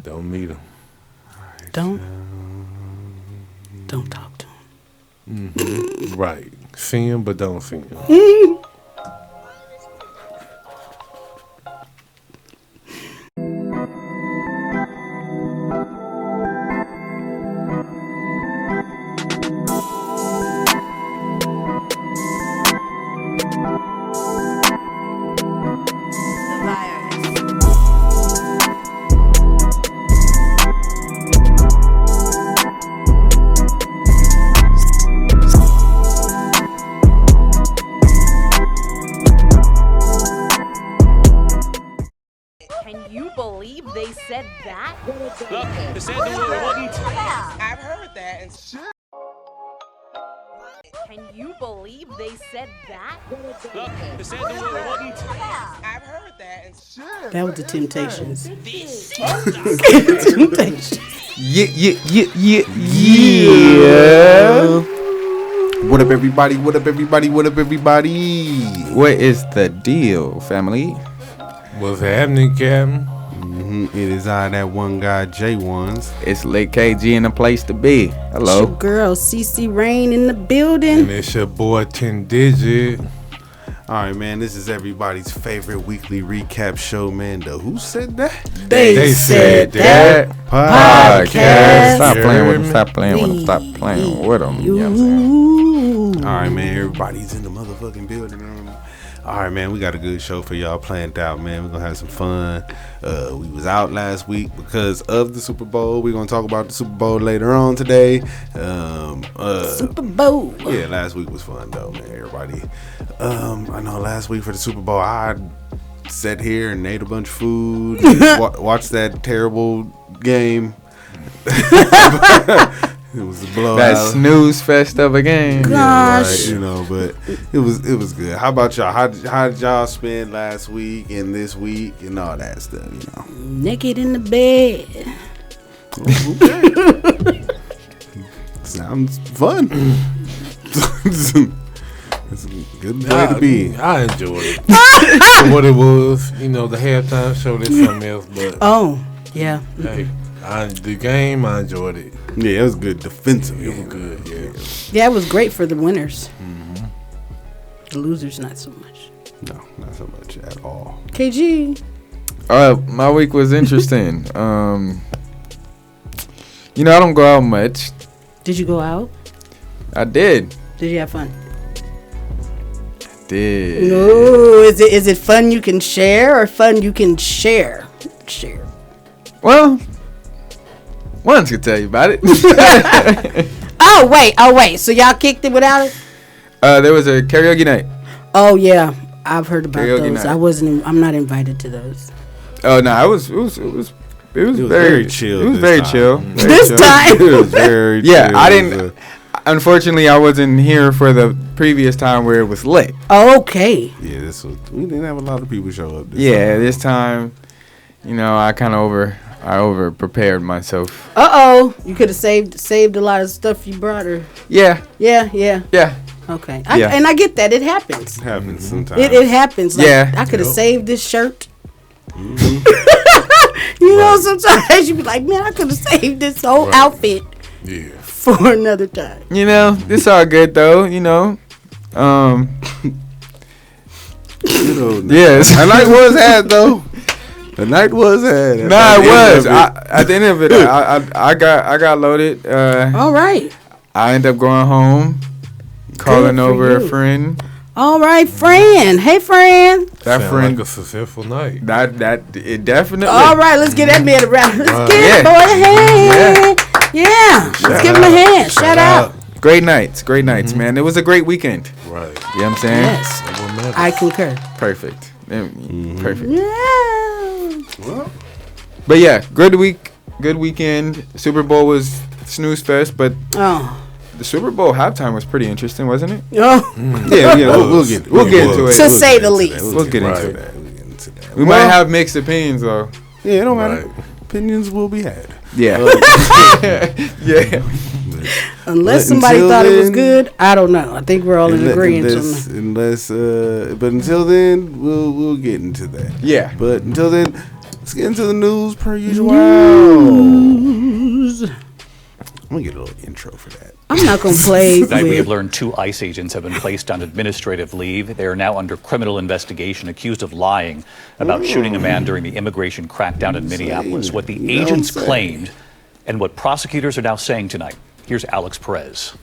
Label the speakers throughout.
Speaker 1: Don't meet him.
Speaker 2: Don't talk to him.
Speaker 1: Right. See him, but don't see him.
Speaker 3: Can you believe they said that?
Speaker 4: Look, they said the word wouldn't.
Speaker 5: I've heard that and
Speaker 3: Can you believe they said that?
Speaker 4: Look, they said the word wouldn't.
Speaker 5: I've heard that and
Speaker 2: That was the Temptations.
Speaker 4: This.
Speaker 2: Temptations.
Speaker 6: Yeah. What up, everybody? What up, everybody? What up, everybody? What is the deal, family?
Speaker 1: What's happening, Captain?
Speaker 6: It is I, that one guy, J1s.
Speaker 7: It's Lake KG in the place to be.
Speaker 2: It's
Speaker 7: Hello.
Speaker 2: your girl, CC Rain in the
Speaker 1: And
Speaker 2: building.
Speaker 1: it's your boy 10 Digit.
Speaker 6: All right, man. This is everybody's favorite weekly recap show, man. The Who Said That?
Speaker 2: They said that.
Speaker 6: Podcast.
Speaker 7: Stop
Speaker 1: You
Speaker 7: playing
Speaker 1: heard
Speaker 7: with him.
Speaker 1: me?
Speaker 7: Stop playing with him. Stop playing with him. You know what I'm saying?
Speaker 2: Ooh.
Speaker 6: All right, man. Everybody's in the motherfucking building. All right, man. We got a good show for y'all planned out, man. We're going to have some fun. We was out last week because of the Super Bowl. We're going to talk about the Super Bowl later on today.
Speaker 2: Super Bowl.
Speaker 6: Yeah, last week was fun, though, man. Everybody. I know last week for the Super Bowl, I sat here and ate a bunch of food, watched that terrible game. It was a blowout.
Speaker 7: That snooze fest of a game.
Speaker 6: Yeah,
Speaker 2: Gosh.
Speaker 6: right, you know, but it was good. How about y'all? How did y'all spend last week and this week and all that stuff? You know,
Speaker 2: Naked in the bed.
Speaker 6: sounds fun. It's a good way to be.
Speaker 1: I enjoyed it. For what it was, the halftime show, that's something else. But
Speaker 2: Oh, yeah.
Speaker 1: hey, the game, I enjoyed it.
Speaker 6: Yeah, it was good defensive.
Speaker 1: It was good, yeah.
Speaker 2: Yeah, it was great for the winners. The losers, not so much.
Speaker 6: No, not so much at all.
Speaker 2: KG.
Speaker 7: My week was interesting. I don't go out much.
Speaker 2: Did you go out?
Speaker 7: I did.
Speaker 2: Did you have fun?
Speaker 7: Did.
Speaker 2: No. Is it fun you can share or fun you can share? Share.
Speaker 7: Well, ones could tell you about it.
Speaker 2: Oh wait. So y'all kicked it without it?
Speaker 7: There was a karaoke night.
Speaker 2: Oh yeah, I've heard about
Speaker 7: Karaoke
Speaker 2: those.
Speaker 7: night.
Speaker 2: I'm not invited to those.
Speaker 7: Oh no, it was
Speaker 6: very chill.
Speaker 7: It was
Speaker 6: this
Speaker 7: very
Speaker 6: time.
Speaker 7: chill.
Speaker 2: This time.
Speaker 6: It was very
Speaker 7: Yeah,
Speaker 6: chill.
Speaker 7: I
Speaker 6: It
Speaker 7: didn't.
Speaker 6: was,
Speaker 7: Unfortunately, I wasn't here for the previous time where it was lit.
Speaker 2: Okay.
Speaker 6: we didn't have a lot of people show up.
Speaker 7: This time, I kind of over prepared myself.
Speaker 2: You could have saved a lot of stuff you brought her.
Speaker 7: Yeah.
Speaker 2: Yeah. Okay. And I get that. It happens.
Speaker 6: It happens sometimes.
Speaker 2: It happens. Like,
Speaker 7: Yeah.
Speaker 2: I could have
Speaker 1: Yep.
Speaker 2: saved this shirt. Sometimes you be like, man, I could have saved this whole outfit
Speaker 1: Yeah.
Speaker 2: for another time.
Speaker 7: This all good though. Yes.
Speaker 6: The night was had though. The night was had.
Speaker 7: Nah, it was. At the end of it, I got loaded.
Speaker 2: All right.
Speaker 7: I ended up going home, calling
Speaker 2: for
Speaker 7: over
Speaker 2: you.
Speaker 7: a friend.
Speaker 2: All right, Fran. Hey, Fran.
Speaker 7: That
Speaker 1: Sound
Speaker 7: friend.
Speaker 1: like a successful night.
Speaker 7: That it definitely.
Speaker 2: All right, let's get that man around. Let's get
Speaker 7: Yeah.
Speaker 2: it, boy. Hey. Yeah. Let's give him a hand. Shout out.
Speaker 7: Great nights, man. It was a great weekend.
Speaker 1: Right.
Speaker 7: You know what I'm saying?
Speaker 2: Yes. I concur.
Speaker 7: Perfect. Perfect.
Speaker 2: Yeah.
Speaker 7: But yeah, good weekend. Super Bowl was snooze fest, but
Speaker 2: Oh.
Speaker 7: the Super Bowl halftime was pretty interesting, wasn't it?
Speaker 2: Oh.
Speaker 6: Yeah, we'll get
Speaker 7: We'll get into it.
Speaker 2: To say the least.
Speaker 7: We'll get into
Speaker 1: Right.
Speaker 7: it.
Speaker 6: We'll get into that.
Speaker 7: We might have mixed opinions though.
Speaker 6: Yeah, it don't matter.
Speaker 1: Right.
Speaker 6: Opinions will be had.
Speaker 7: Yeah. Yeah.
Speaker 2: Unless
Speaker 6: But
Speaker 2: somebody
Speaker 6: until
Speaker 2: thought it was
Speaker 6: then-
Speaker 2: good, I don't know. I think we're all in agreement on that.
Speaker 6: But until then, we'll get into that.
Speaker 7: Yeah.
Speaker 6: But until then, Let's get into the news per usual. I'm gonna get a little intro for that.
Speaker 2: I'm not gonna play.
Speaker 8: Tonight we have
Speaker 2: with,
Speaker 8: learned 2 ICE agents have been placed on administrative leave. They are now under criminal investigation, accused of lying about shooting a man during the immigration crackdown in Minneapolis. What the agents claimed and what prosecutors are now saying tonight. Here's Alex Perez.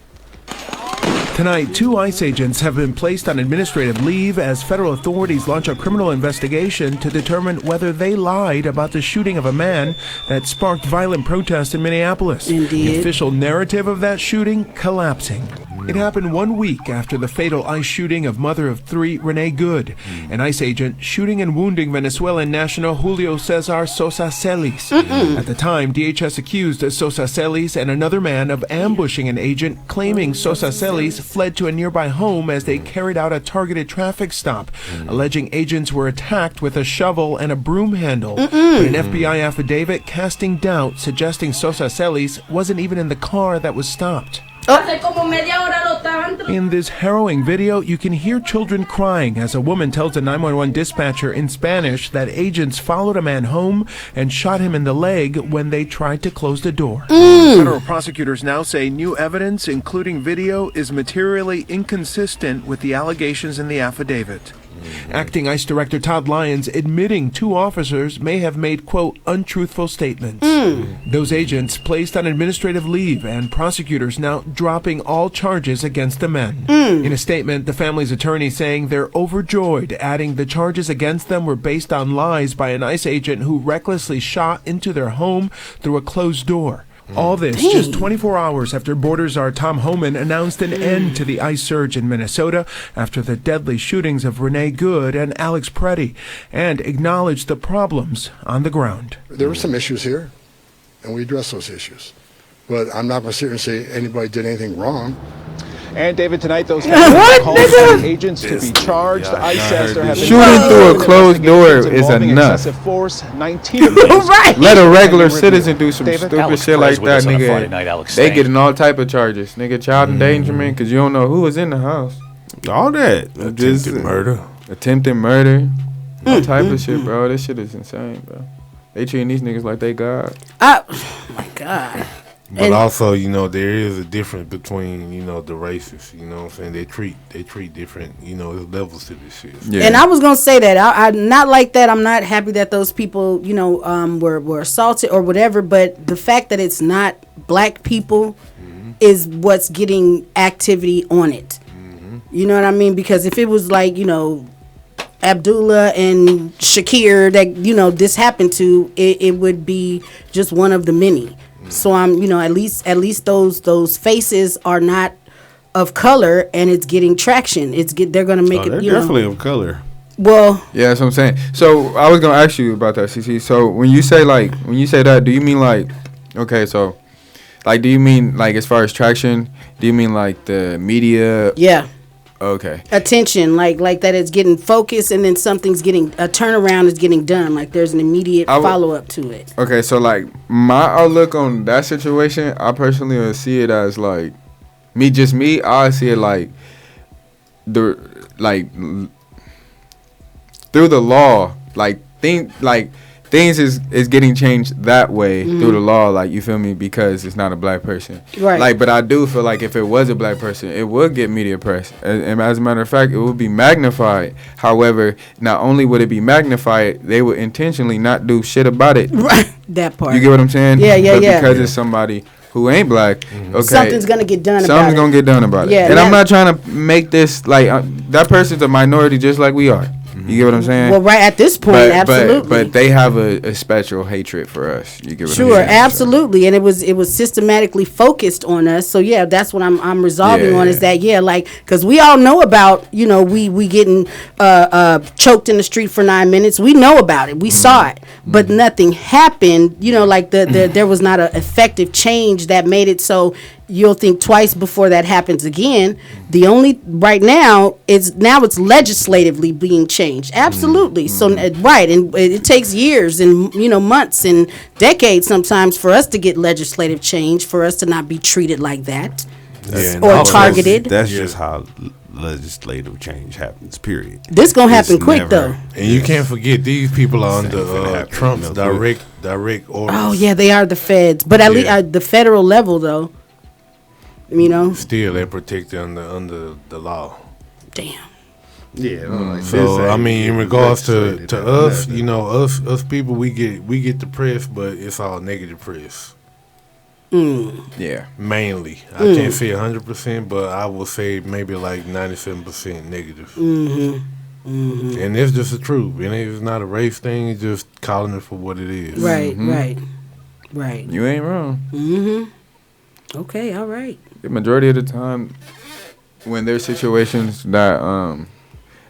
Speaker 9: Tonight, 2 ICE agents have been placed on administrative leave as federal authorities launch a criminal investigation to determine whether they lied about the shooting of a man that sparked violent protests in Minneapolis.
Speaker 2: Indeed.
Speaker 9: The official narrative of that shooting collapsing. It happened 1 week after the fatal ICE shooting of mother of 3, Renee Good, an ICE agent shooting and wounding Venezuelan national Julio Cesar Sosa Celis. At the time, DHS accused Sosa Celis and another man of ambushing an agent, claiming Sosa Celis fled to a nearby home as they carried out a targeted traffic stop, alleging agents were attacked with a shovel and a broom handle. But an FBI affidavit casting doubt, suggesting Sosa Celis wasn't even in the car that was stopped. In this harrowing video, you can hear children crying as a woman tells a 911 dispatcher in Spanish that agents followed a man home and shot him in the leg when they tried to close the door. Federal prosecutors now say new evidence, including video, is materially inconsistent with the allegations in the affidavit. Acting ICE Director Todd Lyons admitting 2 officers may have made, quote, untruthful statements. Those agents placed on administrative leave and prosecutors now dropping all charges against the men. In a statement, the family's attorney saying they're overjoyed, adding the charges against them were based on lies by an ICE agent who recklessly shot into their home through a closed door. All this just 24 hours after Border Czar Tom Homan announced an end to the ICE surge in Minnesota after the deadly shootings of Renee Good and Alex Preddy, and acknowledged the problems on the ground.
Speaker 10: There were some issues here, and we addressed those issues. But I'm not going to sit here and say anybody did anything wrong.
Speaker 11: And David, tonight those agents to be charged. ICE says there have been
Speaker 7: shooting through a closed door is enough.
Speaker 11: Force, 19 of these.
Speaker 2: Right.
Speaker 7: Let a regular citizen do some
Speaker 8: David,
Speaker 7: stupid
Speaker 8: Alex
Speaker 7: shit
Speaker 8: Perez
Speaker 7: like
Speaker 8: with
Speaker 7: that,
Speaker 8: us on a
Speaker 7: nigga.
Speaker 8: Friday night, Alex
Speaker 7: They
Speaker 8: Stain.
Speaker 7: getting all type of charges, nigga. Child endangerment, because you don't know who was in the house.
Speaker 6: All that. Just
Speaker 7: Attempted murder. All type of shit, bro. This shit is insane, bro. They treating these niggas like they God.
Speaker 2: oh my God.
Speaker 1: But also, you know, there is a difference between, you know, the races. You know what I'm saying? They treat different, you know, there's levels to this shit.
Speaker 7: Yeah.
Speaker 2: And I was gonna say that I'm not like that. I'm not happy that those people, you know, were assaulted or whatever. But the fact that it's not black people is what's getting activity on it. You know what I mean? Because if it was like, you know, Abdullah and Shakir that, you know, this happened to, it would be just one of the many. So I'm, you know, at least those faces are not of color, and it's getting traction. They're gonna make it.
Speaker 6: They're
Speaker 2: You
Speaker 6: definitely
Speaker 2: know,
Speaker 6: of color.
Speaker 2: well,
Speaker 7: Yeah, that's what I'm saying. So I was gonna ask you about that, CC. So when you say that, do you mean like, okay, so like, do you mean like as far as traction? Do you mean like the media?
Speaker 2: yeah.
Speaker 7: Okay.
Speaker 2: Attention, like that it's getting focused, and then something's getting a turnaround is getting done. Like there's an immediate follow up to it.
Speaker 7: Okay, so like my outlook on that situation, I personally would see it as like I see it like through the law, things is getting changed that way through the law, like, you feel me, because it's not a black person.
Speaker 2: Right.
Speaker 7: Like, but I do feel like if it was a black person, it would get media press. And as a matter of fact, it would be magnified. However, not only would it be magnified, they would intentionally not do shit about it.
Speaker 2: Right. That part.
Speaker 7: You get what I'm saying?
Speaker 2: Yeah.
Speaker 7: Because it's somebody who ain't black, okay,
Speaker 2: Something's gonna get done about it.
Speaker 7: Something's gonna get done about it.
Speaker 2: Yeah,
Speaker 7: and I'm not trying to make this like that person's a minority just like we are. You get what I'm saying?
Speaker 2: Well, right at this point, absolutely.
Speaker 7: But they have a special hatred for us. You get what I'm saying?
Speaker 2: Sure, absolutely, and it was systematically focused on us. So yeah, that's what I'm resolving on. Is that like, because we all know about, you know, we getting choked in the street for 9 minutes. We know about it. We saw it, but nothing happened. You know, like there was not an effective change that made it so you'll think twice before that happens again. The only right now it's legislatively being changed. Absolutely. So right, and it takes years and, you know, months and decades sometimes for us to get legislative change, for us to not be treated like that or targeted.
Speaker 6: That's just how legislative change happens. Period.
Speaker 2: This gonna happen
Speaker 6: It's
Speaker 2: quick
Speaker 6: never-
Speaker 2: though.
Speaker 1: And you can't forget these people are
Speaker 6: This ain't finna
Speaker 1: under
Speaker 6: happen,
Speaker 1: Trump's
Speaker 6: you know,
Speaker 1: direct orders.
Speaker 2: Oh yeah, they are the feds, but at least
Speaker 1: Yeah.
Speaker 2: at the federal level though. You know.
Speaker 1: Still, they're protected under the law.
Speaker 2: Damn.
Speaker 6: Yeah. Like
Speaker 1: So I mean, in regards to
Speaker 6: legislated,
Speaker 1: us,
Speaker 6: nothing.
Speaker 1: you know, us people, we get the press, but it's all negative press.
Speaker 7: Yeah.
Speaker 1: Mainly, I can't say 100%, but I will say maybe like 97% negative. And it's just the truth. And it's not a race thing. It's just calling it for what it is.
Speaker 2: Right, right.
Speaker 7: You ain't wrong.
Speaker 2: Okay, all right.
Speaker 7: The majority of the time, when there's situations that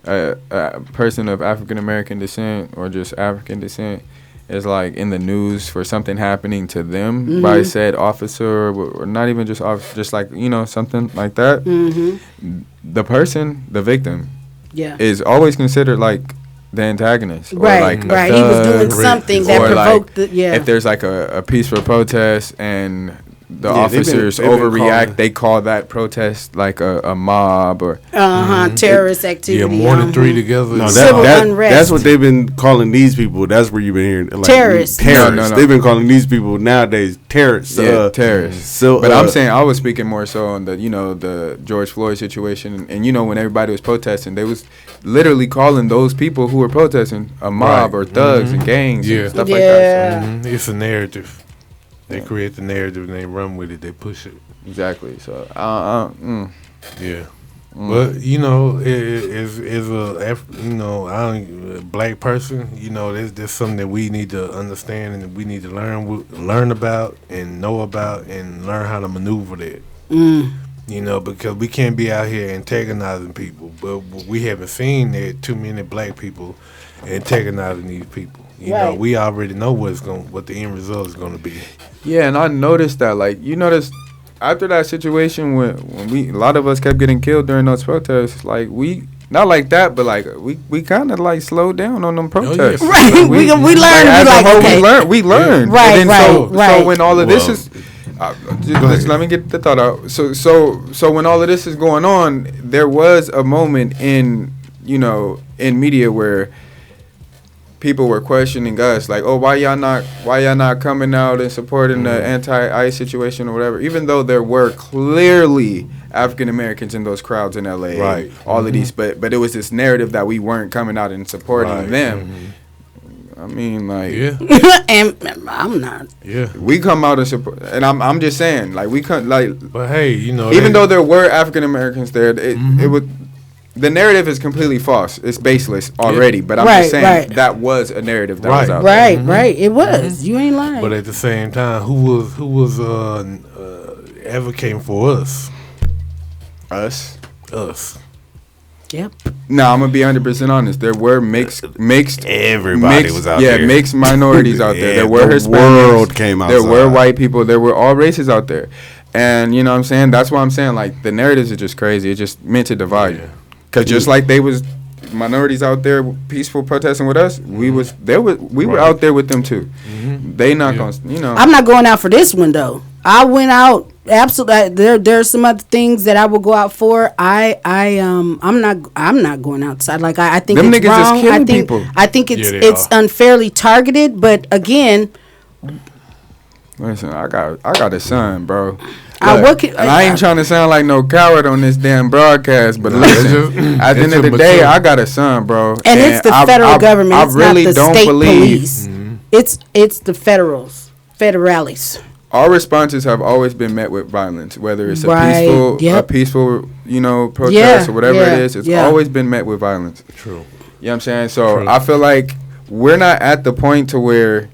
Speaker 7: a person of African American descent or just African descent is like in the news for something happening to them by said officer, or not even just officer, just like, you know, something like that, the person, the victim, is always considered like the antagonist.
Speaker 2: Right,
Speaker 7: or like a
Speaker 2: right. He was doing
Speaker 7: thug,
Speaker 2: something that
Speaker 7: or
Speaker 2: provoked
Speaker 7: like,
Speaker 2: if
Speaker 7: there's like a peaceful protest and the
Speaker 6: Yeah,
Speaker 7: officers
Speaker 6: they've been
Speaker 7: overreact,
Speaker 6: calling-
Speaker 7: they call that protest like a mob or
Speaker 2: terrorist activity.
Speaker 1: Yeah, more than three together.
Speaker 6: No,
Speaker 2: Civil unrest.
Speaker 6: that's what they've been calling these people. That's where you've been hearing like,
Speaker 2: Terrorists.
Speaker 6: Terrorists.
Speaker 7: No.
Speaker 6: They've been calling these people nowadays terrorists.
Speaker 7: Yeah, terrorists.
Speaker 6: So,
Speaker 7: but I'm saying I was speaking more so on the, you know, the George Floyd situation, and you know, when everybody was protesting, they was literally calling those people who were protesting a mob
Speaker 1: Right.
Speaker 7: or thugs and gangs and stuff like
Speaker 2: Yeah.
Speaker 7: that. So,
Speaker 1: It's a narrative. They create the narrative and they run with it. They push it.
Speaker 7: exactly. So,
Speaker 1: Yeah. But you know, as a black person, you know, there's something that we need to understand and we need to learn about and know about and learn how to maneuver that. You know, because we can't be out here antagonizing people, but we haven't seen that too many black people antagonizing these people. You know,
Speaker 2: Right.
Speaker 1: we already know what the end result is going to be.
Speaker 7: yeah, and I noticed that, like, you noticed after that situation when a lot of us kept getting killed during those protests, like we. Not like that, but like we kind of like slowed down on them protests.
Speaker 1: yeah.
Speaker 2: Right. We learned.
Speaker 7: Like, as
Speaker 2: Like,
Speaker 7: a whole,
Speaker 2: okay.
Speaker 7: we learned.
Speaker 2: Right,
Speaker 7: And then
Speaker 2: right.
Speaker 7: So when all of this
Speaker 1: Well,
Speaker 7: is, just let me get the thought out. So when all of this is going on, there was a moment in, you know, in media where people were questioning us, like, oh, why y'all not coming out and supporting the anti-ICE situation or whatever, even though there were clearly African Americans in those crowds in LA,
Speaker 1: Right.
Speaker 7: all of these, but it was this narrative that we weren't coming out and supporting
Speaker 1: Right.
Speaker 7: them. I mean, like,
Speaker 1: Yeah,
Speaker 2: And I'm not.
Speaker 1: yeah.
Speaker 7: we come out and support, and I'm just saying, like, we come, like,
Speaker 1: But hey, you know,
Speaker 7: even though there were African Americans there, it would. The narrative is completely false. It's baseless already. But I'm
Speaker 2: Right,
Speaker 7: just saying
Speaker 2: right.
Speaker 7: that was a narrative that was
Speaker 1: Right.
Speaker 7: out there.
Speaker 2: Right. It was. You ain't lying.
Speaker 1: but at the same time, who was advocating for us?
Speaker 7: Us.
Speaker 2: Yep.
Speaker 7: No, I'm gonna be 100% honest. There were mixed.
Speaker 6: Everybody
Speaker 7: mixed,
Speaker 6: was out
Speaker 7: yeah,
Speaker 6: there.
Speaker 7: mixed minorities out there.
Speaker 6: Yeah,
Speaker 7: There were
Speaker 6: the
Speaker 7: Hispanics.
Speaker 6: world came
Speaker 7: There were
Speaker 6: outside.
Speaker 7: white people. There were all races out there. And you know what I'm saying? That's why I'm saying, like, the narratives are just crazy. It's just meant to divide you. Because just like they was minorities out there peaceful protesting with us, we were
Speaker 1: Right.
Speaker 7: out there with them too. They not gonna, you know.
Speaker 2: I'm not going out for this one though. I went out absolutely. There's some other things that I will go out for. I'm not going outside. Like I think
Speaker 7: Them
Speaker 2: it's
Speaker 7: niggas is
Speaker 2: wrong.
Speaker 7: killing people.
Speaker 2: I think it's
Speaker 1: Yeah, they
Speaker 2: it's unfairly targeted. But again,
Speaker 7: Listen, I got a son, bro.
Speaker 2: And
Speaker 7: I ain't trying to sound like no coward on this damn broadcast, but listen, at the end of the
Speaker 1: it's
Speaker 7: day,
Speaker 1: mature.
Speaker 7: I got a son, bro.
Speaker 2: and it's the federal government.
Speaker 7: I
Speaker 2: It's
Speaker 7: really
Speaker 2: not the
Speaker 7: don't
Speaker 2: state
Speaker 7: believe
Speaker 2: police. It's the federales.
Speaker 7: our responses have always been met with violence, whether it's
Speaker 2: Right,
Speaker 7: a
Speaker 2: yep.
Speaker 7: peaceful, you know, protest
Speaker 2: Yeah,
Speaker 7: or whatever
Speaker 2: yeah,
Speaker 7: it is. It's
Speaker 2: yeah.
Speaker 7: always been met with violence.
Speaker 1: True.
Speaker 7: You know what I'm saying? So
Speaker 1: True.
Speaker 7: I feel like we're not at the point to where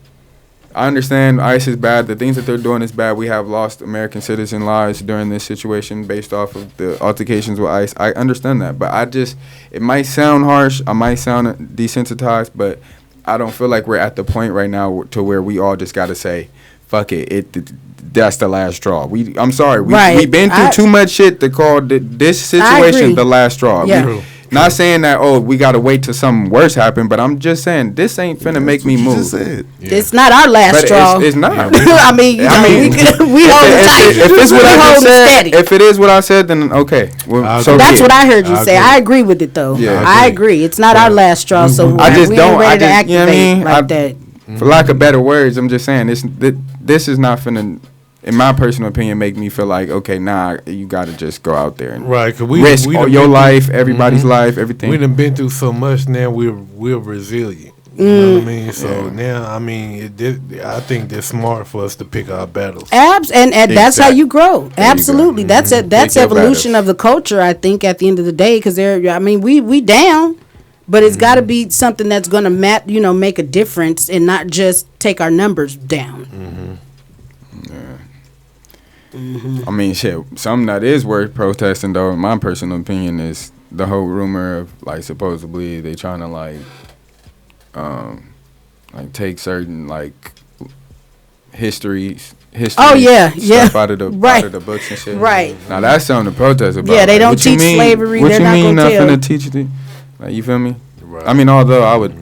Speaker 7: I understand ICE is bad. The things that they're doing is bad. We have lost American citizen lives during this situation based off of the altercations with ICE. I understand that. But it might sound harsh. I might sound desensitized, but I don't feel like we're at the point right now to where we all just got to say, fuck it. That's the last straw. I'm sorry.
Speaker 2: Right.
Speaker 7: We've been through too much shit to call this situation
Speaker 2: agree.
Speaker 7: the last straw.
Speaker 2: Yeah.
Speaker 1: True.
Speaker 7: Not saying that we gotta wait till something worse happen, but I'm just saying this ain't finna make me move.
Speaker 2: It's not our last
Speaker 7: But
Speaker 2: straw.
Speaker 7: it's not.
Speaker 2: I mean, we hold it tight.
Speaker 7: If it's what I just said, if it is what I said, then okay. Well, so
Speaker 2: that's what I heard you say. I agree with it though.
Speaker 7: Yeah,
Speaker 2: I agree. It's not our last straw, so
Speaker 7: I just
Speaker 2: we
Speaker 7: don't.
Speaker 2: ain't ready to
Speaker 7: You
Speaker 2: activate
Speaker 7: know what I mean?
Speaker 2: like that.
Speaker 7: For lack of better words, I'm just saying this is not finna, in my personal opinion, make me feel like, okay, you got to just go out there and risk all your life, everybody's life, everything.
Speaker 1: We done been through so much. Now we're resilient. You know what I mean? So now, I mean, I think they're smart for us to pick our battles.
Speaker 2: And that's how you grow. Absolutely, that's evolution of the culture. I think at the end of the day, because we down. But it's got to be something that's going to make a difference and not just take our numbers down.
Speaker 7: I mean, shit. Something that is worth protesting, though, in my personal opinion, is the whole rumor of like supposedly they trying to like take certain like history.
Speaker 2: Oh yeah,
Speaker 7: stuff out of the books and shit.
Speaker 2: Right.
Speaker 7: Now that's something to protest about.
Speaker 2: Yeah, they don't teach slavery.
Speaker 7: What
Speaker 2: they're
Speaker 7: you
Speaker 2: not
Speaker 7: mean
Speaker 2: gonna tell.
Speaker 7: nothing to teach it? Like, you feel me? Right. I mean, although I would,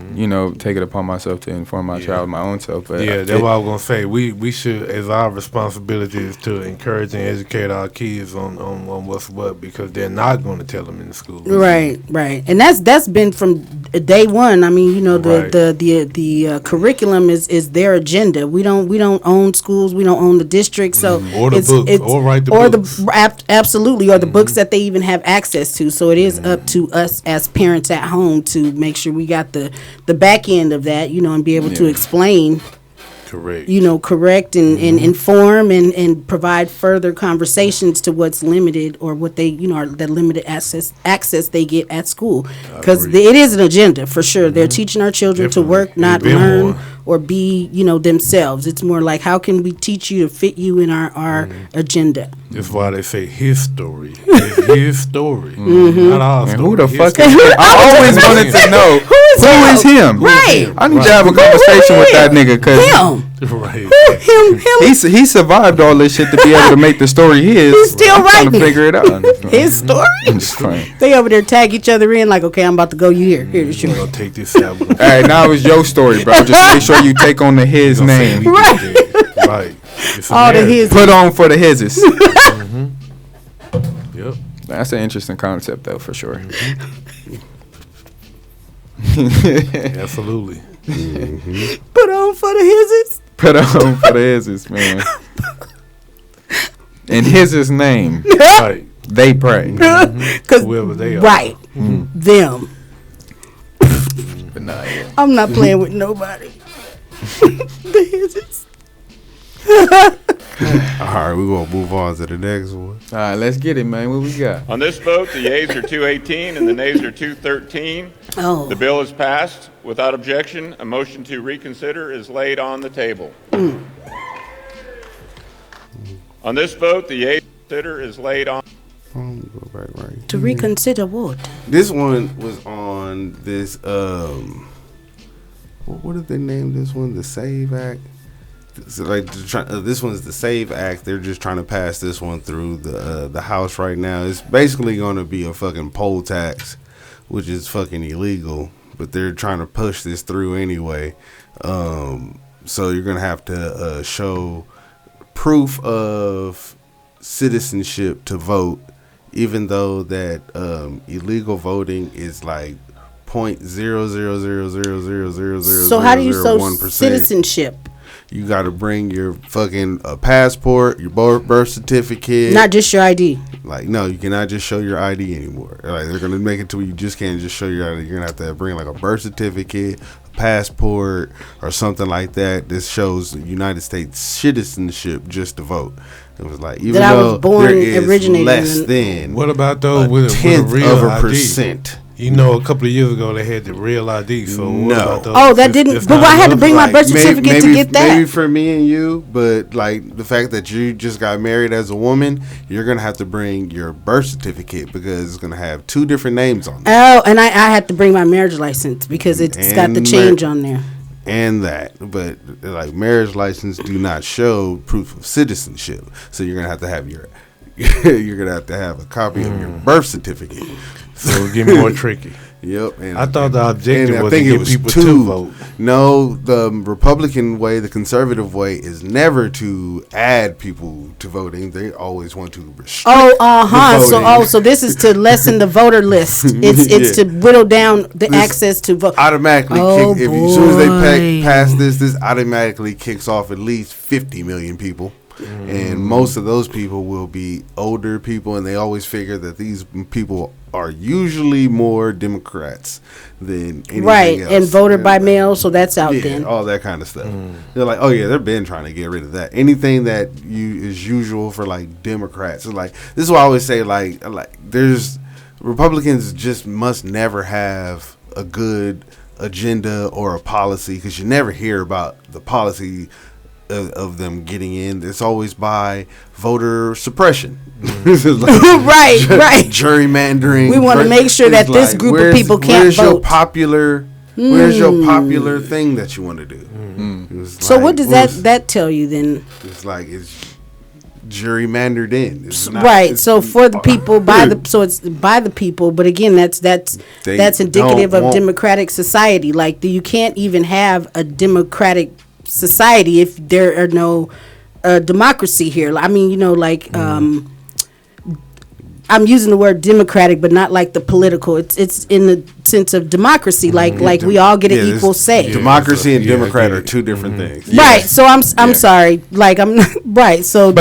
Speaker 7: take it upon myself to inform my child my own self. But
Speaker 1: that's what I was gonna say. We should, as our responsibility is to encourage and educate our kids on what's what, because they're not going to tell them in the school.
Speaker 2: Right, and that's been from day one. I mean, the curriculum is their agenda. We don't own schools. We don't own the district. So
Speaker 1: or the books, or write the books.
Speaker 2: Absolutely, or the books that they even have access to. So it is up to us as parents at home to make sure we got the back end of that, and be able to explain, correct and inform and provide further conversations to what's limited or what they, are the limited access they get at school. Because it is an agenda for sure. They're teaching our children to work, not learn or be, themselves. It's more like, how can we teach you to fit you in our agenda?
Speaker 1: That's why they say his story. It's his story, not our story.
Speaker 7: Who the fuck is him? I always wanted to know who is him.
Speaker 2: Right.
Speaker 7: I need to have a conversation with that nigga, because
Speaker 2: him.
Speaker 7: He survived all this shit to be able to make the story his.
Speaker 2: He's still writing
Speaker 7: to figure it out.
Speaker 2: His story.
Speaker 7: I'm just playing.
Speaker 2: They over there tag each other in like, okay, I'm about to go. You here? Here,
Speaker 1: We're gonna take this out.
Speaker 7: All right, now it's your story, bro. Just make sure you take on the his name.
Speaker 1: Right.
Speaker 2: All the his.
Speaker 7: Put on for the hises.
Speaker 1: Yep.
Speaker 7: That's an interesting concept, though, for sure.
Speaker 1: Absolutely.
Speaker 2: Put on for the hises.
Speaker 7: Put on for the hises, man. In his name,
Speaker 1: Right.
Speaker 7: they pray.
Speaker 2: Because
Speaker 1: Whoever they are.
Speaker 2: right, them.
Speaker 7: But nah, yeah.
Speaker 2: I'm not playing with nobody. The hises.
Speaker 6: All right, we're going to move on to the next one.
Speaker 7: All right, let's get it, man. What we got?
Speaker 12: On this vote, the yeas are 218 and the nays are 213.
Speaker 2: Oh.
Speaker 12: The bill is passed without objection. A motion to reconsider is laid on the table. On this vote, the yeas consider is laid on.
Speaker 6: Go back right.
Speaker 2: To reconsider what?
Speaker 6: This one was on this. What did they name this one? The Save Act. So this one's the Save Act. They're just trying to pass this one through the House right now. It's basically going to be a fucking poll tax, which is fucking illegal. But they're trying to push this through anyway. So you're gonna have to show proof of citizenship to vote, even though that illegal voting is like 0.000000001%.
Speaker 2: So how do you show citizenship?
Speaker 6: You got to bring your fucking passport, your birth certificate.
Speaker 2: Not just your ID.
Speaker 6: Like, no, you cannot just show your ID anymore. Like, they're going to make it to where you just can't just show your ID. You're going to have bring like a birth certificate, a passport, or something like that. This shows United States citizenship just to vote. It was like, even
Speaker 2: that
Speaker 6: though
Speaker 2: I was born,
Speaker 6: there is
Speaker 2: originated
Speaker 6: less than
Speaker 1: what about those
Speaker 6: a
Speaker 1: with
Speaker 6: tenth
Speaker 1: a real
Speaker 6: of a
Speaker 1: ID?
Speaker 6: percent.
Speaker 1: You know, a couple of years ago they had the real ID. So what about those?
Speaker 2: Oh, that didn't. But I had to bring my birth certificate to get that.
Speaker 6: Maybe for me and you, but like the fact that you just got married as a woman, you're gonna have to bring your birth certificate because it's gonna have two different names on it.
Speaker 2: Oh, and I had to bring my marriage license because it's got the change on there.
Speaker 6: And that, but like marriage license do not show proof of citizenship, so you're gonna have to have your. You're gonna have to have a copy of your birth certificate.
Speaker 1: So it get more tricky.
Speaker 6: Yep. And,
Speaker 1: I thought the objective
Speaker 6: and I
Speaker 1: was
Speaker 6: think
Speaker 1: to
Speaker 6: it
Speaker 1: get
Speaker 6: was
Speaker 1: people
Speaker 6: two.
Speaker 1: to vote.
Speaker 6: No, the Republican way, the conservative way, is never to add people to voting. They always want to restrict.
Speaker 2: So this is to lessen the voter list. It's to whittle down the access to vote.
Speaker 6: Automatically, as soon as they pass this automatically kicks off at least 50 million people. And most of those people will be older people, and they always figure that these people are usually more Democrats than anything else.
Speaker 2: And voted by mail, so that's out then.
Speaker 6: All that kind of stuff. They're like, oh yeah, they've been trying to get rid of that. Anything that is usual for like Democrats. It's like, this is why I always say like there's Republicans just must never have a good agenda or a policy, because you never hear about the policy of them getting in. It's always by voter suppression.
Speaker 2: Right.
Speaker 6: Gerrymandering.
Speaker 2: We want to make sure that this group of people can't vote.
Speaker 6: Where's your popular thing that you want to do?
Speaker 2: So what does that tell you then?
Speaker 6: It's like it's gerrymandered in.
Speaker 2: Right. So for the people, it's by the people. But again, that's indicative of democratic society. Like you can't even have a democratic society if there are no democracy here. I mean, I'm using the word democratic, but not like the political. It's in the sense of democracy, like we all get an equal say.
Speaker 6: Democracy and Democrat are two different things.
Speaker 2: Right. So I'm sorry. Like I'm right. So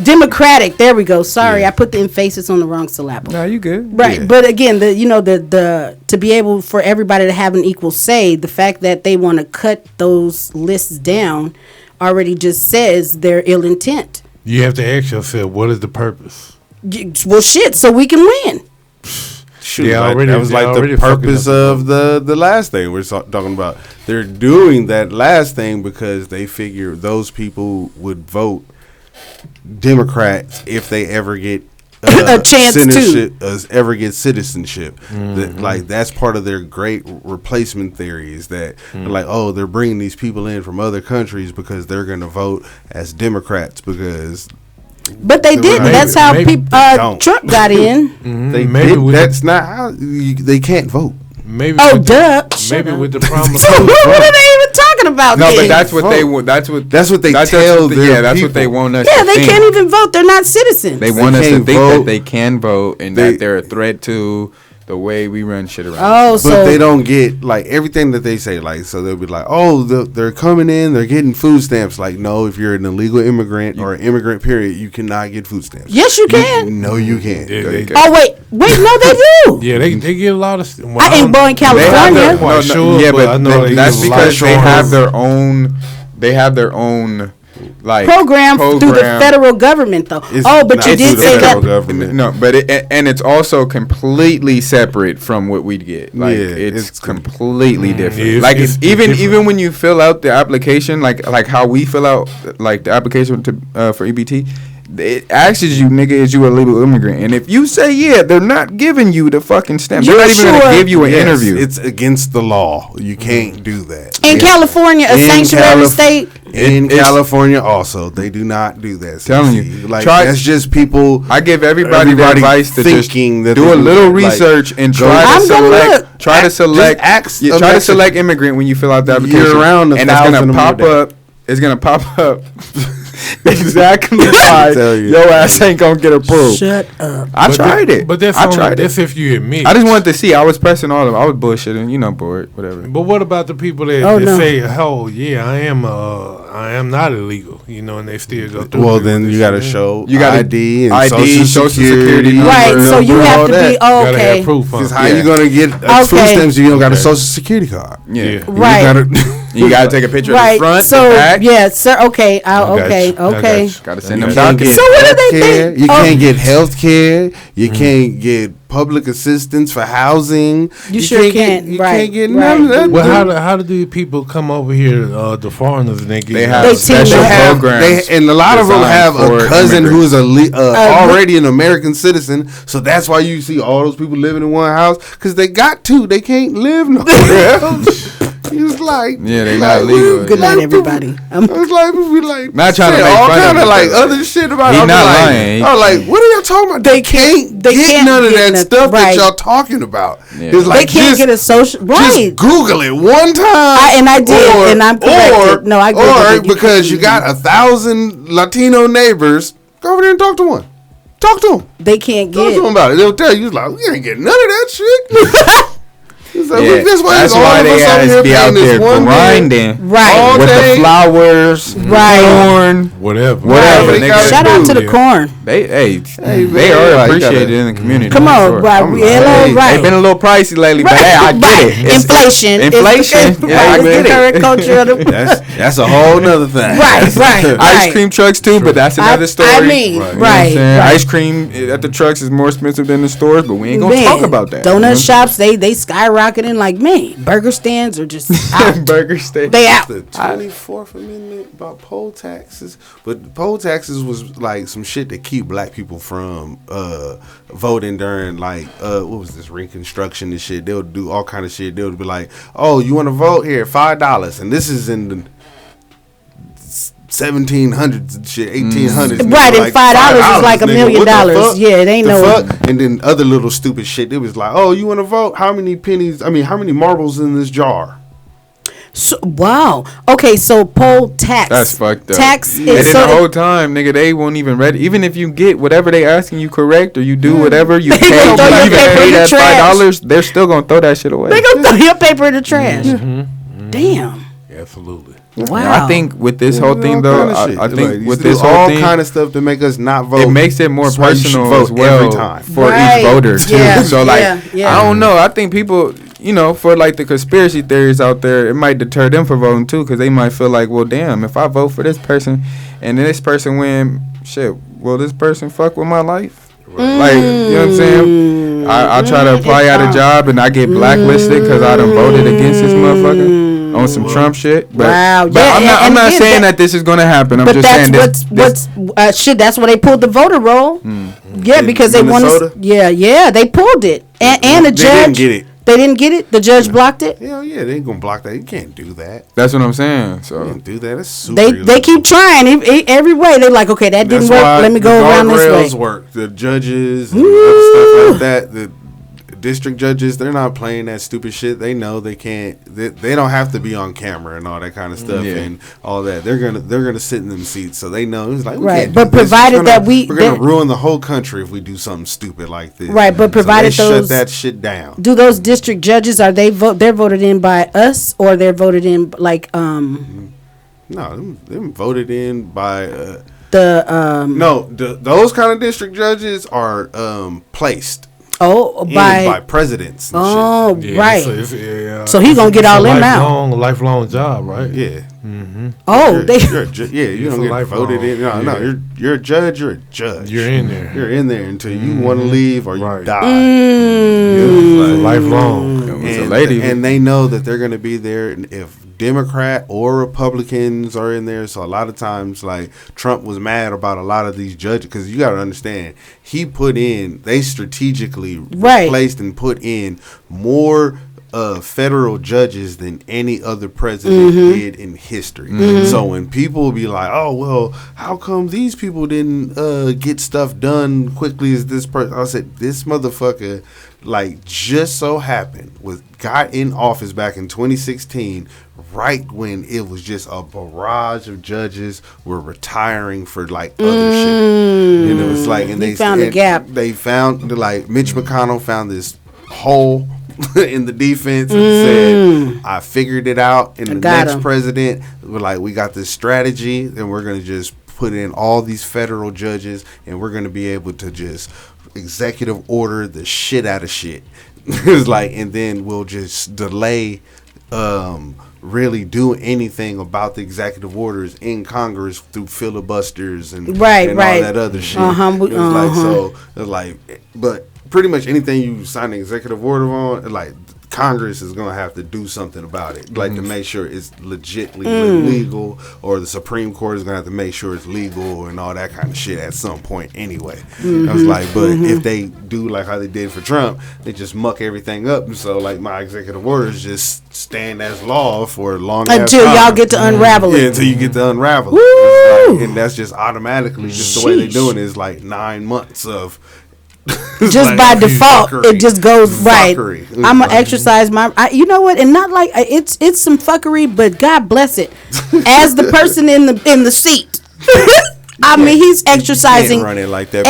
Speaker 2: democratic. There we go. Sorry, I put the emphasis on the wrong syllable.
Speaker 7: No, you good.
Speaker 2: Right. Yeah. But again, the to be able for everybody to have an equal say, the fact that they want to cut those lists down already just says their ill intent.
Speaker 1: You have to ask yourself, what is the purpose?
Speaker 2: Well, shit, so we can win.
Speaker 6: Shoot, that was like the purpose of the last thing we're talking about. They're doing that last thing because they figure those people would vote Democrats if they ever get
Speaker 2: a chance to
Speaker 6: ever get citizenship. That's part of their great replacement theory is that they're bringing these people in from other countries because they're going to vote as Democrats because.
Speaker 2: But they didn't. That's how Trump got in.
Speaker 6: That's not how they can't vote.
Speaker 1: Maybe.
Speaker 2: Oh, duh.
Speaker 1: Maybe with the problem.
Speaker 2: What are they even talking about?
Speaker 7: No, but that's what they want. That's what they tell their people. That's what they want us.
Speaker 2: Yeah, they can't even vote. They're not citizens.
Speaker 7: They want us to think that they can vote and that they're a threat to the way we run shit around.
Speaker 6: But they don't get everything that they say. So they'll be like, they're coming in, they're getting food stamps. Like, no, if you're an illegal immigrant or an immigrant, period, you cannot get food stamps.
Speaker 2: Yes, you can.
Speaker 6: No, you can't.
Speaker 2: Oh wait, no, they do.
Speaker 1: Yeah, they get a lot of.
Speaker 2: I ain't born in California.
Speaker 7: But that's because they have their own. They have their own.
Speaker 2: Program through the federal government, though. But you did say that.
Speaker 7: No, but it's also completely separate from what we get. It's completely different. Even when you fill out the application, like how we fill out the application for EBT. It asks you, nigga, is you a legal immigrant? And if you say they're not giving you the fucking stamp. They're not even going to give you an interview.
Speaker 6: It's against the law. You can't do that.
Speaker 2: In California, a sanctuary state.
Speaker 6: In California, also, they do not do that.
Speaker 7: Telling you,
Speaker 6: that's just people.
Speaker 7: I give everybody the advice to just do a little research and try to select immigrant when you fill out the application.
Speaker 6: You're around
Speaker 7: and it's gonna pop up. It's gonna pop up. Exactly why your ass ain't gonna get approved.
Speaker 2: Shut up.
Speaker 7: I tried it.
Speaker 1: But that's if you admit.
Speaker 7: I just wanted to see. I was pressing all of them. I was bullshitting, bored, whatever.
Speaker 1: But what about the people that say, I am not illegal, and they still go through.
Speaker 6: Well, then you got to show ID and social security number.
Speaker 2: Right, so you have to be
Speaker 1: gotta have proof.
Speaker 6: Because how you gonna get food stamps if you don't got a social security card?
Speaker 7: Yeah,
Speaker 2: right.
Speaker 7: You gotta take a picture of the front, the back.
Speaker 2: Yeah, sir. Okay. Okay.
Speaker 7: Gotta send them documents.
Speaker 2: So what do they think?
Speaker 6: You can't get health care. You can't get public assistance for housing.
Speaker 2: You sure can't.
Speaker 6: You can't get none of that.
Speaker 1: Well, how do these people come over here, the foreigners, and they get?
Speaker 7: They have special programs.
Speaker 6: And a lot of them have a cousin who's already an American citizen. So that's why you see all those people living in one house because they got to. They can't live nowhere else. He was like,
Speaker 7: yeah, they not legal.
Speaker 2: Good night, everybody.
Speaker 6: I was like, we like,
Speaker 7: not trying to make
Speaker 6: all
Speaker 7: fun
Speaker 6: kind
Speaker 7: of
Speaker 6: of like
Speaker 7: him.
Speaker 6: other shit about.
Speaker 7: He
Speaker 6: I was
Speaker 7: not
Speaker 6: like,
Speaker 7: lying.
Speaker 6: I was like, what are y'all talking about? They can't get none of that stuff that y'all talking about.
Speaker 7: Yeah.
Speaker 6: It's like,
Speaker 2: They can't get a social right.
Speaker 6: Just Google it one time,
Speaker 2: I did, and I'm corrected. No, I Googled it.
Speaker 6: Because you got 1,000 Latino neighbors, go over there and talk to one. Talk to them.
Speaker 2: They can't
Speaker 6: Talk
Speaker 2: get.
Speaker 6: to them about it. They'll tell you, like, we ain't getting none of that shit. Like,
Speaker 7: Yeah, that's why they gotta be out there grinding,
Speaker 2: right,
Speaker 7: with the flowers, corn,
Speaker 1: whatever.
Speaker 7: Nigga.
Speaker 2: Shout out to the corn.
Speaker 7: They
Speaker 6: man,
Speaker 7: are appreciated in the community.
Speaker 2: Come on, right? Hello, right.
Speaker 7: They've been a little pricey lately, but hey, I get it. It's
Speaker 2: Inflation.
Speaker 7: Yeah, I
Speaker 2: It's
Speaker 7: get
Speaker 2: the
Speaker 7: it.
Speaker 2: current culture of the.
Speaker 6: That's a whole nother thing.
Speaker 2: Right.
Speaker 7: Ice cream trucks too, but that's another story.
Speaker 2: I mean,
Speaker 7: You know what I'm
Speaker 2: right.
Speaker 7: saying? Ice cream at the trucks is more expensive than the stores, but we ain't gonna talk about that.
Speaker 2: Donut shops, they skyrocketing like, man. Burger stands are just out.
Speaker 7: Burger stands.
Speaker 2: They out.
Speaker 6: The 24th Amendment about poll taxes, but poll taxes was like some shit that keep black people from voting during like what was this Reconstruction and shit. They'll do all kind of shit. They'll be like, oh, you want to vote here, $5, and this is in the 1700s and shit, 1800s.
Speaker 2: Right, and $5 is like $1 million. Yeah, it ain't no.
Speaker 6: And then other little stupid shit. It was like, oh, you want to vote? How many pennies? I mean, how many marbles in this jar?
Speaker 2: So, wow. Okay, so poll tax.
Speaker 7: That's fucked up.
Speaker 2: Tax
Speaker 7: And
Speaker 2: is
Speaker 7: then the whole time, nigga, they won't even read it. Even if you get whatever they asking you correct or you do whatever you pay, you
Speaker 2: throw your
Speaker 7: even
Speaker 2: paper
Speaker 7: pay
Speaker 2: in the
Speaker 7: that
Speaker 2: trash.
Speaker 7: $5, they're still gonna throw that shit away.
Speaker 2: They gonna throw your paper in the trash. Damn.
Speaker 1: Absolutely.
Speaker 2: Wow.
Speaker 7: I think with this whole thing though, I think with this
Speaker 6: all
Speaker 7: whole thing,
Speaker 6: kind of stuff to make us not vote.
Speaker 7: it makes it more
Speaker 6: That's why you should
Speaker 7: personal
Speaker 6: vote
Speaker 7: as well
Speaker 6: every time.
Speaker 7: for
Speaker 2: Right.
Speaker 7: each voter too.
Speaker 2: Yeah,
Speaker 7: So like,
Speaker 2: yeah.
Speaker 7: I don't know. I think people, you know, for like the conspiracy theories out there, it might deter them from voting too, because they might feel like, well, damn, if I vote for this person and then this person win, shit, will this person fuck with my life? Like, you know what I'm saying? I try to apply at a job and I get blacklisted because I done voted against this motherfucker on some Trump shit. But,
Speaker 2: Wow.
Speaker 7: but I'm not saying that this is gonna happen. I'm
Speaker 2: But
Speaker 7: just saying
Speaker 2: that's what's shit. That's why they pulled the voter roll. Yeah, because they wanted.
Speaker 6: Minnesota?
Speaker 2: Yeah, they pulled it, and the
Speaker 6: They
Speaker 2: judge.
Speaker 6: didn't get it.
Speaker 2: They didn't get it. The judge blocked it.
Speaker 6: Hell yeah, they ain't gonna block that. You can't do that.
Speaker 7: That's what I'm saying.
Speaker 6: You
Speaker 7: So
Speaker 6: can't do that. That's super
Speaker 2: They
Speaker 6: illegal.
Speaker 2: keep trying every way. They're like, okay, that didn't
Speaker 6: That's
Speaker 2: work.
Speaker 6: why
Speaker 2: Let me
Speaker 6: the
Speaker 2: go around
Speaker 6: guardrails
Speaker 2: this way.
Speaker 6: work. The judges and other stuff like that. The district judges, they're not playing that stupid shit. They know they can't. They don't have to be on camera and all that kind of stuff and all that. They're gonna sit in them seats, so they know. It's like, we
Speaker 2: Right,
Speaker 6: can't
Speaker 2: but
Speaker 6: do this.
Speaker 2: provided that
Speaker 6: we're gonna ruin the whole country if we do something stupid like this.
Speaker 2: Right, but provided
Speaker 6: so they
Speaker 2: those-
Speaker 6: shut that shit down.
Speaker 2: Do those district judges they're voted in by us or they're voted in like
Speaker 6: No, them voted in by
Speaker 2: the
Speaker 6: those kind of district judges are placed.
Speaker 2: by
Speaker 6: by presidents. And
Speaker 2: oh
Speaker 6: shit.
Speaker 2: right.
Speaker 1: So,
Speaker 2: So he gonna get all them out.
Speaker 1: Lifelong job, right?
Speaker 6: Yeah.
Speaker 2: Oh,
Speaker 6: You're
Speaker 2: they
Speaker 6: a you
Speaker 1: It's
Speaker 6: don't
Speaker 1: a
Speaker 6: get
Speaker 1: lifelong,
Speaker 6: voted in. No,
Speaker 1: yeah.
Speaker 6: you're a judge. You're a judge.
Speaker 1: You're in there.
Speaker 6: You're in there until you want to leave or you die.
Speaker 1: It's lifelong.
Speaker 7: it's a lady.
Speaker 6: And they know that they're going to be there if Democrat or Republicans are in there. So a lot of times, like, Trump was mad about a lot of these judges because you got to understand, they strategically replaced and put in more federal judges than any other president did in history. So when people be like, oh, well, how come these people didn't get stuff done quickly as this person? I said, this motherfucker, like, just so happened got in office back in 2016, right when it was just a barrage of judges were retiring for like other shit. You know, it's like, and they
Speaker 2: found a gap.
Speaker 6: They found, like, Mitch McConnell found this hole in the defense and said, I figured it out. And the next president, we got this strategy and we're going to just put in all these federal judges and we're going to be able to just executive order the shit out of shit. It's like, and then we'll just delay really do anything about the executive orders in Congress through filibusters and all that other shit. But pretty much anything you sign an executive order on, like, Congress is gonna have to do something about it, like to make sure it's legitly legal, or the Supreme Court is gonna have to make sure it's legal and all that kind of shit at some point anyway. I was like, but if they do like how they did for Trump, they just muck everything up, and so like my executive orders just stand as law for long
Speaker 2: until y'all get to unravel it.
Speaker 6: Yeah, until you get to unravel it. Like, and that's just automatically just the way they're doing it is like 9 months of.
Speaker 2: Just
Speaker 6: like
Speaker 2: by default,
Speaker 6: fuckery.
Speaker 2: it just goes right.
Speaker 6: Fuckery.
Speaker 2: I'm gonna exercise my. You know what? And not like it's some fuckery, but God bless it. As the person in the seat, I mean, he's exercising.
Speaker 6: You can't run it like that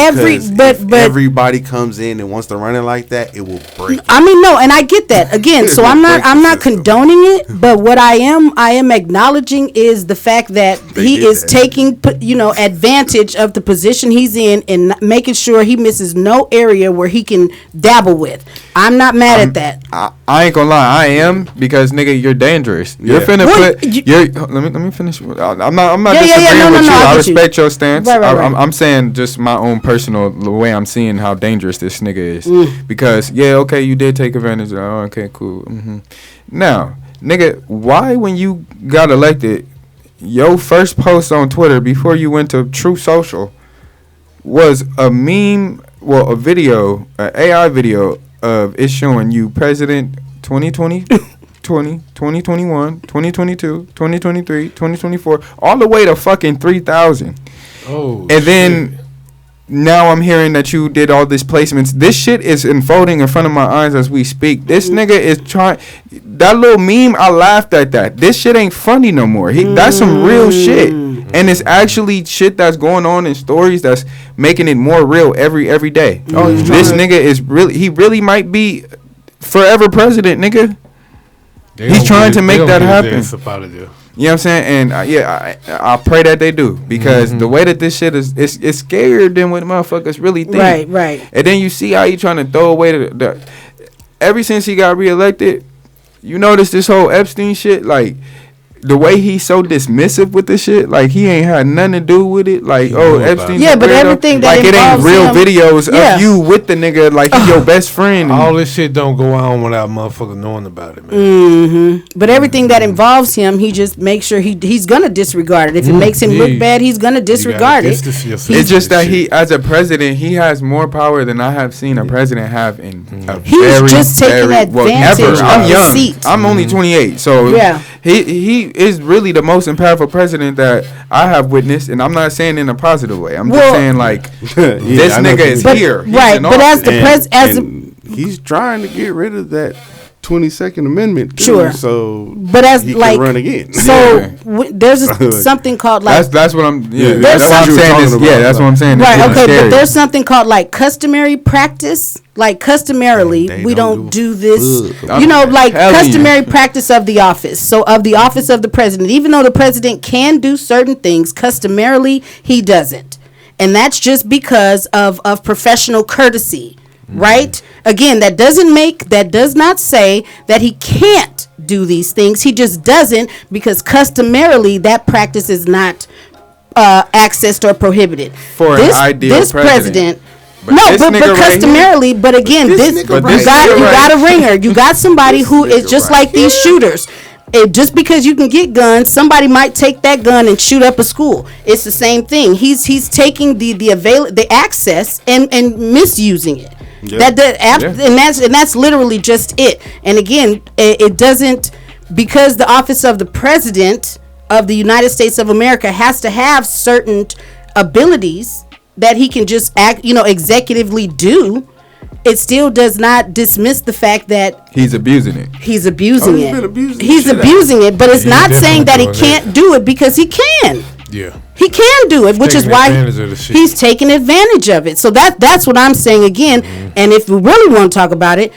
Speaker 2: but
Speaker 6: everybody comes in and wants to run it like that, it will break.
Speaker 2: I mean, no, and I get that again. So I'm not condoning it, but what I am acknowledging is the fact that he is taking advantage of the position he's in and making sure he misses no area where he can dabble with. I'm not mad at that.
Speaker 7: I ain't gonna lie, I am, because nigga, you're dangerous. You're finna let me finish. I'm not disagreeing with you. I respect your stance.
Speaker 2: Right.
Speaker 7: I'm saying just my own personal the way I'm seeing how dangerous this nigga is. Because okay, you did take advantage of that. Oh, okay, cool. Now, nigga, why when you got elected, your first post on Twitter before you went to True Social was a meme, a video, an AI video of it showing you president 2020, 2021, 2022, 2023, 2024, all the way to fucking 3000.
Speaker 1: Oh,
Speaker 7: and then now I'm hearing that you did all these placements. This shit is unfolding in front of my eyes as we speak. This nigga is trying. That little meme, I laughed at that. This shit ain't funny no more. That's some real shit. And it's actually shit that's going on in stories that's making it more real every day. This nigga is he really might be forever president, nigga. He's trying to make that happen. You know what I'm saying? And I pray that they do, because the way that this shit is, it's scarier than what motherfuckers really think.
Speaker 2: Right.
Speaker 7: And then you see how he trying to throw away the ever since he got reelected, you notice this whole Epstein shit, like the way he's so dismissive with this shit, like he ain't had nothing to do with it. Like, Epstein's
Speaker 2: but everything that
Speaker 7: like it ain't real videos of you with the nigga, like he your best friend.
Speaker 1: All this shit don't go on without motherfuckers knowing about it, man.
Speaker 2: But everything that involves him, he just makes sure he's gonna disregard it. If it makes him look bad, he's gonna disregard it.
Speaker 7: It's just that he, as a president, he has more power than I have seen a president have in a
Speaker 2: He's just taking advantage of
Speaker 7: I'm
Speaker 2: the
Speaker 7: young.
Speaker 2: seat.
Speaker 7: I'm only 28, so he is really the most impactful president that I have witnessed, and I'm not saying in a positive way. I'm just saying like this nigga is here,
Speaker 2: right? But as the
Speaker 6: he's trying to get rid of that 22nd Amendment too,
Speaker 2: sure.
Speaker 6: So
Speaker 2: but as
Speaker 6: he
Speaker 2: like
Speaker 6: can run again.
Speaker 2: So there's something called like
Speaker 7: that's what I'm that's what I'm saying. That's what I'm saying.
Speaker 2: Right. Okay. But there's something called like customary practice. Like customarily, we don't do this. Like customary practice of the office. So of the office of the president, even though the president can do certain things, customarily he doesn't, and that's just because of professional courtesy. Right? Again, that does not say that he can't do these things. He just doesn't, because customarily that practice is not accessed or prohibited.
Speaker 7: For an ideal president.
Speaker 2: But customarily, right, but again, you got a ringer. You got somebody who is just like these shooters. Just because you can get guns, somebody might take that gun and shoot up a school. It's the same thing. He's taking the access and misusing it. And that's literally just it. And again, it doesn't, because the office of the president of the United States of America has to have certain abilities that he can just executively do. It still does not dismiss the fact that
Speaker 7: he's abusing it.
Speaker 2: He's abusing it, but it's not saying that he can't do it, because he can.
Speaker 1: Yeah.
Speaker 2: He can do it, which is why he's taking advantage of it. So that's what I'm saying again. And if we really want to talk about it,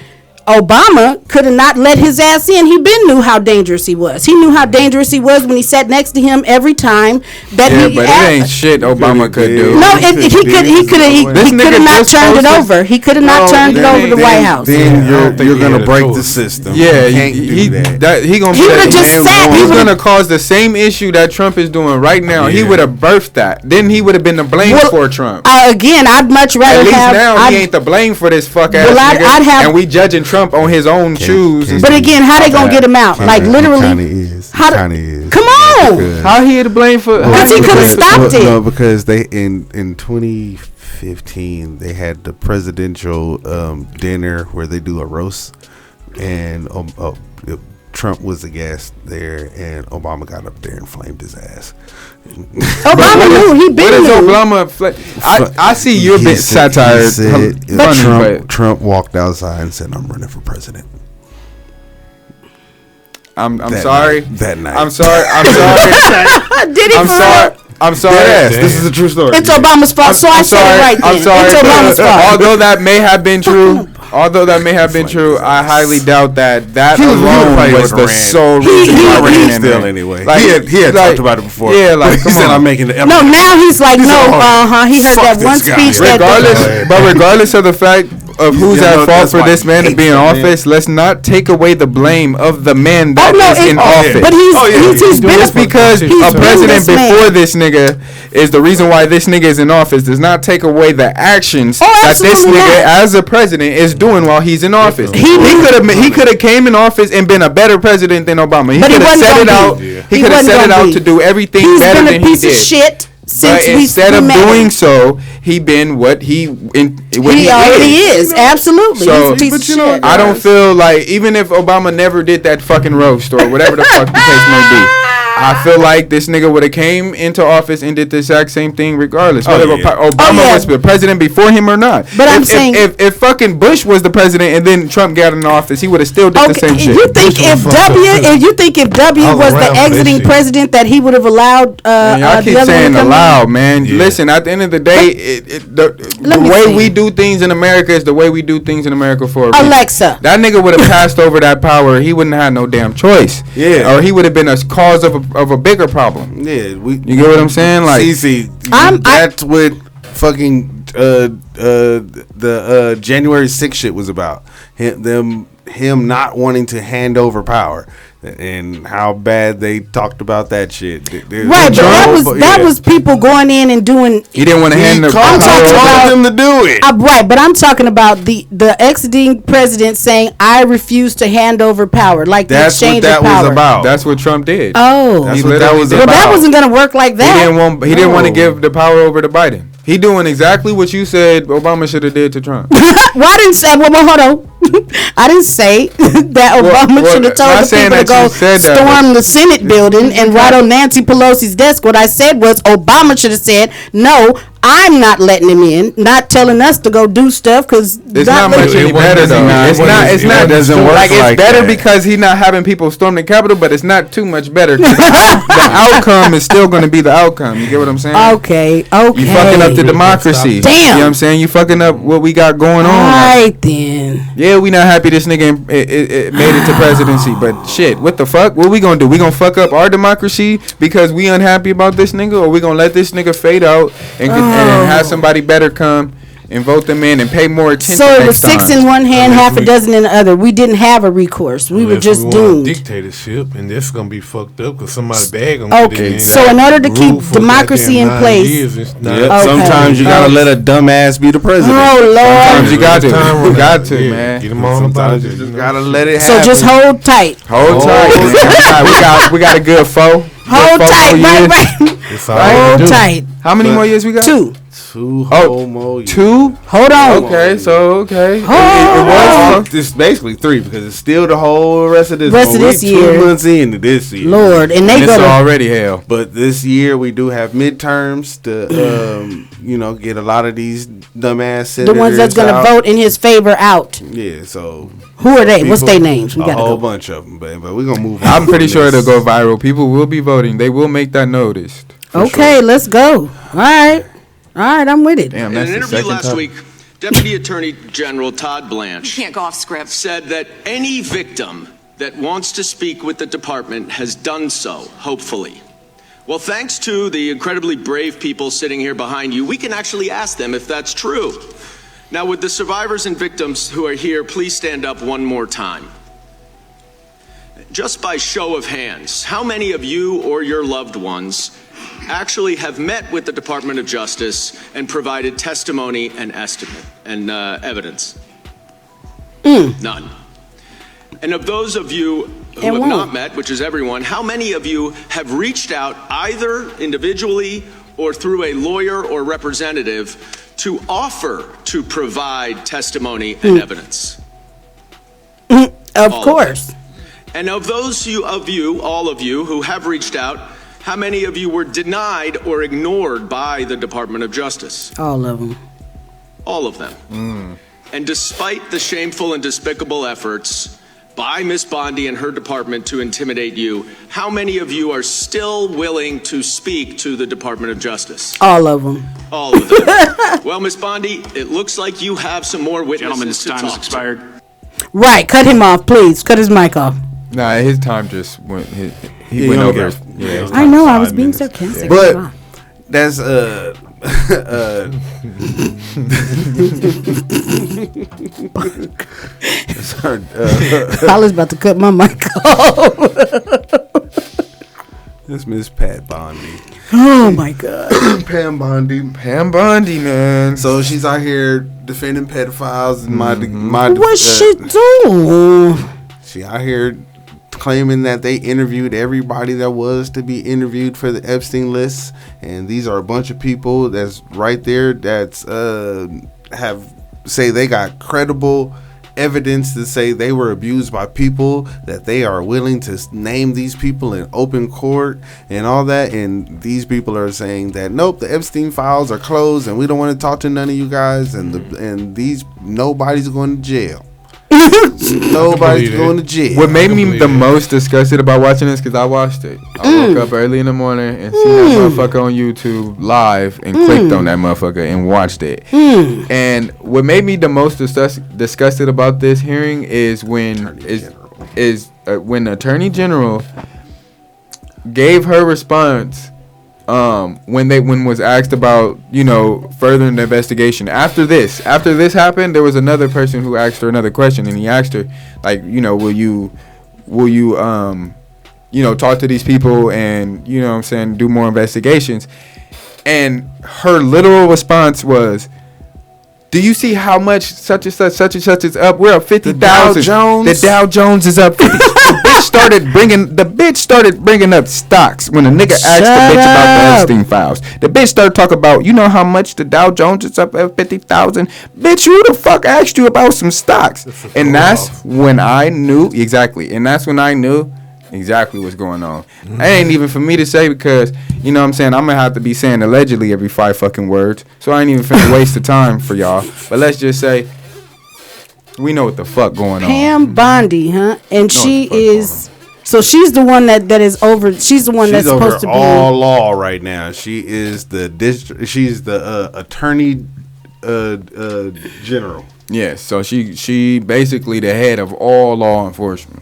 Speaker 2: Obama could have not let his ass in. He knew how dangerous he was. He knew how dangerous he was when he sat next to him every time that
Speaker 7: but it ain't shit Obama could do.
Speaker 2: No, he could have not turned it over. He could have not turned it over to the White House.
Speaker 6: Then you're gonna break the system.
Speaker 7: Yeah,
Speaker 6: he
Speaker 7: would have
Speaker 2: just sat.
Speaker 7: He's gonna cause the same issue that Trump is doing right now. He would have birthed that. Then he would have been the blame for Trump.
Speaker 2: Again, I'd much rather
Speaker 7: at least now he ain't the blame for this fuck ass nigga. And we judging Trump Trump on his own shoes.
Speaker 2: But again, how they gonna get him out? Like literally,
Speaker 6: Kind of is.
Speaker 2: Come on.
Speaker 7: How he had to blame for?
Speaker 2: Because he could have stopped it.
Speaker 6: No, because they in 2015 they had the presidential dinner where they do a roast, and Trump was the guest there, and Obama got up there and flamed his ass.
Speaker 2: Obama knew he been.
Speaker 7: What is Obama? I see you're a bit satire.
Speaker 6: Trump walked outside and said, "I'm running for president."
Speaker 7: I'm
Speaker 6: that
Speaker 7: sorry.
Speaker 6: Night, that night.
Speaker 7: I'm sorry.
Speaker 2: Did he?
Speaker 7: I'm sorry. I'm sorry.
Speaker 6: Yes, this is a true story.
Speaker 2: It's Obama's fault. So I said it right then.
Speaker 7: I'm sorry.
Speaker 2: It's Obama's fault.
Speaker 7: Although that may have been true, I highly doubt that alone was the sole reason why I ran in there.
Speaker 6: Anyway,
Speaker 7: like,
Speaker 6: he had talked about it before.
Speaker 7: Yeah, like
Speaker 6: he said, "I'm making the."
Speaker 2: No, now he's like, he heard that one speech.
Speaker 7: Regardless of the fact of who's at fault for this man to be in office, let's not take away the blame of the man that is in office.
Speaker 2: But he's been
Speaker 7: just because a president before this nigga is the reason why this nigga is in office does not take away the actions that this nigga as a president is doing while he's in office. He could have came in office and been a better president than Obama. He could have set it out. He could have set it out to do everything better than he did.
Speaker 2: He's been a piece of shit.
Speaker 7: But instead of doing so, he been what he
Speaker 2: already is. Absolutely.
Speaker 7: So,
Speaker 2: he's a piece of shit.
Speaker 7: I don't feel like, even if Obama never did that fucking roast or whatever the fuck the case may be, I feel like this nigga would have came into office and did the exact same thing regardless. Whether Obama was the president before him or not.
Speaker 2: But I'm saying,
Speaker 7: if fucking Bush was the president and then Trump got in office, he would have still did the same shit.
Speaker 2: You think if W was the exiting president, that he would have allowed
Speaker 7: I keep saying allowed, man. Yeah. Listen, at the end of the day, the way we do things in America is the way we do things in America for a reason.
Speaker 2: Alexa.
Speaker 7: That nigga would have passed over that power. He wouldn't have had no damn choice. Yeah. Or he would have been a cause of a bigger problem. Yeah. You get what I'm saying? Like,
Speaker 6: that's what fucking the January 6th shit was about. Him not wanting to hand over power. And how bad they talked about that shit.
Speaker 2: Right, but that was people going in and doing.
Speaker 7: He didn't want to hand the power.
Speaker 6: I'm talking about them to do it.
Speaker 2: Right, but I'm talking about the exiting president saying, "I refuse to hand over power." Like
Speaker 6: that's
Speaker 2: the exchange
Speaker 6: what that
Speaker 2: of power.
Speaker 6: was about.
Speaker 7: That's what Trump did.
Speaker 2: Oh,
Speaker 7: that's what that was about.
Speaker 2: Well, that wasn't gonna work like that.
Speaker 7: He didn't want to give the power over to Biden. He doing exactly what you said Obama should have did to Trump.
Speaker 2: Well, I didn't say. Well, hold on. I didn't say that Obama should have told the people to go storm the Senate building and write on Nancy Pelosi's desk. What I said was Obama should have said, "No, I'm not letting him in." Not telling us to go do stuff because
Speaker 7: it's not much any better though. It's not. It doesn't work like it's better that. Because he's not having people storm the Capitol, but it's not too much better. The outcome is still going to be the outcome. You get what I'm saying?
Speaker 2: Okay.
Speaker 7: You fucking up the democracy.
Speaker 2: Damn.
Speaker 7: You know what I'm saying? You fucking up what we got going on.
Speaker 2: All right then.
Speaker 7: Yeah, we not happy this nigga it made it to presidency, but shit, what the fuck? What we gonna do? We gonna fuck up our democracy because we unhappy about this nigga, or we gonna let this nigga fade out and have somebody better come and vote them in and pay more attention?
Speaker 2: So it was 6 in one hand, half a dozen in the other. We didn't have a recourse. We were just doomed.
Speaker 1: Dictatorship, and this gonna be fucked up because somebody bag gonna get in.
Speaker 2: So in order to keep democracy in place,
Speaker 6: sometimes you gotta let a dumbass be the president.
Speaker 2: Oh Lord,
Speaker 7: sometimes you got to, man.
Speaker 1: Get them on the budget.
Speaker 6: You just gotta let it happen.
Speaker 2: So just hold tight.
Speaker 7: Hold tight. We got a good foe.
Speaker 2: Hold tight, right. Hold tight.
Speaker 7: How many more years we got?
Speaker 2: 2.
Speaker 6: 2 whole more years.
Speaker 7: 2?
Speaker 2: Hold on.
Speaker 7: Okay, so okay.
Speaker 6: It was it's basically 3 because it's still the whole rest of this
Speaker 2: year.
Speaker 6: 2 months into this year.
Speaker 2: Lord, and
Speaker 7: it's already hell.
Speaker 6: But this year we do have midterms to get a lot of these dumbass senators.
Speaker 2: The ones that's gonna vote in his favor out.
Speaker 6: Yeah, so
Speaker 2: who are they? What's their names? We
Speaker 6: got a whole bunch of them, but we're gonna move on.
Speaker 7: I'm pretty sure it'll go viral. People will be voting. They will make that noticed.
Speaker 2: Okay, let's go. All right, I'm with it.
Speaker 7: Damn,
Speaker 13: in an interview last week, Deputy Attorney General Todd Blanche
Speaker 14: can't go off script.
Speaker 13: Said that any victim that wants to speak with the department has done so, hopefully. Well, thanks to the incredibly brave people sitting here behind you, we can actually ask them if that's true. Now, would the survivors and victims who are here please stand up one more time? Just by show of hands, how many of you or your loved ones actually have met with the Department of Justice and provided testimony and estimate and evidence? None. And of those of you who have not met, which is everyone, how many of you have reached out either individually or through a lawyer or representative to offer to provide testimony and evidence?
Speaker 2: Of course.
Speaker 13: And of those of you, all of you who have reached out, how many of you were denied or ignored by the Department of Justice?
Speaker 2: All of them.
Speaker 13: All of them. And despite the shameful and despicable efforts by Miss Bondi and her department to intimidate you, how many of you are still willing to speak to the Department of Justice?
Speaker 2: All of them.
Speaker 13: All of them. Well, Miss Bondi, it looks like you have some more witnesses to talk to. Gentlemen, this time has expired.
Speaker 2: Right, cut him off, please. Cut his mic off.
Speaker 7: Nah, his time just went. He went over. Yeah,
Speaker 2: I know. I was being sarcastic.
Speaker 6: But that's
Speaker 2: Holly's about to cut my mic off.
Speaker 6: That's Miss Pat Bondi.
Speaker 2: Oh my God.
Speaker 6: Pam Bondi.
Speaker 7: Pam Bondi, man.
Speaker 6: So she's out here defending pedophiles and
Speaker 2: What she do?
Speaker 6: She out here claiming that they interviewed everybody that was to be interviewed for the Epstein list, and these are a bunch of people that's right there that's have say they got credible evidence to say they were abused by people, that they are willing to name these people in open court and all that, and these people are saying that nope, the Epstein files are closed and we don't want to talk to none of you guys, and nobody's going to jail. Nobody's going to jail.
Speaker 7: What made me the most disgusted about watching this, because I watched it. I woke up early in the morning and seen that motherfucker on YouTube live and clicked on that motherfucker and watched it. And what made me the most disgusted about this hearing is when when the Attorney General gave her response when was asked about, further in the investigation. After this happened, there was another person who asked her another question, and he asked her, like, will you talk to these people and, do more investigations? And her literal response was, do you see how much such and such is up? We're up 50,000. The Dow Jones is up 50. The bitch started bringing up stocks when a nigga asked the bitch about the Epstein files. The bitch started talking about, how much the Dow Jones is up at 50,000. Bitch, who the fuck asked you about some stocks? And that's when I knew exactly what's going on. It ain't even for me to say, because I'm gonna have to be saying allegedly every 5 fucking words, so I ain't even finna waste the time for y'all. But let's just say we know what the fuck going on.
Speaker 2: Pam Bondi, huh? And she is, so she's the one that is over. She's the one that's supposed to be
Speaker 6: all law right now. She is she's the attorney general.
Speaker 7: Yeah, so she basically the head of all law enforcement.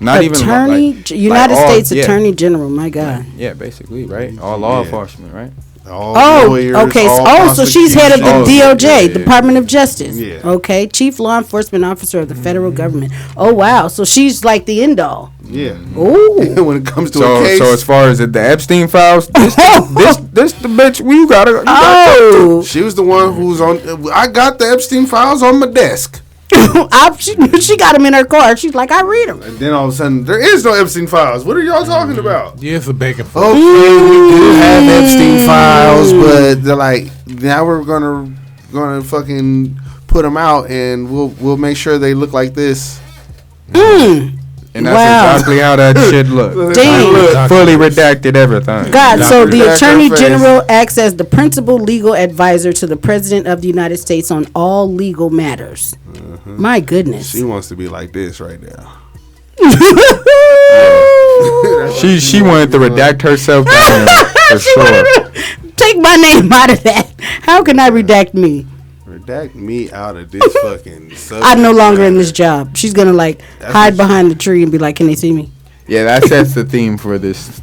Speaker 7: Not
Speaker 2: Attorney,
Speaker 7: even
Speaker 2: United States Attorney General. My God.
Speaker 7: Yeah, basically, right? All law enforcement, right?
Speaker 6: Lawyers,
Speaker 2: okay. So she's head of the DOJ, Department of Justice. Yeah. Okay, Chief Law Enforcement Officer of the federal government. Oh wow. So she's like the end all.
Speaker 6: Yeah.
Speaker 2: Ooh.
Speaker 6: When it comes to a case.
Speaker 7: So as far as the Epstein files, this the bitch you gotta.
Speaker 6: She was the one who's on. I got the Epstein files on my desk.
Speaker 2: She got them in her car. She's like, I read them.
Speaker 6: And then all of a sudden, there is no Epstein files. What are y'all talking about?
Speaker 1: Yeah, it's a back and forth.
Speaker 6: Okay, we do have Epstein files, but they're like, now we're gonna fucking put them out, and we'll make sure they look like this.
Speaker 7: And that's exactly how that shit looked.
Speaker 2: Damn.
Speaker 7: Fully redacted everything.
Speaker 2: God, so the Attorney General acts as the principal legal advisor to the President of the United States on all legal matters. My goodness.
Speaker 6: She wants to be like this right now.
Speaker 7: She wanted to redact herself down for sure.
Speaker 2: Take my name out of that. How can I redact me?
Speaker 6: Redact me out of this fucking subject.
Speaker 2: I'm no longer in this job. She's gonna hide behind the tree and be like, "Can they see me?"
Speaker 7: Yeah, that sets the theme for this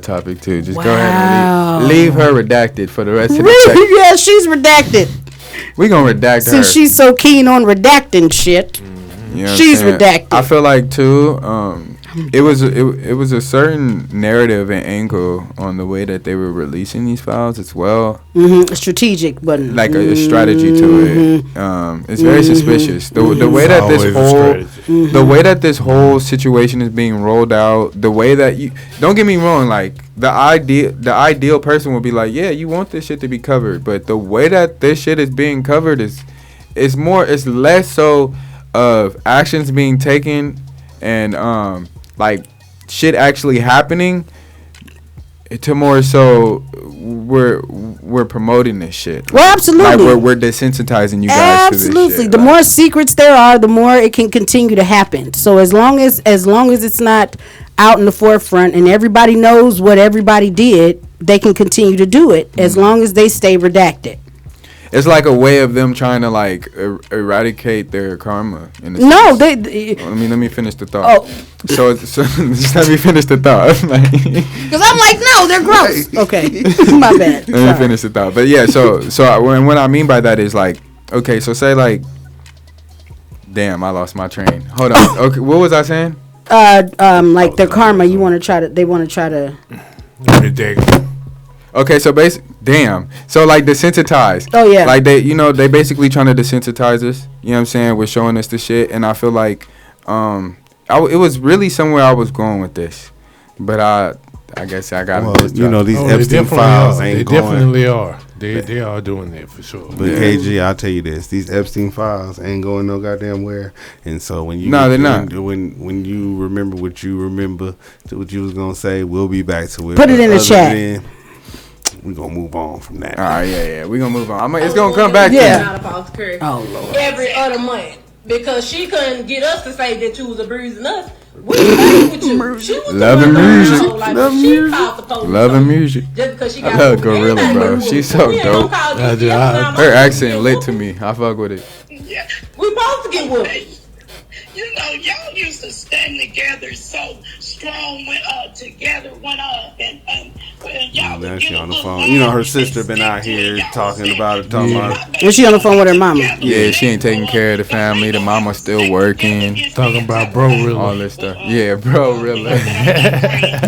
Speaker 7: topic too. Just go ahead and leave her redacted for the rest of the text.
Speaker 2: Yeah, she's redacted.
Speaker 7: We gonna redact her
Speaker 2: since she's so keen on redacting shit. She's redacted.
Speaker 7: I feel like too. It was a certain narrative and angle on the way that they were releasing these files as well.
Speaker 2: Strategic, but
Speaker 7: like a strategy to it. It's very suspicious. The way that this whole the way that this whole situation is being rolled out, the way that you don't get me wrong, like the ideal person would be like, yeah, you want this shit to be covered, but the way that this shit is being covered is it's less so of actions being taken and like shit actually happening to more so we're promoting this shit.
Speaker 2: Well, absolutely.
Speaker 7: Like we're desensitizing you guys to this shit.
Speaker 2: Absolutely. The more secrets there are, the more it can continue to happen. So as long as it's not out in the forefront and everybody knows what everybody did, they can continue to do it as long as they stay redacted.
Speaker 7: It's like a way of them trying to like eradicate their karma. In a
Speaker 2: No,
Speaker 7: sense. Let me finish the thought. So just let me finish the thought.
Speaker 2: Because I'm like, no, they're gross. Okay, my bad.
Speaker 7: Let me finish the thought. But yeah, so what I mean by that is like, okay, so say like, damn, I lost my train. Hold on. Okay, what was I saying?
Speaker 2: Like their karma, they want to try to.
Speaker 7: Okay, so damn. So like desensitized.
Speaker 2: Oh yeah.
Speaker 7: Like they basically trying to desensitize us. You know what I'm saying? With showing us the shit, and I feel like it was really somewhere I was going with this, but I guess I got
Speaker 6: these Epstein files ain't going.
Speaker 1: They definitely are. They are doing that for sure.
Speaker 6: But KG, I'll tell you this: these Epstein files ain't going no goddamn where. And so when you
Speaker 7: they're not.
Speaker 6: When you remember what you was gonna say, we'll be back to it.
Speaker 2: Put it in the chat.
Speaker 6: We're gonna move on from that.
Speaker 7: All right, yeah, we're gonna move on. It's gonna come back.
Speaker 2: Oh Lord.
Speaker 14: Every other month because she couldn't get us to say that you was abusing us. We stayed with you. She was
Speaker 7: loving music.
Speaker 14: Loving
Speaker 7: music.
Speaker 14: Just because she got
Speaker 7: I love Gorilla, bro. She's so dope. Her accent lit to me. I fuck with it.
Speaker 14: Yeah. We supposed to get with.
Speaker 15: You know, y'all used to stand together so strong when together and y'all
Speaker 6: now she on the phone. You know, her sister been out here talking about it.
Speaker 2: Is she on the phone with her mama?
Speaker 7: Yeah, she ain't taking care of the family. The mama still working.
Speaker 1: Talking about Bro Rilla.
Speaker 7: All this stuff. Yeah, Bro Rilla.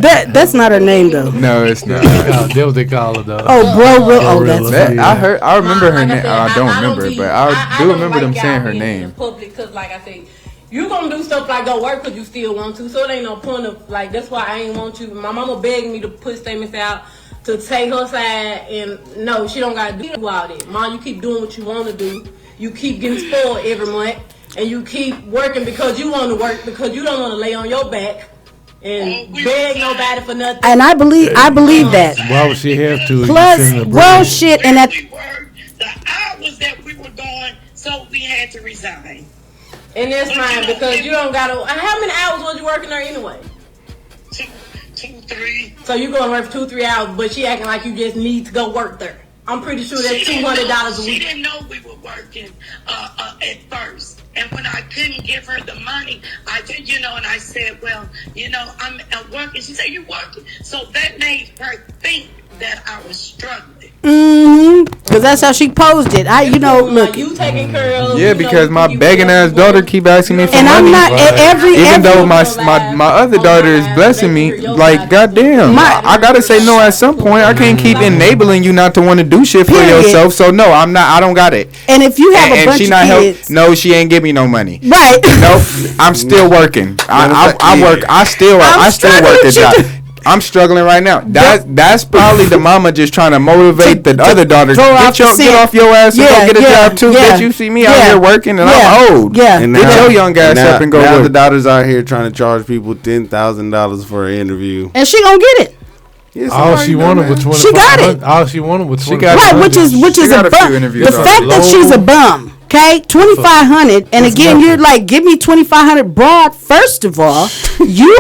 Speaker 2: That's not her name though.
Speaker 7: No, it's not.
Speaker 1: That's what they call her though.
Speaker 2: Oh, Bro Rilla. Oh, that's
Speaker 7: that. I remember her name. I don't remember it, but I do remember them saying her name.
Speaker 14: Because, like I said, you gonna do stuff like go work because you still want to, so it ain't no point of like. That's why I ain't want you. My mama begged me to put statements out to take her side, and no, she don't gotta do all that. Mom, you keep doing what you want to do. You keep getting spoiled every month, and you keep working because you want to work because you don't want to lay on your back and beg nobody for nothing.
Speaker 2: And I believe that.
Speaker 1: Why would she have to?
Speaker 2: Plus, well, shit, and that.
Speaker 15: The hours that we were going, so we had to resign.
Speaker 14: And that's fine because you don't gotta. How many hours was you working there anyway?
Speaker 15: 2, 3.
Speaker 14: So you going to work for 2-3 hours, but she acting like you just need to go work there. I'm pretty sure that's $200 a week.
Speaker 15: She didn't know we were working at first, and when I couldn't give her the money, I did, and I said, well, I'm working. She said, you working? So that made her think that I was struggling.
Speaker 2: Because that's how she posed it. Look.
Speaker 14: You taking care of.
Speaker 7: Yeah, because my begging ass daughter keep asking me for money.
Speaker 2: And I'm not
Speaker 7: even though my other daughter is blessing me. Like, goddamn, I gotta say no at some point. I can't keep enabling you not to want to do shit for yourself. So no, I'm not. I don't got it.
Speaker 2: And if you have a bunch of kids,
Speaker 7: no, she ain't give me no money.
Speaker 2: Right?
Speaker 7: Nope. I'm still working. I work. I still work a job. I'm struggling right now. That's probably the mama just trying to motivate the other daughter. Get off your ass and go get a job too. Bitch, you see me out here working and I'm old.
Speaker 2: Yeah.
Speaker 6: And
Speaker 7: get your young ass up and go
Speaker 6: now
Speaker 7: work.
Speaker 6: The daughter's out here trying to charge people $10,000 for an interview.
Speaker 2: And she gonna get it.
Speaker 6: Yes,
Speaker 1: all she wanted was 25.
Speaker 2: She got it.
Speaker 1: All she wanted was 25.
Speaker 2: Right, which is a bum. The fact that she's a bum. Okay, 2,500, and again, you're like, give me 2,500 broad. First of all, you're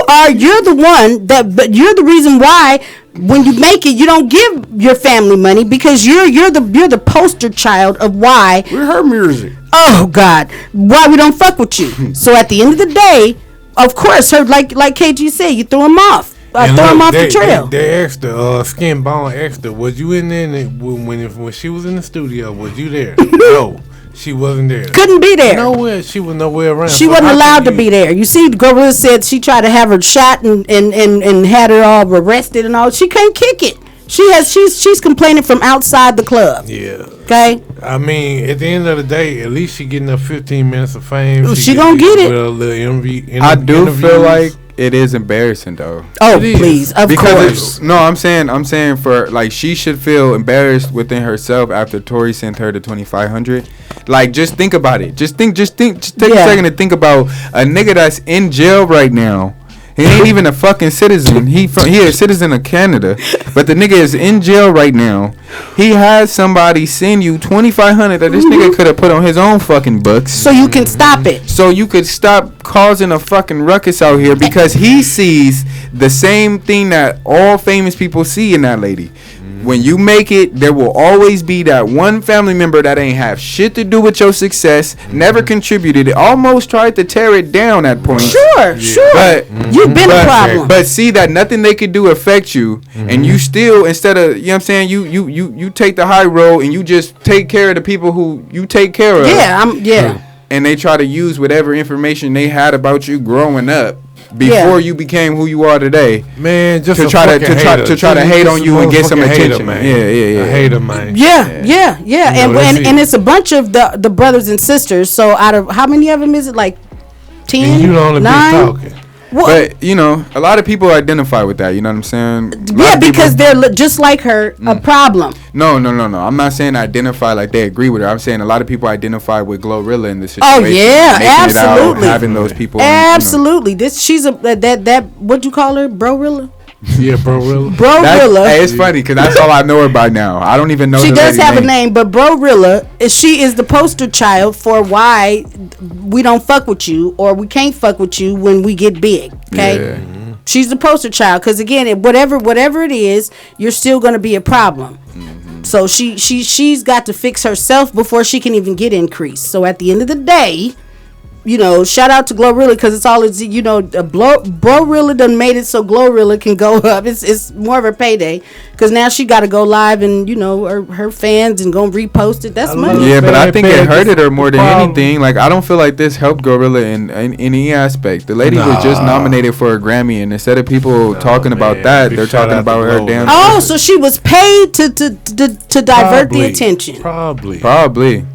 Speaker 2: the one but you're the reason why when you make it, you don't give your family money because you're the poster child of why
Speaker 6: we're her music.
Speaker 2: Oh God, why we don't fuck with you. So at the end of the day, of course, her like KG said, you throw him off. Throw him off the trail.
Speaker 1: They asked her, Skin Bone asked her, was you in there when she was in the studio? Was you there? No. She wasn't there.
Speaker 2: Couldn't be there.
Speaker 1: Nowhere. She was nowhere around.
Speaker 2: She wasn't allowed to be there. You see, Gorilla said she tried to have her shot and had her all arrested and all. She couldn't kick it. She's complaining from outside the club.
Speaker 1: Yeah.
Speaker 2: Okay.
Speaker 1: I mean, at the end of the day, at least she getting her 15 minutes of fame.
Speaker 2: She gonna get it.
Speaker 1: With a little
Speaker 7: I do feel like it is embarrassing though.
Speaker 2: Oh please, of course.
Speaker 7: No, I'm saying for like she should feel embarrassed within herself after Tory sent her to 2,500. Like just think about it. Just take a second to think about a nigga that's in jail right now. He ain't even a fucking citizen. He a citizen of Canada, but the nigga is in jail right now. He has somebody send you 2,500 that this nigga could have put on his own fucking books,
Speaker 2: so you can stop it.
Speaker 7: So you could stop causing a fucking ruckus out here because he sees the same thing that all famous people see in that lady. When you make it, there will always be that one family member that ain't have shit to do with your success, never contributed, almost tried to tear it down at points.
Speaker 2: Sure.
Speaker 7: But
Speaker 2: you've been a problem.
Speaker 7: But see that nothing they could do affect you, and you still, instead of, you know what I'm saying, you take the high road and you just take care of the people who you take care of.
Speaker 2: Yeah.
Speaker 7: And they try to use whatever information they had about you growing up before you became who you are today,
Speaker 1: man, just
Speaker 7: to try to hate on you and get some attention.
Speaker 1: Man.
Speaker 7: Yeah.
Speaker 1: A hater, man.
Speaker 2: Yeah. And it's a bunch of the brothers and sisters. So out of how many of them is it? Like 10?
Speaker 1: And you the only
Speaker 2: 9?
Speaker 1: bitch talking.
Speaker 7: But you know, a lot of people identify with that. You know what I'm saying?
Speaker 2: Yeah, because they're just like her, a problem.
Speaker 7: No. I'm not saying identify like they agree with her. I'm saying a lot of people identify with Glorilla in this situation.
Speaker 2: Oh yeah, absolutely.
Speaker 7: Having those people.
Speaker 2: Absolutely. She's a that what'd you call her, Brorilla?
Speaker 1: Yeah, Brorilla.
Speaker 2: Brorilla.
Speaker 7: Hey, it's funny because that's all I know her by now. I don't even know.
Speaker 2: She does have a name, but Brorilla, she is the poster child for why we don't fuck with you or we can't fuck with you when we get big. Okay, she's the poster child because again, whatever it is, you're still gonna be a problem. So she's got to fix herself before she can even get increased. So at the end of the day, you know, shout out to Glorilla because it's all it's, you know, Brorilla done made it so Glorilla can go up. It's more of a payday because now she got to go live and, you know, her fans and go repost it. That's money.
Speaker 7: Yeah, but I think it hurted her more than anything. Like, I don't feel like this helped Glorilla in any aspect. The lady was just nominated for a Grammy, and instead of people talking about that, they're talking about her damn.
Speaker 2: Oh, so she was paid to divert the attention.
Speaker 7: Probably.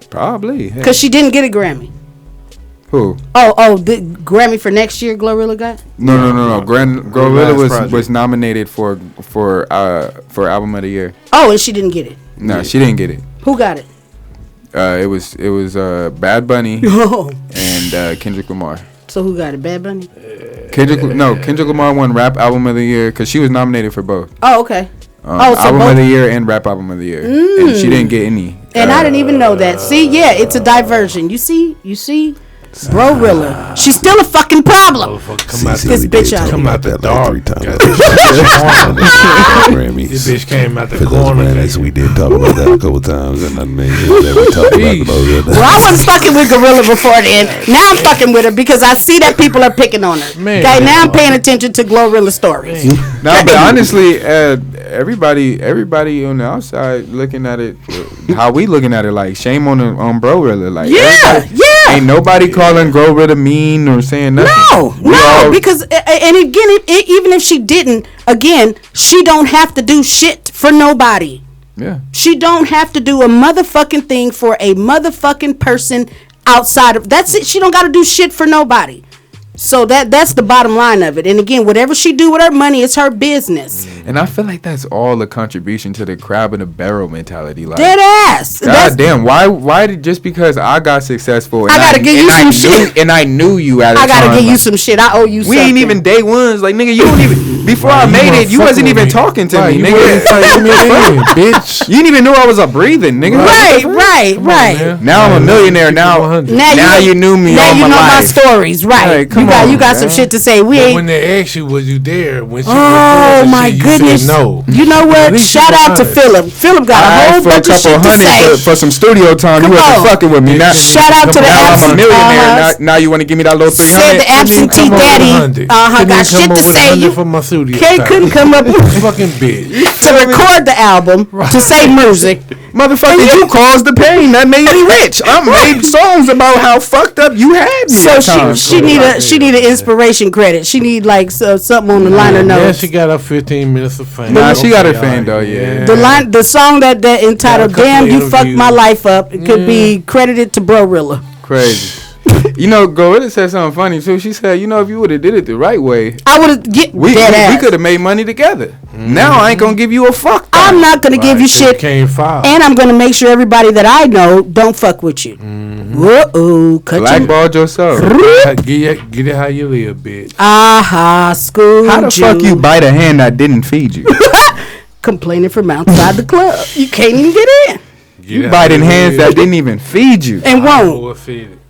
Speaker 2: Because she didn't get a Grammy.
Speaker 7: Who?
Speaker 2: Oh, the Grammy for next year Glorilla got?
Speaker 7: No. Glorilla was nominated for Album of the Year.
Speaker 2: Oh, and she didn't get it.
Speaker 7: No, she didn't get it.
Speaker 2: Who got it?
Speaker 7: It was Bad Bunny and Kendrick Lamar.
Speaker 2: So who got it? Bad Bunny?
Speaker 7: Kendrick Lamar won Rap Album of the Year because she was nominated for both.
Speaker 2: Oh, okay.
Speaker 7: So Album of the Year and Rap Album of the Year, and she didn't get any.
Speaker 2: And I didn't even know that. See, yeah, it's a diversion. You see, Brorilla. She's still a fucking problem. This bitch out.
Speaker 1: Come out the dark. This bitch came out the corner.
Speaker 6: We did talk about that a couple times, and I mean, we talked about
Speaker 2: Well, I wasn't fucking with Gorilla before then. Now I'm fucking with her because I see that people are picking on her. Okay, now I'm paying attention to Glorilla stories.
Speaker 7: No, but honestly, everybody on the outside looking at it, how we looking at it, like shame on Glorilla, like ain't nobody calling Glorilla mean or saying nothing.
Speaker 2: No, because and again, even if she didn't, again, she don't have to do shit for nobody.
Speaker 7: Yeah,
Speaker 2: she don't have to do a motherfucking thing for a motherfucking person outside of that's it. She don't got to do shit for nobody. So that's the bottom line of it. And again, whatever she do with her money, it's her business.
Speaker 7: And I feel like that's all a contribution to the crab in a barrel mentality. Like,
Speaker 2: dead ass.
Speaker 7: God damn, why did just because I got successful and
Speaker 2: I gotta give you some shit.
Speaker 7: And I knew you at a
Speaker 2: I gotta
Speaker 7: time,
Speaker 2: give you some shit. I owe you something.
Speaker 7: We ain't even day ones. Like, nigga, you don't even before I made it, you wasn't even talking to me, nigga.
Speaker 1: Bitch.
Speaker 7: You didn't even know I was breathing, nigga.
Speaker 2: Right.
Speaker 7: Now I'm a millionaire. Now you knew me.
Speaker 2: Now you know my stories, right? You got some shit to say.
Speaker 1: When they asked you, was you there when she
Speaker 2: my goodness.
Speaker 1: You said no.
Speaker 2: You know what? Shout out to Philip. Philip got a whole bunch of shit to say.
Speaker 7: For some studio time, you wasn't fucking with me. Now,
Speaker 2: shout out to the
Speaker 7: I'm a millionaire. Now you want to give me that little 300?
Speaker 2: Said the absentee daddy. Got shit to say.
Speaker 1: For my studio.
Speaker 2: Kay couldn't come up with
Speaker 1: fucking bitch
Speaker 2: to record the album to say music.
Speaker 7: Motherfucker, you caused the pain that made me rich. I made songs about how fucked up you had me.
Speaker 2: So
Speaker 7: at times.
Speaker 2: she need an inspiration credit. She need like something on the liner
Speaker 1: Yeah,
Speaker 2: notes.
Speaker 1: she got her 15 minutes of fame.
Speaker 7: Nah, she got her
Speaker 1: Okay,
Speaker 7: fame
Speaker 1: all
Speaker 7: though.
Speaker 1: right,
Speaker 7: Yeah.
Speaker 2: The song that entitled
Speaker 1: Got a couple
Speaker 2: "Damn You Fucked
Speaker 1: interviews.
Speaker 2: My Life Up" it could be credited to Brorilla.
Speaker 7: Crazy. You know, Gorilla said something funny too. She said, "You know, if you would have did it the right way,
Speaker 2: I would have get
Speaker 7: we
Speaker 2: dead ass.
Speaker 7: could have made money together. Now I ain't gonna give you a fuck.
Speaker 2: I'm not gonna give you shit,
Speaker 1: Can't file.
Speaker 2: and I'm gonna make sure everybody that I know don't fuck with you. Whoa, cut your
Speaker 7: Blackballed yourself.
Speaker 1: Get it how you live, bitch.
Speaker 2: aha school.
Speaker 7: How the fuck you bite a hand that didn't feed you?
Speaker 2: complaining from outside the club? You can't even get in.
Speaker 7: You biting hands that didn't even feed you.
Speaker 2: And won't.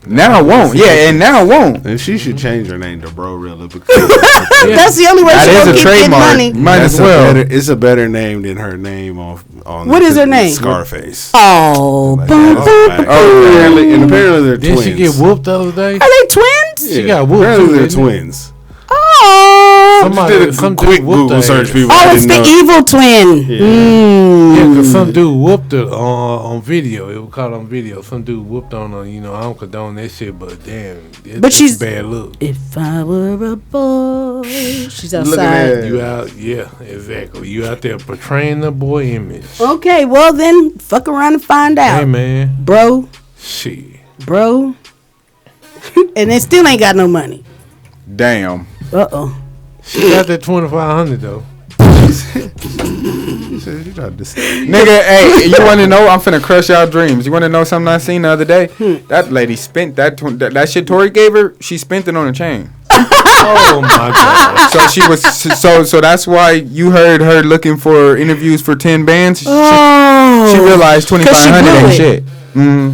Speaker 7: Now won't. Yeah, and now won't.
Speaker 6: And she should change her name to Brorilla because
Speaker 2: That's the only way
Speaker 7: That
Speaker 2: she's
Speaker 7: is
Speaker 2: gonna
Speaker 7: a
Speaker 2: keep getting
Speaker 7: trademark.
Speaker 2: money.
Speaker 7: Might as well.
Speaker 6: It's a better name than her name on
Speaker 2: What is her name?
Speaker 6: Scarface.
Speaker 2: Oh,
Speaker 6: Like,
Speaker 2: boom,
Speaker 6: that's
Speaker 2: boom,
Speaker 6: back.
Speaker 2: boom.
Speaker 6: And apparently they're
Speaker 1: Did
Speaker 6: twins.
Speaker 1: she get whooped the other day?
Speaker 2: Are they twins?
Speaker 1: She got whooped.
Speaker 6: Apparently
Speaker 1: too,
Speaker 6: they're
Speaker 1: didn't
Speaker 6: twins.
Speaker 2: Oh,
Speaker 1: Somebody
Speaker 6: did a
Speaker 1: some
Speaker 6: quick
Speaker 1: dude whooped
Speaker 6: Google
Speaker 1: her
Speaker 6: search.
Speaker 1: ass.
Speaker 6: People
Speaker 2: oh, it's
Speaker 6: didn't
Speaker 2: the
Speaker 6: know.
Speaker 2: evil twin.
Speaker 1: Yeah,
Speaker 2: Mm.
Speaker 1: because some dude whooped her on video. It was caught on video. Some dude whooped on her. You know, I don't condone that shit, but damn,
Speaker 2: But she's
Speaker 1: a bad look.
Speaker 2: If I were a boy, she's
Speaker 6: Look at
Speaker 2: outside.
Speaker 6: that.
Speaker 1: You out, yeah, exactly. You out there portraying the boy image.
Speaker 2: Okay, well then, fuck around and find out,
Speaker 1: Hey man,
Speaker 2: bro,
Speaker 1: shit.
Speaker 2: bro. And they still ain't got no money.
Speaker 7: Damn.
Speaker 2: Uh-oh.
Speaker 1: She got that 2,500 though.
Speaker 7: Nigga, hey, you want to know? I'm finna crush y'all dreams. You want to know something I seen the other day? That lady spent that shit Tori gave her. She spent it on a chain.
Speaker 1: Oh my god.
Speaker 7: So she was so that's why you heard her looking for interviews for 10 bands. She realized 2,500 ain't shit.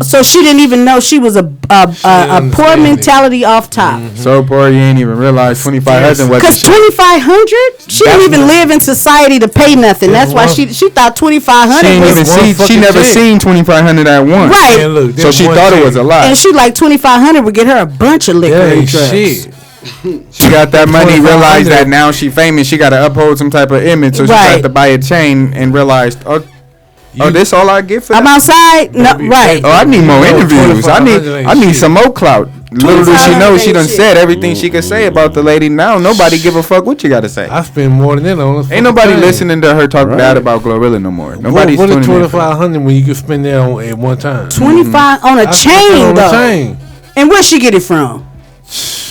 Speaker 2: So she didn't even know she was a poor mentality off top.
Speaker 7: So poor you ain't even realize 2,500 was
Speaker 2: Cause 2,500, she didn't even live in society to pay nothing. That's why she thought 2,500
Speaker 7: She ain't
Speaker 2: was
Speaker 7: even see. She never seen 2,500 at once.
Speaker 2: Right.
Speaker 1: Man, look,
Speaker 7: So she thought it was a lot.
Speaker 2: And she like 2,500 would get her a bunch of liquor
Speaker 1: Hey,
Speaker 2: and drugs.
Speaker 1: shit.
Speaker 7: She got that money, realized that now she famous, she got to uphold some type of image, so she
Speaker 2: Right.
Speaker 7: tried to buy a chain and realized, oh, this all I get for that?
Speaker 2: I'm outside. No, right.
Speaker 7: Oh, I need more interviews. I need some more clout. Little does she know, she done said everything she could say about the lady. Now nobody give a fuck what you got to say.
Speaker 1: I spend more than that on.
Speaker 7: Ain't nobody listening to her talk bad about Glorilla no more. Nobody's
Speaker 1: What is
Speaker 7: tuning in.
Speaker 1: 2,500 when you can spend that on at one time?
Speaker 2: 25 on a
Speaker 1: I spent that
Speaker 2: chain
Speaker 1: on
Speaker 2: though.
Speaker 1: a chain.
Speaker 2: And where she get it from?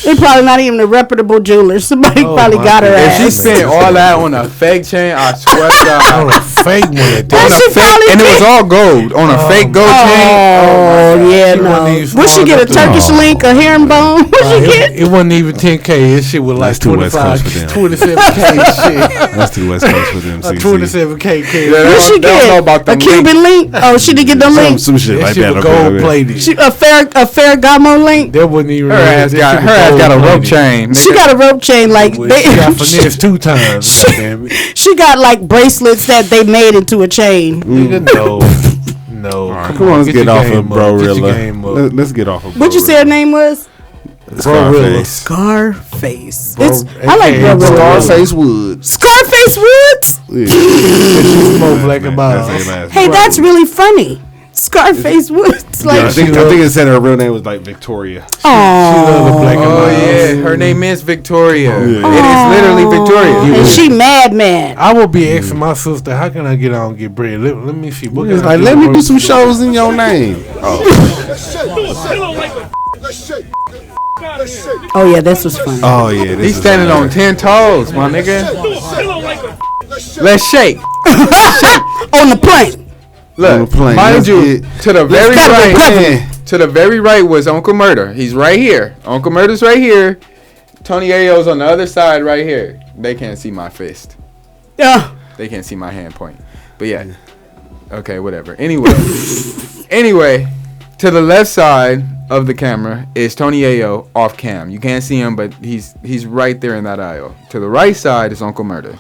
Speaker 2: They probably not even a reputable jeweler. Somebody probably got her
Speaker 7: If
Speaker 2: ass.
Speaker 7: she spent all that on a fake chain, I swear to God.
Speaker 1: On a fake one at
Speaker 2: That
Speaker 1: that.
Speaker 2: she probably
Speaker 7: And it was
Speaker 2: did.
Speaker 7: all gold on a fake gold chain.
Speaker 2: Oh yeah,
Speaker 1: She wasn't
Speaker 2: no.
Speaker 1: even
Speaker 2: Would she
Speaker 1: smart
Speaker 2: get a
Speaker 1: enough to-
Speaker 2: Turkish link, a herringbone? What she get?
Speaker 1: It wasn't even 10K. This shit was like
Speaker 6: That's too West Coast
Speaker 1: 25,
Speaker 6: for them.
Speaker 1: 27K shit.
Speaker 6: That's too West Coast for them.
Speaker 1: A
Speaker 6: CC.
Speaker 1: 27K.
Speaker 2: What she
Speaker 7: They don't know
Speaker 2: get?
Speaker 7: about
Speaker 2: A
Speaker 7: them
Speaker 2: Cuban link? Oh, she didn't get them links.
Speaker 6: Some shit
Speaker 1: That
Speaker 6: like
Speaker 1: shit
Speaker 6: that.
Speaker 1: was
Speaker 6: okay,
Speaker 1: gold
Speaker 6: okay.
Speaker 1: plated.
Speaker 2: A Ferragamo link.
Speaker 1: That wasn't even.
Speaker 7: Her ass got a rope chain.
Speaker 2: She got a rope chain like
Speaker 1: Well,
Speaker 2: they.
Speaker 1: she got finesse 2 times. Damn it.
Speaker 2: She got like bracelets that they made into a chain.
Speaker 1: Nigga, no.
Speaker 6: All right, come on, let's get off of Brorilla. Let's get off of
Speaker 2: What'd you say her name was?
Speaker 6: Scarface.
Speaker 2: Scarface.
Speaker 1: Bro,
Speaker 2: I like
Speaker 1: AKA
Speaker 2: Brorilla.
Speaker 6: Scarface Woods.
Speaker 2: Scarface Woods.
Speaker 6: Yeah.
Speaker 1: She smoke black and
Speaker 6: That's
Speaker 1: mild.
Speaker 6: her last
Speaker 2: Hey,
Speaker 6: name.
Speaker 2: that's really funny. Scarface Woods.
Speaker 6: Yeah, I
Speaker 2: Like,
Speaker 6: think it said her real name was like Victoria.
Speaker 1: She love the black and
Speaker 7: Oh
Speaker 1: mild.
Speaker 7: yeah, her name is Victoria.
Speaker 6: Yeah.
Speaker 7: It is literally Victoria.
Speaker 2: and she mad.
Speaker 1: I will be asking my sister, how can I get on and get bread? Let me see. What
Speaker 6: It's
Speaker 1: can I
Speaker 6: like, let me do
Speaker 1: to
Speaker 6: some shows in your name.
Speaker 2: Oh yeah, this was funny.
Speaker 6: Oh yeah,
Speaker 7: He's standing on 10 toes, my nigga. Let's shake.
Speaker 2: On the plane.
Speaker 7: Look,
Speaker 6: On the plane.
Speaker 7: mind
Speaker 6: Let's
Speaker 7: you,
Speaker 6: get-
Speaker 7: to the very
Speaker 2: gotta be
Speaker 7: right, to the very right was Uncle Murder. He's right here. Uncle Murder's right here. Tony Ayo's on the other side right here. They can't see my fist.
Speaker 2: Yeah.
Speaker 7: They can't see my hand point. But yeah. Okay, whatever. Anyway, to the left side of the camera is Tony Ayo off cam. You can't see him, but he's right there in that aisle. To the right side is Uncle Murder.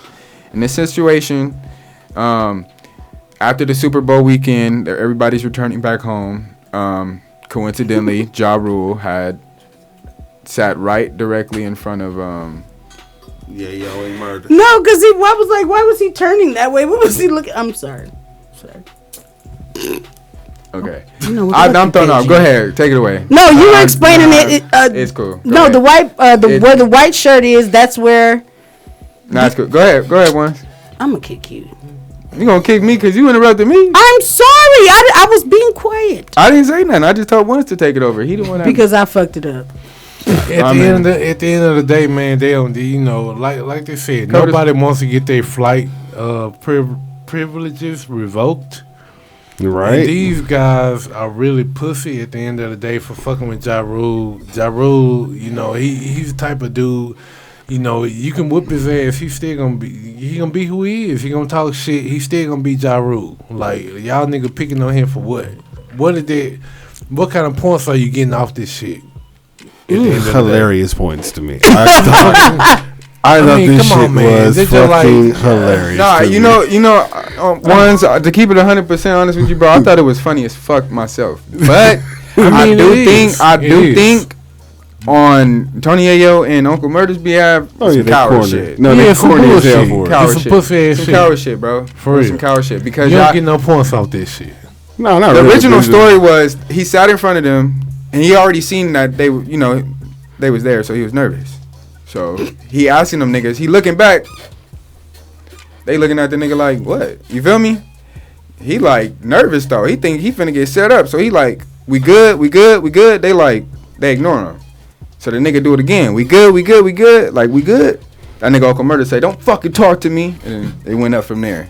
Speaker 7: In this situation, after the Super Bowl weekend, everybody's returning back home. Coincidentally, Ja Rule had sat right directly in front of
Speaker 6: Yeah, y'all ain't murdered.
Speaker 2: No, because why was he turning that way? What was he looking? I'm sorry.
Speaker 7: Okay.
Speaker 2: You know what,
Speaker 7: I'm throwing off. Go ahead. Take it away.
Speaker 2: No, you were explaining it.
Speaker 7: It's cool.
Speaker 2: No, the white, where the white shirt is, that's where.
Speaker 7: Nah, it's cool. Go ahead, once.
Speaker 2: I'm gonna kick you.
Speaker 7: You gonna kick me because you interrupted me?
Speaker 2: I'm sorry. I was being quiet.
Speaker 7: I didn't say nothing. I just told once to take it over. He the one
Speaker 2: because I fucked it up.
Speaker 1: At the end of the day, man, they don't. You know, like they said, nobody wants to get their flight privileges revoked.
Speaker 6: Right.
Speaker 1: And these guys are really pussy at the end of the day for fucking with Ja Rule. Ja Rule, you know, he's the type of dude. You know, you can whip his ass. He's still gonna be who he is. He gonna talk shit. He's still gonna be Ja Rule. Like y'all nigga picking on him for what? What kind of points are you getting off this shit?
Speaker 6: Hilarious points to me. I thought this shit was fucking hilarious.
Speaker 7: Nah, you know, ones to keep it 100% honest with you, bro. I thought it was funny as fuck myself, but I do think on Tony Ayo and Uncle Murder's behalf, some coward shit.
Speaker 6: No, they corny as hell for it.
Speaker 7: Coward
Speaker 1: Some pussy ass
Speaker 7: shit.
Speaker 1: shit.
Speaker 7: Coward shit, bro.
Speaker 1: For real.
Speaker 7: Some coward shit because
Speaker 1: you don't get no points off this shit.
Speaker 6: No, not
Speaker 7: the
Speaker 6: really.
Speaker 7: original story was he sat in front of them and he already seen that they was there, so he was nervous. So he asking them niggas, he looking back. They looking at the nigga like, what? You feel me? He like nervous though. He think he finna get set up. So he like, we good. They like, they ignore him. So the nigga do it again. We good. Like, we good. That nigga Uncle Murder say, don't fucking talk to me. And they went up from there.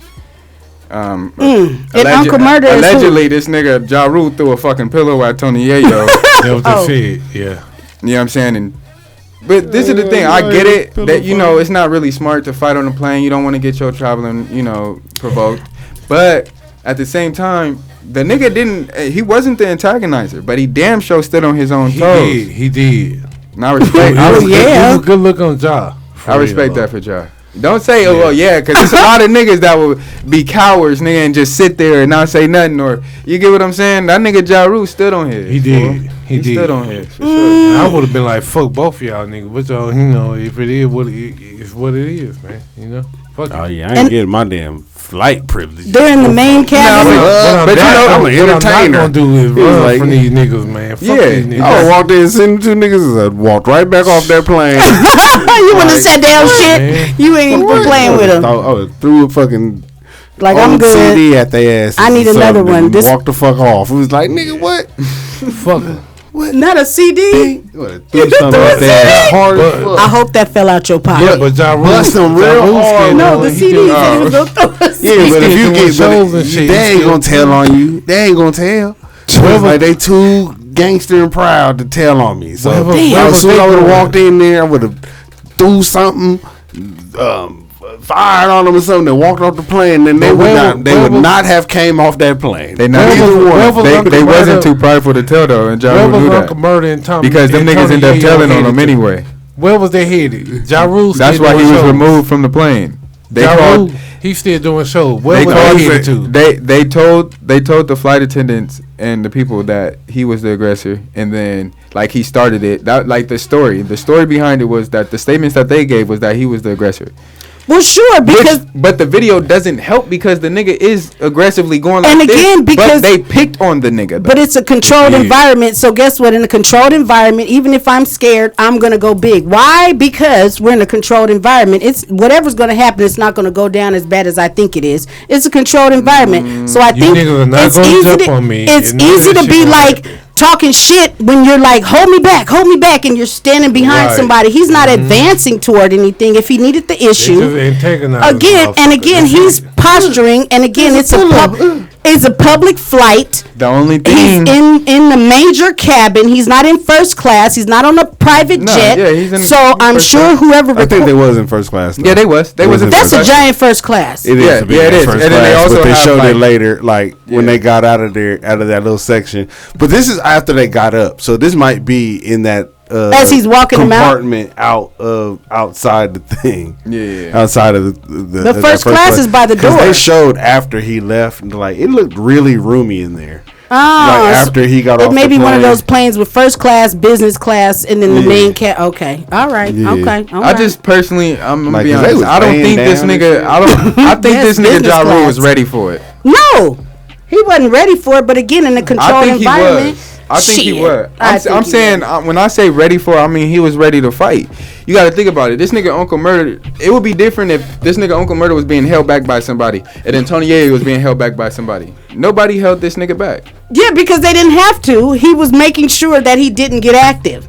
Speaker 2: And Uncle Murder
Speaker 7: allegedly, this nigga Ja Rule threw a fucking pillow at Tony Yayo.
Speaker 1: That was the shit, yeah.
Speaker 7: You know what I'm saying? But this is the thing. I get it that, you know, it's not really smart to fight on a plane. You don't want to get your traveling, you know, provoked. But at the same time, the nigga he wasn't the antagonizer, but he damn sure stood on his own toes.
Speaker 1: He did.
Speaker 7: And I respect.
Speaker 1: It was a good look on Ja.
Speaker 7: I respect that for Ja. Don't say, oh, well, yeah, because there's a lot of niggas that will be cowards, nigga, and just sit there and not say nothing. Or, you get what I'm saying? That nigga Ja Rule stood on his.
Speaker 1: He did.
Speaker 7: He stood on his, for sure.
Speaker 1: And I would have been like, fuck both of y'all niggas. But y'all, you know, if it is what it is, man. You know? Fuck
Speaker 6: it. Yeah, I ain't getting my damn flight privilege.
Speaker 2: They're in the main cabin.
Speaker 6: But you know, I'm an entertainer.
Speaker 1: What I'm not gonna do is run from these niggas, man. Fuck these niggas.
Speaker 6: I walked in and seen two niggas and walked right back off that plane.
Speaker 2: You wouldn't have said damn shit. Man. You ain't even been playing with them.
Speaker 6: Oh, threw a fucking
Speaker 2: like I'm good.
Speaker 6: CD at their ass.
Speaker 2: I need another one.
Speaker 6: This walked the fuck off. It was like, nigga, what?
Speaker 1: Fuck it.
Speaker 2: What? Not a CD?
Speaker 6: Threw something at their ass hard as fuck.
Speaker 2: I hope that fell out your pocket.
Speaker 1: Yeah, but Ja Rule
Speaker 6: bust them real hard.
Speaker 2: No, the CD said he was gonna throw a CD.
Speaker 6: Yeah, but if you get shows and shit, they ain't gonna tell on you. They ain't gonna tell. Like they too gangster and proud to tell on me. So as soon as I would have walked in there, I would have threw something, fired on them or something, and walked off the plane. And they would not have came off that plane.
Speaker 7: They wasn't too prideful to tell though, and Ja Rule knew that because them niggas end up telling on them anyway.
Speaker 1: Where was they headed? Ja Rule.
Speaker 7: That's why he was removed from the plane.
Speaker 1: He's still doing shows. Where was they headed to?
Speaker 7: They told the flight attendants and the people that he was the aggressor, and then like he started it. That like the story behind it was that the statements that they gave was that he was the aggressor.
Speaker 2: Well, sure, because
Speaker 7: but the video doesn't help because the nigga is aggressively going like
Speaker 2: and again,
Speaker 7: this,
Speaker 2: because
Speaker 7: but they picked on the nigga. Though.
Speaker 2: But it's a controlled environment, so guess what? In a controlled environment, even if I'm scared, I'm gonna go big. Why? Because we're in a controlled environment. It's whatever's gonna happen. It's not gonna go down as bad as I think it is. It's a controlled environment, so I think it's easy. It's easy to be like talking shit when you're like, hold me back, and you're standing behind somebody. He's not advancing toward anything. If he needed the issue, again, he's posturing, and again, it's a public flight.
Speaker 7: The only thing
Speaker 2: he's in the major cabin. He's not in first class. He's not on a private jet.
Speaker 7: Yeah, he's in
Speaker 2: so I'm sure whoever.
Speaker 6: I think they was in first class. Though.
Speaker 7: Yeah, they was.
Speaker 2: That's a giant first class.
Speaker 6: It is. Yeah, it is. And then they also but they showed it later, like when they got out of that little section. But this is after they got up, so this might be in that.
Speaker 2: As he's walking
Speaker 6: compartment outside the thing, outside of the
Speaker 2: first class is by the door.
Speaker 6: They showed after he left, and like it looked really roomy in there.
Speaker 2: Oh,
Speaker 6: like after he got off
Speaker 2: it may
Speaker 6: the
Speaker 2: be one of
Speaker 6: plane.
Speaker 2: those planes with first class, business class, and then the main cat. Okay, all right, okay. All
Speaker 7: I
Speaker 2: right.
Speaker 7: just personally, I'm gonna
Speaker 6: Like,
Speaker 7: be
Speaker 6: 'cause they
Speaker 7: honest.
Speaker 6: was
Speaker 7: I don't
Speaker 6: laying
Speaker 7: think this
Speaker 6: down and
Speaker 7: nigga.
Speaker 6: shit.
Speaker 7: I think
Speaker 2: Yes,
Speaker 7: this nigga
Speaker 2: business
Speaker 7: Ja Rule
Speaker 2: class.
Speaker 7: was ready for it.
Speaker 2: No, he wasn't ready for it. But again, in a
Speaker 7: I
Speaker 2: controlled
Speaker 7: think he
Speaker 2: environment,
Speaker 7: was. I think he
Speaker 2: shit,
Speaker 7: was.
Speaker 2: I think
Speaker 7: I'm
Speaker 2: he
Speaker 7: saying
Speaker 2: was.
Speaker 7: when I say ready for, I mean he was ready to fight. You got to think about it. This nigga Uncle Murder. It would be different if this nigga Uncle Murder was being held back by somebody, and then Tony Yayo was being held back by somebody. Nobody held this nigga back.
Speaker 2: Yeah, because they didn't have to. He was making sure that he didn't get active.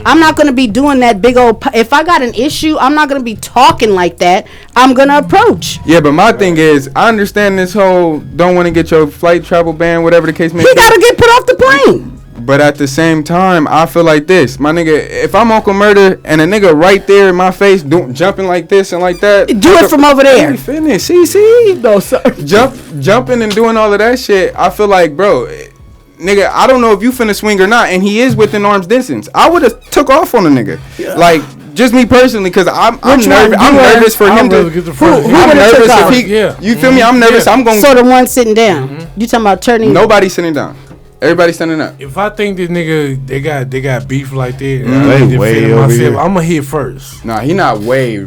Speaker 2: I'm not going to be doing that big old... If I got an issue, I'm not going to be talking like that. I'm going to approach.
Speaker 7: Yeah, but my thing is, I understand this whole don't want to get your flight travel ban, whatever the case may be.
Speaker 2: He got to get put off the plane.
Speaker 7: But at the same time, I feel like this, my nigga. If I'm Uncle Murder and a nigga right there in my face, jumping like this and like that,
Speaker 2: Do it from over there.
Speaker 7: Finish, see,
Speaker 2: no sir.
Speaker 7: Jumping and doing all of that shit. I feel like, bro, nigga, I don't know if you finna swing or not, and he is within arm's distance. I would have took off on a nigga, like. Just me personally, because I'm nervous for him to.
Speaker 2: Who
Speaker 7: I'm
Speaker 2: would have
Speaker 7: nervous
Speaker 2: took off?
Speaker 7: if he. You feel me? I'm nervous. I'm going.
Speaker 2: So the one sitting down. You talking about turning?
Speaker 7: Nobody sitting down. Everybody standing up.
Speaker 1: If I think this nigga they got beef like that,
Speaker 6: They way over here.
Speaker 1: I'm gonna hit first.
Speaker 7: Nah, he not way.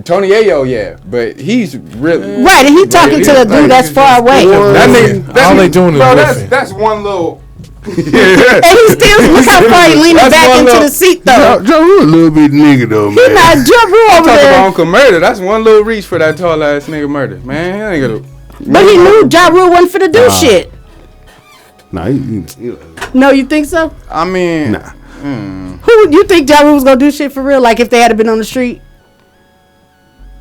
Speaker 7: Tony Yayo, yeah, but he's really
Speaker 2: Right, and he talking to the dude that's far away.
Speaker 7: That nigga,
Speaker 1: all they doing is
Speaker 7: bro,
Speaker 1: riffing.
Speaker 7: that's one little.
Speaker 2: And he still look how far he leaning
Speaker 7: That's
Speaker 2: back
Speaker 7: one
Speaker 2: into
Speaker 7: little-
Speaker 2: the seat though.
Speaker 6: Ja Rule a little bit nigga though,
Speaker 2: He
Speaker 6: man.
Speaker 2: not jump over
Speaker 7: I'm talking about
Speaker 2: there.
Speaker 7: Uncle Murder. That's one little reach for that tall ass nigga Murder, man. He ain't gonna.
Speaker 2: But he knew Ja Rule wasn't finna do shit.
Speaker 6: Nah, he
Speaker 2: No, you think so?
Speaker 7: I mean,
Speaker 6: nah.
Speaker 2: Who you think Ja Rule was gonna do shit for real? Like if they had been on the street?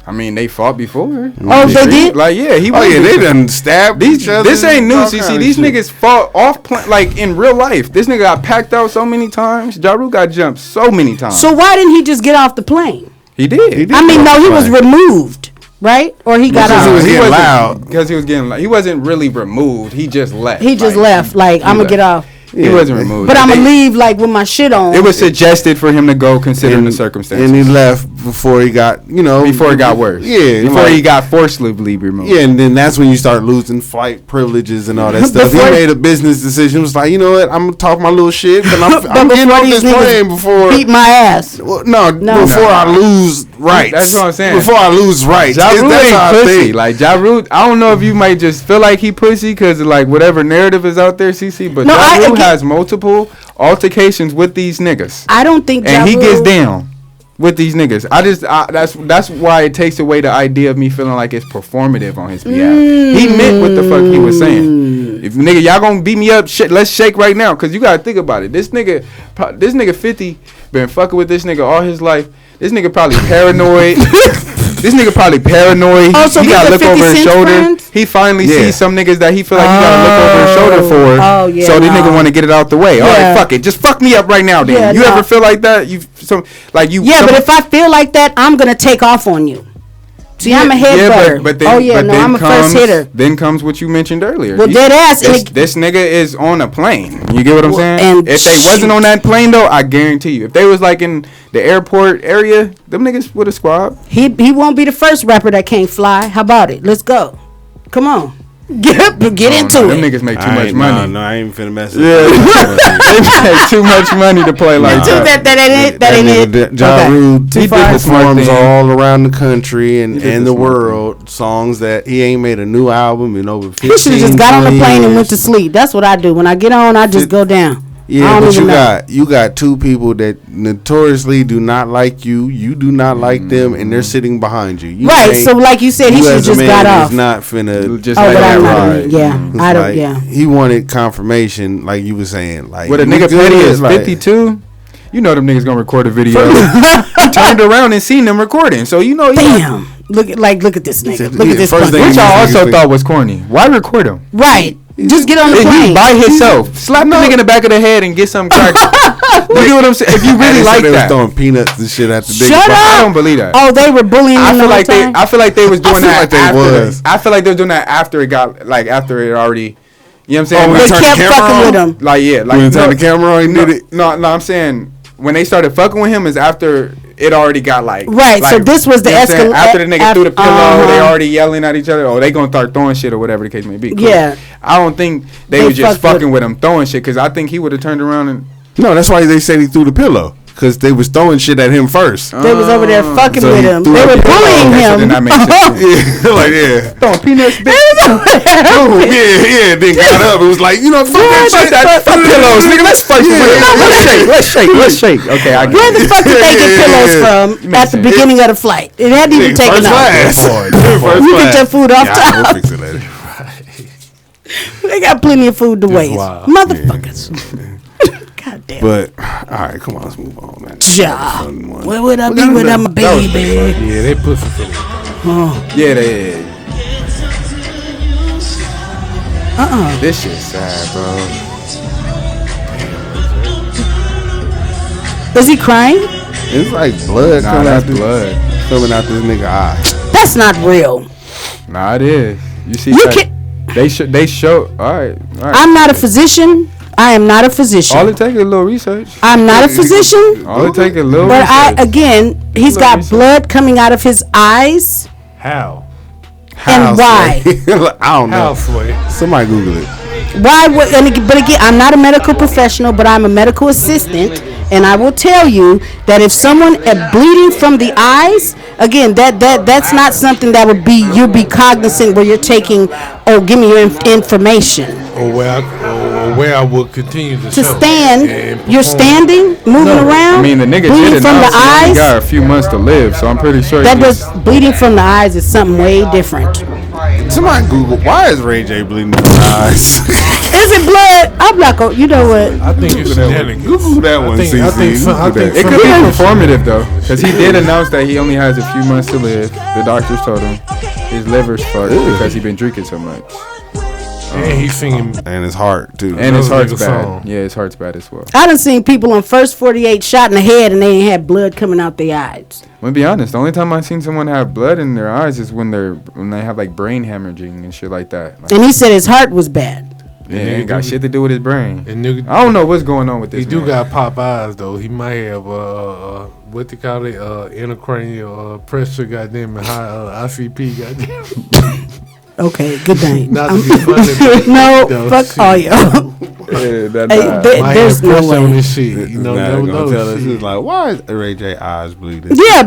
Speaker 7: I mean, they fought before.
Speaker 2: Oh, they did?
Speaker 7: Like, yeah, he.
Speaker 6: Oh yeah, they done stabbed each other.
Speaker 7: This ain't new.
Speaker 6: all
Speaker 7: See,
Speaker 6: kind of
Speaker 7: these
Speaker 6: shit.
Speaker 7: niggas fought off, like in real life. This nigga got packed out so many times. Ja Rule got jumped so many times.
Speaker 2: So why didn't he just get off the plane?
Speaker 7: He did.
Speaker 2: I mean, no, he was removed, right? Or he got
Speaker 6: Because
Speaker 2: off.
Speaker 6: he was getting
Speaker 7: wasn't-
Speaker 6: loud.
Speaker 7: Because he was getting loud. He wasn't really removed. He just left.
Speaker 2: He just
Speaker 7: Like,
Speaker 2: left. Like I'm gonna
Speaker 7: left.
Speaker 2: get off.
Speaker 7: He wasn't removed.
Speaker 2: But I'm
Speaker 7: They-
Speaker 2: gonna leave like with my shit on.
Speaker 7: It was suggested for him to go, considering the circumstances.
Speaker 6: And he left before he got,
Speaker 7: before it got worse.
Speaker 6: Yeah,
Speaker 7: before
Speaker 6: like-
Speaker 7: he got forcibly removed.
Speaker 6: Yeah, and then that's when you start losing flight privileges and all that stuff. He
Speaker 2: Before-
Speaker 6: made a business decision. Was like, you know what? I'm gonna talk my little shit, but I'm getting
Speaker 2: before
Speaker 6: off
Speaker 2: these
Speaker 6: this plane
Speaker 2: niggas
Speaker 6: before.
Speaker 2: beat my ass.
Speaker 6: Well, no, before I lose rights.
Speaker 7: That's what I'm saying.
Speaker 6: Before I lose rights.
Speaker 7: Ja Rule
Speaker 6: That's how I
Speaker 7: ain't pussy.
Speaker 6: think.
Speaker 7: Like Ja Rule, I don't know if you might just feel like he pussy because like whatever narrative is out there, CC. But
Speaker 2: No,
Speaker 7: Ja Rule
Speaker 2: again-
Speaker 7: has multiple altercations with these niggas,
Speaker 2: I don't think.
Speaker 7: and he
Speaker 2: Ja
Speaker 7: gets
Speaker 2: Rule-
Speaker 7: down with these niggas. That's why it takes away the idea of me feeling like it's performative on his behalf. He meant what the fuck he was saying. If nigga y'all gonna beat me up, shit, let's shake right now. Cause you gotta think about it. This nigga 50 been fucking with this nigga all his life. This nigga probably paranoid. This nigga probably paranoid.
Speaker 2: Oh, so
Speaker 7: He
Speaker 2: these
Speaker 7: gotta
Speaker 2: are
Speaker 7: look
Speaker 2: 50
Speaker 7: over his
Speaker 2: Cent's
Speaker 7: shoulder.
Speaker 2: friends?
Speaker 7: He finally
Speaker 6: Yeah.
Speaker 7: sees some niggas that he feel like he gotta look over his shoulder for.
Speaker 2: Oh, yeah,
Speaker 7: So this
Speaker 2: nah.
Speaker 7: nigga want to get it out the way. All
Speaker 2: Yeah.
Speaker 7: right, fuck it. Just fuck me up right now, then.
Speaker 2: Yeah,
Speaker 7: You
Speaker 2: nah.
Speaker 7: ever feel like that?
Speaker 2: Yeah, but if I feel like that, I'm gonna take off on you. See, I'm a head butter.
Speaker 7: but then,
Speaker 2: Oh yeah,
Speaker 7: but
Speaker 2: no,
Speaker 7: then
Speaker 2: I'm a first hitter.
Speaker 7: Then comes what you mentioned earlier.
Speaker 2: Well, dead ass, and
Speaker 7: This nigga is on a plane. You get what I'm saying?
Speaker 2: and
Speaker 7: If they wasn't on that plane though, I guarantee you, if they was like in the airport area, them niggas would have squabbed.
Speaker 2: He won't be the first rapper that can't fly. How about it? Let's go. Come on. Get into
Speaker 7: Them
Speaker 2: it.
Speaker 7: niggas make too much
Speaker 6: No,
Speaker 7: money.
Speaker 6: no, I ain't finna mess
Speaker 7: Yeah, they make too much money to play like that.
Speaker 2: That ain't it. That ain't it.
Speaker 6: Ja
Speaker 2: Okay.
Speaker 6: Rule
Speaker 7: He did the smart
Speaker 6: performs
Speaker 7: thing.
Speaker 6: all around the country and
Speaker 7: did
Speaker 6: the
Speaker 7: the smart
Speaker 6: world. Songs that he ain't made a new album in over 15
Speaker 2: He should have just got on the plane and
Speaker 6: years.
Speaker 2: went to sleep. That's what I do. When I get on, I just go down. I
Speaker 6: Yeah,
Speaker 2: don't
Speaker 6: but
Speaker 2: even know.
Speaker 6: you got two people that notoriously do not like you. You do not like them, and they're sitting behind you. You
Speaker 2: Right,
Speaker 6: ain't-
Speaker 2: so like you said, he
Speaker 6: you
Speaker 2: should
Speaker 6: as a
Speaker 2: just
Speaker 6: man
Speaker 2: got
Speaker 6: is
Speaker 2: off.
Speaker 6: not finna
Speaker 7: Just
Speaker 2: Oh,
Speaker 7: like
Speaker 2: but
Speaker 7: that
Speaker 2: I'm not.
Speaker 7: ride.
Speaker 2: Yeah,
Speaker 6: It's
Speaker 2: I don't.
Speaker 6: like,
Speaker 2: Yeah.
Speaker 6: He wanted confirmation, like you were saying. Like
Speaker 7: What a
Speaker 6: we
Speaker 7: nigga
Speaker 6: good,
Speaker 7: petty is
Speaker 6: like-
Speaker 7: 52. You know them niggas gonna record a video. He turned around and seen them recording, so you know.
Speaker 2: Damn. Look at this nigga. Look at this.
Speaker 6: First
Speaker 2: punk.
Speaker 6: thing
Speaker 7: Which
Speaker 6: you
Speaker 7: I also
Speaker 6: niggas
Speaker 7: thought was corny. Why record him?
Speaker 2: Right. Just get on the
Speaker 7: He's
Speaker 2: plane.
Speaker 7: by himself. Slap the nigga in the back of the head and get some crack. You know what I'm saying? If you
Speaker 6: And
Speaker 7: really
Speaker 6: they said
Speaker 7: like
Speaker 6: they was
Speaker 7: that,
Speaker 6: throwing peanuts and shit at the big.
Speaker 2: Shut
Speaker 7: I
Speaker 2: up.
Speaker 7: don't believe that.
Speaker 2: Oh, they were bullying
Speaker 7: I
Speaker 2: him the
Speaker 7: feel
Speaker 2: whole
Speaker 7: like
Speaker 2: time?
Speaker 7: I feel like they was doing
Speaker 6: feel
Speaker 7: that.
Speaker 6: like they
Speaker 7: after
Speaker 6: was.
Speaker 7: I feel like they were doing that after it got like after it already. You know what I'm saying?
Speaker 6: when
Speaker 2: They
Speaker 6: they turned
Speaker 2: kept
Speaker 6: the camera
Speaker 2: fucking
Speaker 6: on?
Speaker 2: with him.
Speaker 7: Like yeah, like
Speaker 6: When they turned
Speaker 7: no,
Speaker 6: the camera on, he
Speaker 7: no,
Speaker 6: did it.
Speaker 7: no, I'm saying when they started fucking with him is after it already got like
Speaker 2: right. So this was the escalation
Speaker 7: after the nigga threw the pillow. They already yelling at each other. Oh, they gonna start throwing shit or whatever the case may be. Cool.
Speaker 2: Yeah.
Speaker 7: I don't think they was just fucking with him throwing shit because I think he would have turned around and.
Speaker 6: No, that's why they said he threw the pillow. Because they was throwing shit at him first.
Speaker 2: They was over there fucking with him. They were bullying him.
Speaker 7: So then that makes sense.
Speaker 6: Yeah.
Speaker 7: Throwing peanuts, bitch.
Speaker 6: Yeah. Then got up. It was like, you know, fuck that shit.
Speaker 7: Fuck pillows, nigga. Let's fight. Let's shake. Okay, I get it.
Speaker 2: Where the fuck did they get pillows from at the beginning of the flight? It hadn't even taken off. You get your food off top. They got plenty of food to waste. Motherfuckers. God damn.
Speaker 6: But all right, come on, let's move on, man.
Speaker 2: Ja. Where would I be without my baby?
Speaker 1: Yeah, they pussy for it.
Speaker 7: Yeah, they. This shit's sad, bro.
Speaker 2: Is he crying?
Speaker 6: It's like blood coming out this nigga eye.
Speaker 2: That's not real.
Speaker 7: Nah, it is. You see, they show. All right.
Speaker 2: I'm not a physician. I am not a physician.
Speaker 7: All it takes is a little research.
Speaker 2: I'm not a physician.
Speaker 7: All it takes is a little
Speaker 2: research. But he's got
Speaker 7: research.
Speaker 2: Blood coming out of his eyes.
Speaker 1: How?
Speaker 2: And why?
Speaker 6: I don't know.
Speaker 1: How,
Speaker 6: somebody Google it.
Speaker 2: Why would? But again, I'm not a medical professional, but I'm a medical assistant, and I will tell you that if someone is bleeding from the eyes, again, that's not something that would be you'll be cognizant where you're taking. Oh, give me your information.
Speaker 1: Or where I will continue to
Speaker 2: stand. You're standing, moving around.
Speaker 7: I mean, the nigga
Speaker 2: bleeding
Speaker 7: did
Speaker 2: from the
Speaker 7: announce he only
Speaker 2: eyes.
Speaker 7: got a few months to live, so I'm pretty sure
Speaker 2: That was bleeding from the eyes is something way different.
Speaker 6: Somebody Google why is Ray J bleeding from the eyes?
Speaker 2: Is it blood? I'm not going. You know what?
Speaker 1: I think it's shenanigans.
Speaker 6: Google that one.
Speaker 1: I think
Speaker 7: it could be performative though, because he did announce that he only has a few months to live. The doctors told him his liver's fucked because he been drinking so much.
Speaker 1: And he's singing,
Speaker 6: and his heart too.
Speaker 7: And his heart's bad. Yeah, his heart's bad as well.
Speaker 2: I done seen people on First 48 shot in the head and they ain't had blood coming out their eyes.
Speaker 7: I'm gonna be honest. The only time I've seen someone have blood in their eyes is when they have like brain hemorrhaging and shit like that. Like,
Speaker 2: and he said his heart was bad.
Speaker 7: Yeah, it ain't got shit to do with his brain.
Speaker 1: And nigga,
Speaker 7: I don't know what's going on with this.
Speaker 1: He do got pop eyes though. He might have what they call it, intracranial pressure, goddamn, and high ICP, goddamn.
Speaker 2: Okay, good night.
Speaker 1: Not to be funny,
Speaker 2: no, fuck all y'all. There's no way.
Speaker 1: On this shit. You know,
Speaker 6: never gonna tell us. It's like, why is Ray J eyes bleeding?
Speaker 2: Yeah,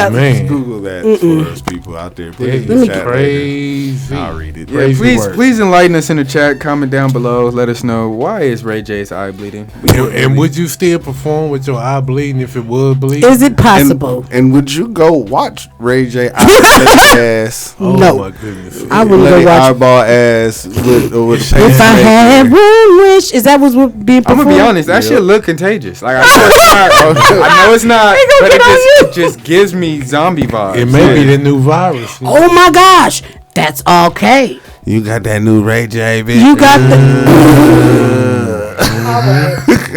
Speaker 1: man.
Speaker 6: Google that for us people out there. Please.
Speaker 1: Crazy.
Speaker 6: I'll read it.
Speaker 7: Yeah, please enlighten us in the chat. Comment down below. Let us know why is Ray J's eye bleeding.
Speaker 1: And would you still perform with your eye bleeding if it was bleeding?
Speaker 2: Is it possible?
Speaker 6: And would you go watch Ray J ass?
Speaker 1: Oh
Speaker 2: no.
Speaker 1: My goodness.
Speaker 2: I wouldn't go watch
Speaker 6: eyeball ass with
Speaker 2: if I had one wish, is that what's being performed?
Speaker 7: I'm gonna be honest, that shit look contagious. Like I know it's not, but it just gives me zombie vibes.
Speaker 1: It may be the new virus.
Speaker 2: Oh my gosh, that's okay.
Speaker 6: You got that new Ray J, bitch.
Speaker 2: You got
Speaker 1: the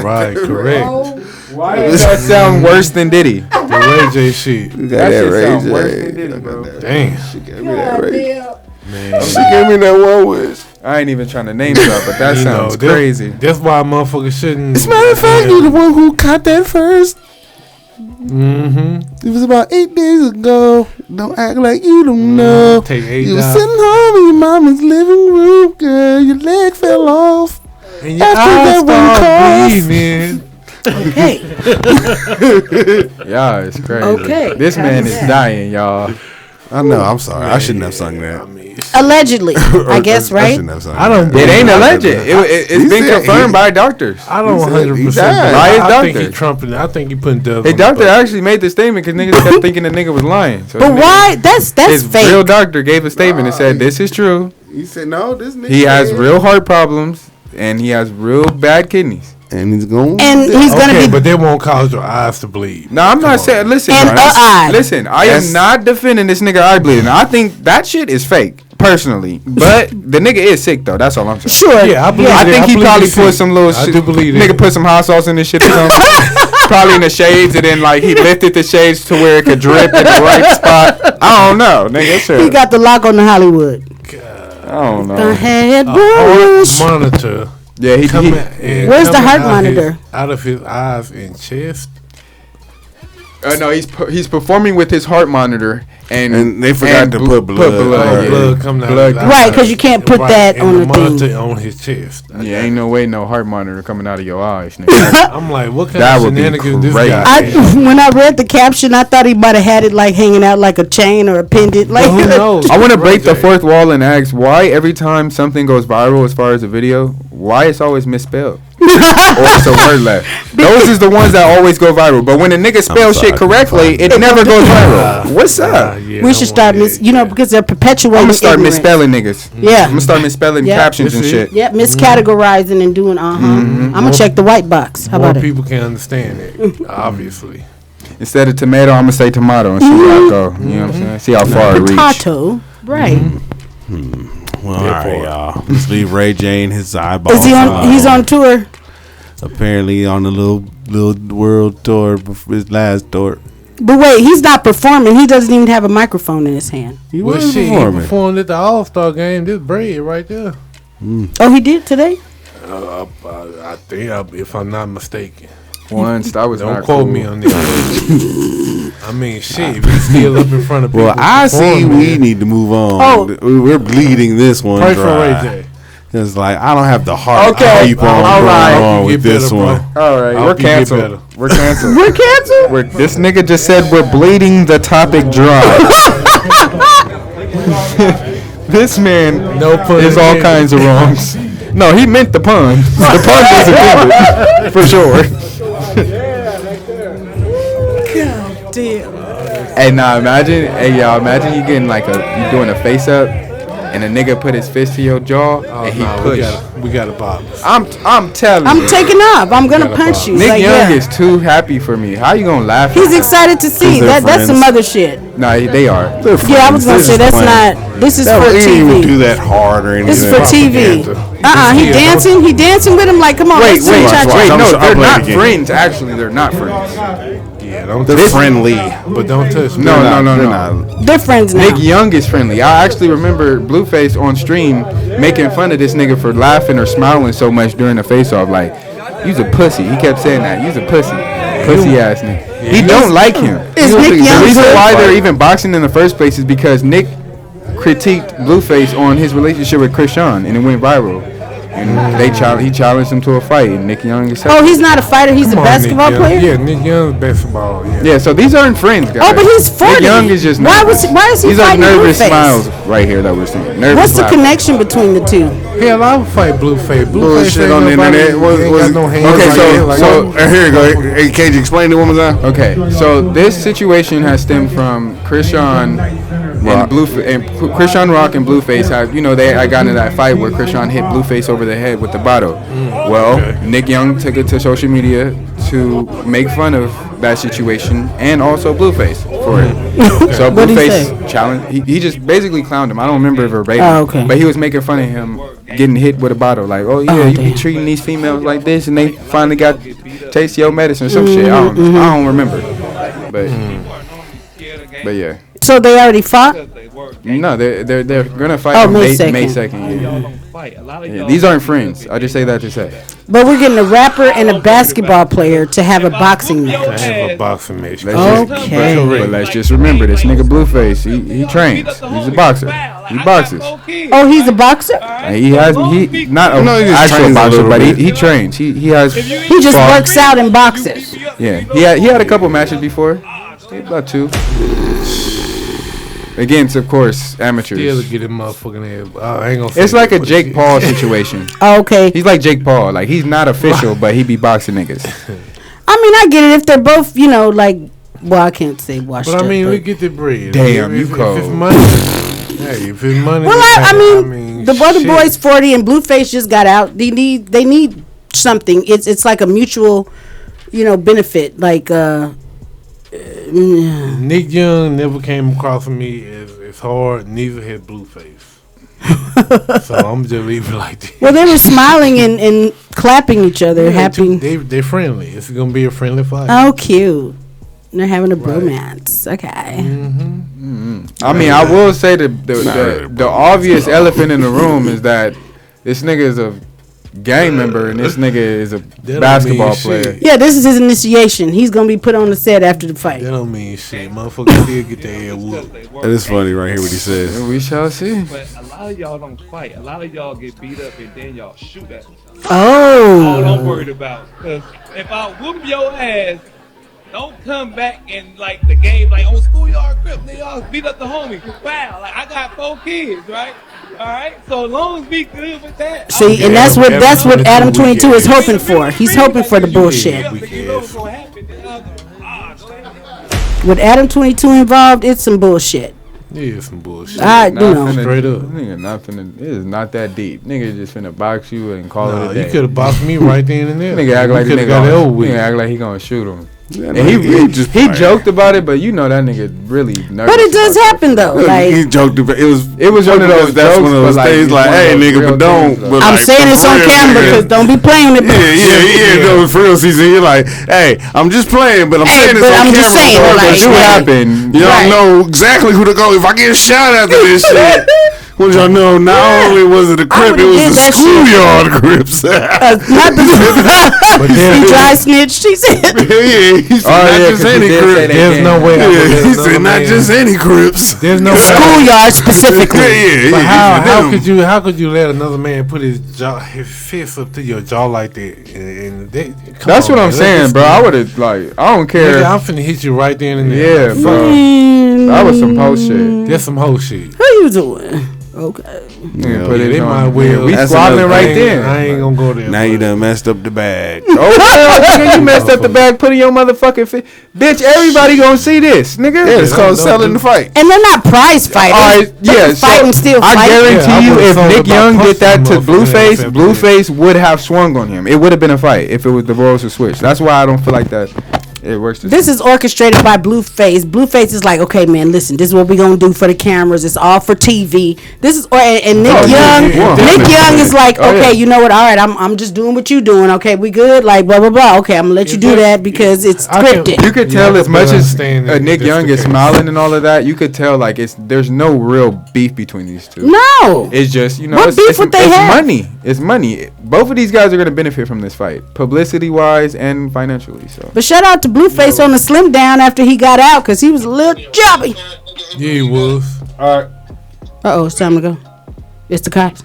Speaker 1: right, correct.
Speaker 7: Why does that sound worse than Diddy?
Speaker 1: The Ray J shit.
Speaker 6: You got that Ray
Speaker 7: sound
Speaker 6: J.
Speaker 7: worse than Diddy, bro.
Speaker 1: Damn.
Speaker 6: She gave me that Ray.
Speaker 1: Man.
Speaker 6: She gave me that one wish.
Speaker 7: I ain't even trying to name drop, but that sounds crazy.
Speaker 1: That's why motherfuckers shouldn't.
Speaker 6: As a matter of fact, you the one who caught that first.
Speaker 1: Mm-hmm.
Speaker 6: It was about 8 days ago. Don't act like you don't know.
Speaker 1: Take 8
Speaker 6: You were sitting home in your mama's living room, girl. Your leg fell off.
Speaker 1: And your eyes started bleeding.
Speaker 2: Okay.
Speaker 7: Y'all is crazy.
Speaker 2: Okay.
Speaker 7: This man is dying, y'all.
Speaker 6: I know. I'm sorry. I shouldn't have sung that.
Speaker 2: Allegedly, I guess, right?
Speaker 6: I shouldn't have sung
Speaker 1: I don't.
Speaker 7: It ain't alleged. It's been confirmed by doctors.
Speaker 1: I don't 100%.
Speaker 7: By his
Speaker 1: I think
Speaker 7: doctor.
Speaker 1: he trumping. I think he putting dubs.
Speaker 7: His doctor actually made the statement because niggas kept thinking the nigga was lying. So
Speaker 2: But why? That's
Speaker 7: his
Speaker 2: fake.
Speaker 7: real doctor gave a statement and said this is true.
Speaker 6: He said, no, this nigga.
Speaker 7: He has real heart problems and he has real bad kidneys.
Speaker 6: And he's going.
Speaker 2: And he's gonna be.
Speaker 1: But they won't cause your eyes to bleed.
Speaker 7: No, I'm not saying. Listen,
Speaker 2: And
Speaker 7: bro,
Speaker 2: eye.
Speaker 7: listen. I am not defending this nigga eye bleeding. I think that shit is fake, personally. But the nigga is sick though. That's all I'm saying.
Speaker 2: Sure.
Speaker 1: Yeah, I believe.
Speaker 7: I think he probably put some little
Speaker 1: I
Speaker 7: shit.
Speaker 1: do believe
Speaker 7: Nigga
Speaker 1: that.
Speaker 7: put some hot sauce in this shit or something. Probably in the shades, and then like he lifted the shades to where it could drip in the right spot. I don't know, nigga. Sure.
Speaker 2: He got the lock on the Hollywood.
Speaker 7: I don't know.
Speaker 2: I had one
Speaker 1: Heart
Speaker 2: wish.
Speaker 1: monitor.
Speaker 7: Yeah,
Speaker 2: Where's the heart monitor?
Speaker 1: Out of his eyes and chest.
Speaker 7: No, he's performing with his heart monitor, and
Speaker 6: they forgot to put blood.
Speaker 1: Blood coming out.
Speaker 2: Right, because you can't put that on the thing.
Speaker 1: On his chest.
Speaker 7: Yeah, ain't no way no heart monitor coming out of your eyes, nigga.
Speaker 1: I'm like, what kind of shenanigans this guy?
Speaker 2: When I read the caption, I thought he might have had it like hanging out like a chain or a pendant. Like,
Speaker 1: who knows?
Speaker 7: I want to break the fourth wall and ask why every time something goes viral as far as a video, why it's always misspelled. Or it's a word left. Those is the ones that always go viral. But when a nigga spells shit correctly, it never goes viral. What's up?
Speaker 2: We should start because they're perpetuating.
Speaker 7: I'm gonna start
Speaker 2: ignorance.
Speaker 7: misspelling niggas.
Speaker 2: Yeah.
Speaker 7: I'm gonna start misspelling captions and shit.
Speaker 2: Yep, miscategorizing and doing I'm gonna check the white box. How about it?
Speaker 1: More people can understand it, obviously.
Speaker 7: Instead of tomato, I'm gonna say tomato and see how it go. You know what I'm saying? See how far it reach.
Speaker 2: Potato, right?
Speaker 6: Well, all right, y'all. Let's leave Ray J and his eyeballs.
Speaker 2: Is he on? He's on tour.
Speaker 6: Apparently on the little world tour before his last tour.
Speaker 2: But wait, he's not performing. He doesn't even have a microphone in his hand.
Speaker 1: He performed at the All-Star game. This bread right there.
Speaker 2: Oh, he did today?
Speaker 1: I think, if I'm not mistaken.
Speaker 7: Once that was
Speaker 1: Don't
Speaker 7: not
Speaker 1: quote
Speaker 7: cool.
Speaker 1: me on this. I mean, shit. If he's still up in front of people.
Speaker 6: Well, I see we need to move on.
Speaker 2: Oh.
Speaker 6: We're bleeding this one
Speaker 1: Pray for
Speaker 6: dry.
Speaker 1: Ray J.
Speaker 6: It's like I don't have the heart
Speaker 7: Okay.
Speaker 6: to keep on going on with this one.
Speaker 7: All right, we're canceled. We're canceled.
Speaker 2: We're canceled.
Speaker 7: This nigga just said we're bleeding the topic dry. This man is all kinds of wrongs. No, he meant the pun. The pun was intended for sure.
Speaker 2: God damn.
Speaker 7: Hey, nah, imagine you getting like you doing a face up, and a nigga put his fist to your jaw and he pushed.
Speaker 1: We got a box.
Speaker 7: I'm telling you.
Speaker 2: I'm taking off. I'm gonna punch you.
Speaker 7: Nick
Speaker 2: Like,
Speaker 7: Young
Speaker 2: yeah.
Speaker 7: is too happy for me. How you gonna laugh?
Speaker 2: He's excited to see. That's some other shit.
Speaker 7: Nah, they are.
Speaker 2: Yeah, I was gonna say that's not. This is for
Speaker 6: He didn't even do
Speaker 2: TV.
Speaker 6: that hard or anything.
Speaker 2: This is for TV. He dancing. He dancing with him. Like, come on.
Speaker 7: Wait,
Speaker 2: let's see cha-cha.
Speaker 7: no,
Speaker 6: I'll
Speaker 7: they're
Speaker 6: play
Speaker 7: not
Speaker 6: it again.
Speaker 7: friends. Actually, they're not friends.
Speaker 1: Yeah, don't
Speaker 6: They're
Speaker 1: touch
Speaker 6: friendly.
Speaker 1: But don't touch me.
Speaker 7: No.
Speaker 2: They're friends now.
Speaker 7: Nick Young is friendly. I actually remember Blueface on stream making fun of this nigga for laughing or smiling so much during the face-off. Like, you's a pussy. He kept saying that. You's a pussy. Pussy ass nigga. He don't like him.
Speaker 2: Is Nick Young
Speaker 7: The reason
Speaker 2: good?
Speaker 7: why they're even boxing in the first place is because Nick critiqued Blueface on his relationship with Chris Sean, and it went viral. And he challenged him to a fight, and Nick Young accepted.
Speaker 2: Oh, he's not a fighter. He's a basketball player.
Speaker 1: Yeah, Nick Young's basketball.
Speaker 7: Yeah, so these aren't friends, guys.
Speaker 2: Oh, but he's 40.
Speaker 7: Nick Young is just
Speaker 2: Why
Speaker 7: nervous.
Speaker 2: is he
Speaker 7: These are
Speaker 2: fighting
Speaker 7: nervous
Speaker 2: Blueface?
Speaker 7: smiles right here that we're seeing. Nervous
Speaker 2: What's the
Speaker 7: laughter.
Speaker 2: connection between the two?
Speaker 1: Hell, I would fight Blueface.
Speaker 6: Bullshit
Speaker 1: ain't
Speaker 6: on the
Speaker 1: nobody-
Speaker 6: internet.
Speaker 1: ain't got no hands
Speaker 7: Okay,
Speaker 1: like
Speaker 7: so
Speaker 1: that. Like,
Speaker 6: Here you go. Hey, can you explain it one more time?
Speaker 7: Okay, so this situation has stemmed from Krishan and Krishan Rock and Blueface. I got into that fight where Krishan hit Blueface over the head with the bottle. Well, Nick Young took it to social media to make fun of that situation and also Blueface for it. So
Speaker 2: What'd he
Speaker 7: Blueface
Speaker 2: say?
Speaker 7: challenged. He just basically clowned him. I don't remember verbatim.
Speaker 2: Oh, okay.
Speaker 7: But he was making fun of him getting hit with a bottle. Like, oh yeah,
Speaker 2: Oh,
Speaker 7: you be
Speaker 2: damn.
Speaker 7: treating these females like this, and they finally got taste your medicine or some shit. I don't remember. But yeah.
Speaker 2: So they already fought?
Speaker 7: No, they're gonna fight
Speaker 2: Oh,
Speaker 7: on
Speaker 2: May
Speaker 7: May
Speaker 2: 2nd.
Speaker 7: 2nd. Yeah, these aren't friends. I just say that to say.
Speaker 2: But we're getting a rapper and a basketball player to have a boxing match.
Speaker 1: I have a boxing match.
Speaker 2: Okay.
Speaker 7: But let's just remember this nigga Blueface. He trains. He's a boxer. He boxes.
Speaker 2: Oh, he's a boxer?
Speaker 7: And he not
Speaker 6: No,
Speaker 7: an
Speaker 6: he just
Speaker 7: actual
Speaker 6: trains a
Speaker 7: boxer,
Speaker 6: little
Speaker 7: but
Speaker 6: bit.
Speaker 7: he trains. He has.
Speaker 2: He just
Speaker 7: fought.
Speaker 2: works out and boxes.
Speaker 7: Yeah, he had a couple matches before. About 2. Against, of course, amateurs.
Speaker 1: Still to get him motherfucking head. I ain't gonna say
Speaker 7: It's like a
Speaker 1: that,
Speaker 7: Jake
Speaker 1: but
Speaker 7: Paul situation.
Speaker 2: Oh, okay.
Speaker 7: He's like Jake Paul. Like, he's not official, but he be boxing niggas.
Speaker 2: I mean, I get it if they're both, like, well, I can't say washed
Speaker 1: But
Speaker 2: up.
Speaker 1: I mean, we get the bread.
Speaker 7: Damn,
Speaker 1: if,
Speaker 7: you cold.
Speaker 1: If it's money, hey, if it's money.
Speaker 2: Well, I
Speaker 1: then,
Speaker 2: mean, the other
Speaker 1: shit.
Speaker 2: boy's 40 and Blueface just got out. They need something. It's like a mutual, benefit. Like,
Speaker 1: Nick Young never came across me as hard. Neither had Blueface. So I'm just leaving it like that.
Speaker 2: well, they were smiling and clapping each other, happy.
Speaker 1: They're friendly. It's gonna be a friendly fight.
Speaker 2: Oh, cute. They're having a bromance. Okay.
Speaker 7: I mean, I will say the obvious elephant in the room is that this nigga is a gang member, and this nigga is a
Speaker 1: don't
Speaker 7: basketball
Speaker 1: mean
Speaker 7: player.
Speaker 1: shit.
Speaker 2: Yeah, this is his initiation. He's gonna be put on the set after the fight.
Speaker 1: That don't mean shit. Motherfuckers still get their head whooped.
Speaker 6: It is funny right here what he says.
Speaker 7: We shall see.
Speaker 16: But a lot of y'all don't fight. A lot of y'all get beat up and then y'all shoot at me.
Speaker 2: Oh.
Speaker 16: All I'm worried about. Because if I whoop your ass, don't come back and like the game like on schoolyard grip, they all beat up the homie. Wow, like I got 4 kids, right? All right, so as long as we good with that.
Speaker 2: See, and that's what Adam 22 is hoping for. He's hoping for the bullshit. With Adam 22 involved, it's some bullshit.
Speaker 1: Yeah, some bullshit.
Speaker 7: Straight up. Nigga, it is not that deep. Nigga just finna box you and call it a day.
Speaker 1: You could have boxed me right then and there.
Speaker 7: Nigga act like
Speaker 1: you
Speaker 7: nigga act like he gonna shoot him. Yeah, and he joked about it, but you know that nigga really nervous.
Speaker 2: But it does happen though. Like
Speaker 6: he joked about it was
Speaker 7: one of those.
Speaker 6: That's
Speaker 7: jokes,
Speaker 6: one of those things like, hey nigga, but don't. But
Speaker 2: I'm
Speaker 6: like,
Speaker 2: saying this on camera because don't be playing with me.
Speaker 6: Yeah. No, for real, season. You're like, hey, I'm just playing, but I'm saying this on camera.
Speaker 2: Just saying,
Speaker 6: like,
Speaker 7: what happened?
Speaker 6: You don't know exactly who to go. If I get shot after this shit. What y'all know? Not only was it a Crip, it was the schoolyard Crips.
Speaker 2: Not the he dry snitched. She said.
Speaker 6: Yeah, he said not just any Crips.
Speaker 1: There's no way.
Speaker 6: He said not just any Crips.
Speaker 1: There's no
Speaker 2: schoolyard specifically.
Speaker 1: But how could you let another man put his fist up to your jaw like that? And
Speaker 7: that's what I'm saying, bro. I would have like I don't care.
Speaker 1: Nigga, I'm finna hit you right there and there.
Speaker 7: Yeah, bro. That was some whole shit.
Speaker 1: That's some whole shit.
Speaker 2: How you doing? Okay.
Speaker 7: Yeah, put it
Speaker 1: on.
Speaker 7: We squabbling right there.
Speaker 1: I ain't gonna go there.
Speaker 6: Now you done messed up the bag.
Speaker 7: Oh well, you messed up the bag. Put in your motherfucking fit, bitch. Everybody gonna see this, nigga.
Speaker 6: Yeah, it's called selling the fight.
Speaker 2: And they're not prize fighters.
Speaker 7: All right, yeah.
Speaker 2: Fighting still.
Speaker 7: I guarantee you, if Nick Young did that to Blueface, Blueface would have swung on him. It would have been a fight if it was the roles were switched. That's why I don't feel like that. It works.
Speaker 2: This is orchestrated by Blueface. Blueface is like, okay, man, listen, this is what we gonna do for the cameras. It's all for TV. This is and Nick Young. Nick Young is like, okay, you know what? All right, I'm just doing what you doing. Okay, we good. Like blah blah blah. Okay, I'm gonna let you do that because it's scripted.
Speaker 7: You could tell as much as Nick Young is smiling and all of that. You could tell like there's no real beef between these two.
Speaker 2: No,
Speaker 7: it's just
Speaker 2: what beef would they have?
Speaker 7: Money. It's money. Both of these guys are gonna benefit from this fight, publicity wise and financially. So,
Speaker 2: but shout out to Blueface on the slim down after he got out because he was a little chubby.
Speaker 1: Yeah, he was.
Speaker 6: All right.
Speaker 2: It's time to go. It's the cops.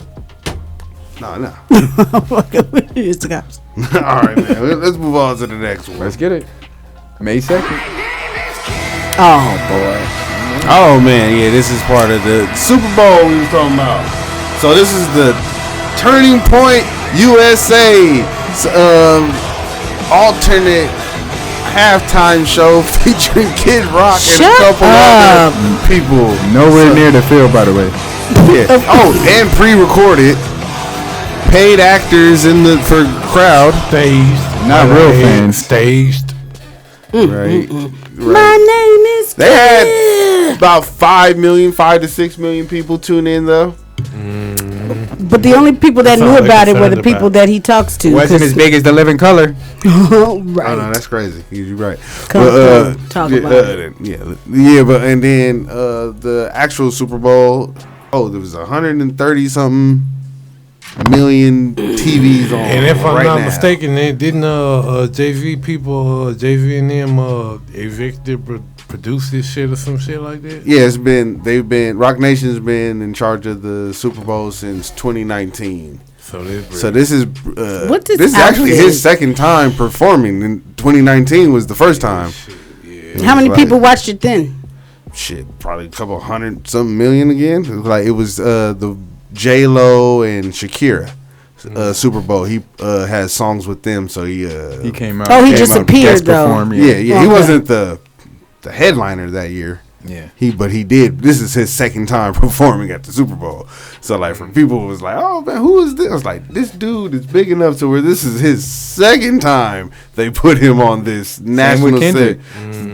Speaker 6: No.
Speaker 2: It's the cops.
Speaker 6: All right, man. Let's move on to the next one.
Speaker 7: Let's get it. May 2nd.
Speaker 2: Oh boy.
Speaker 6: Oh man, yeah. This is part of the Super Bowl we was talking about. So this is the Turning Point USA alternate halftime show featuring Kid Rock and a couple other people.
Speaker 7: Nowhere near the field, by the way.
Speaker 6: Yeah. And pre-recorded. Paid actors for crowd.
Speaker 1: Staged.
Speaker 7: Not real fans.
Speaker 1: Staged.
Speaker 6: Right.
Speaker 2: My name is.
Speaker 6: They had about 5 to 6 million people tune in though.
Speaker 2: But the only people that knew about it were the people that he talks to.
Speaker 7: Wasn't as big as The Living Color.
Speaker 2: Right.
Speaker 6: Oh no, that's crazy.'re right.
Speaker 2: Talk about it.
Speaker 6: Yeah, but and then the actual Super Bowl. There was 130 something million TVs on.
Speaker 1: And if I'm
Speaker 6: right
Speaker 1: not
Speaker 6: now.
Speaker 1: mistaken, they didn't JV people, JV and them evicted produce this shit or some shit like that?
Speaker 6: Yeah, Rock Nation's been in charge of the Super Bowl since 2019. So this is this is actually his second time performing. In 2019 was the first time.
Speaker 2: How many people watched it then?
Speaker 6: Shit, probably a couple hundred something million again. It was the J-Lo and Shakira Super Bowl. He had songs with them, so he
Speaker 7: came out.
Speaker 2: Oh, he just appeared though.
Speaker 6: Yeah. He wasn't the headliner that year.
Speaker 7: Yeah.
Speaker 6: But he did. This is his second time performing at the Super Bowl. So for people it was like, oh man, who is this? I was like, this dude is big enough to where this is his second time they put him on this national set.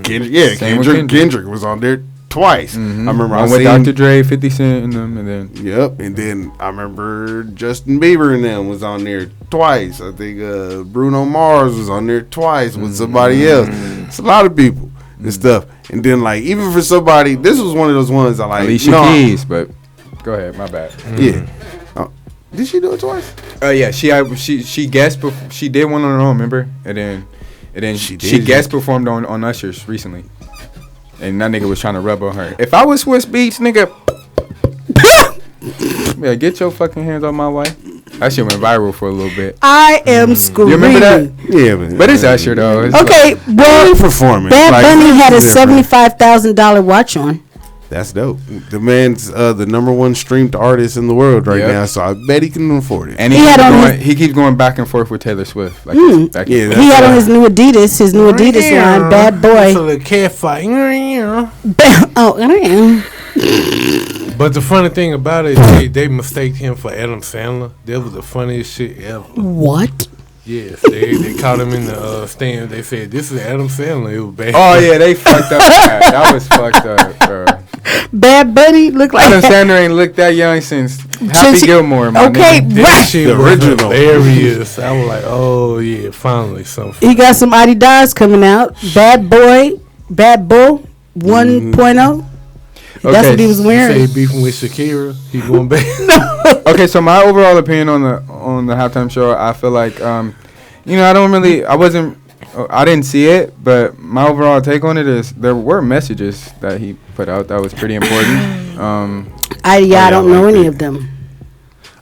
Speaker 6: Kendrick was on there twice.
Speaker 7: Mm-hmm.
Speaker 6: I remember
Speaker 7: with Dr. Dre, 50 Cent and them, and then
Speaker 6: and then I remember Justin Bieber and them was on there twice. I think Bruno Mars was on there twice with somebody else. It's a lot of people and stuff. And then even for somebody, this was one of those ones I like.
Speaker 7: Alicia Keys, but go ahead, my bad.
Speaker 6: Yeah. Did she do it twice?
Speaker 7: Yeah, she guest she did one on her own, remember? And then she guest performed on Usher's recently. And that nigga was trying to rub on her. If I was Swiss Beats, nigga, yeah, get your fucking hands on my wife. That shit went viral for a little bit.
Speaker 2: I am screaming.
Speaker 7: You remember that?
Speaker 6: Yeah,
Speaker 7: but it's Usher though. It's
Speaker 2: okay, well,
Speaker 6: performance.
Speaker 2: Bad Bunny had a $75,000 watch on.
Speaker 6: That's dope. The man's the #1 streamed artist in the world right now, so I bet he can afford it.
Speaker 7: And he keeps going back and forth with Taylor Swift. Like
Speaker 2: he had on his new Adidas line, Bad Boy.
Speaker 1: So the cat fight. But the funny thing about it, they mistaked him for Adam Sandler. That was the funniest shit ever.
Speaker 2: What?
Speaker 1: Yes, they caught him in the stand. They said, "This is Adam Sandler." It was bad.
Speaker 7: Oh yeah, they fucked up. That was fucked up, bro.
Speaker 2: Bad Bunny looked like
Speaker 7: Adam Sandler ain't looked that young since Happy Gilmore. My
Speaker 2: okay,
Speaker 7: nigga.
Speaker 2: right.
Speaker 1: Shit
Speaker 6: The original.
Speaker 1: Hilarious. I was like, "Oh yeah, finally something."
Speaker 2: He got some Adidas coming out. Bad Boy, Bad Bull 1.0. That's what he was wearing.
Speaker 1: You say beefing with Shakira. He going back.
Speaker 7: Okay, so my overall opinion on the halftime show, I feel like, I didn't see it, but my overall take on it is there were messages that he put out that was pretty important.
Speaker 2: I don't know any of them.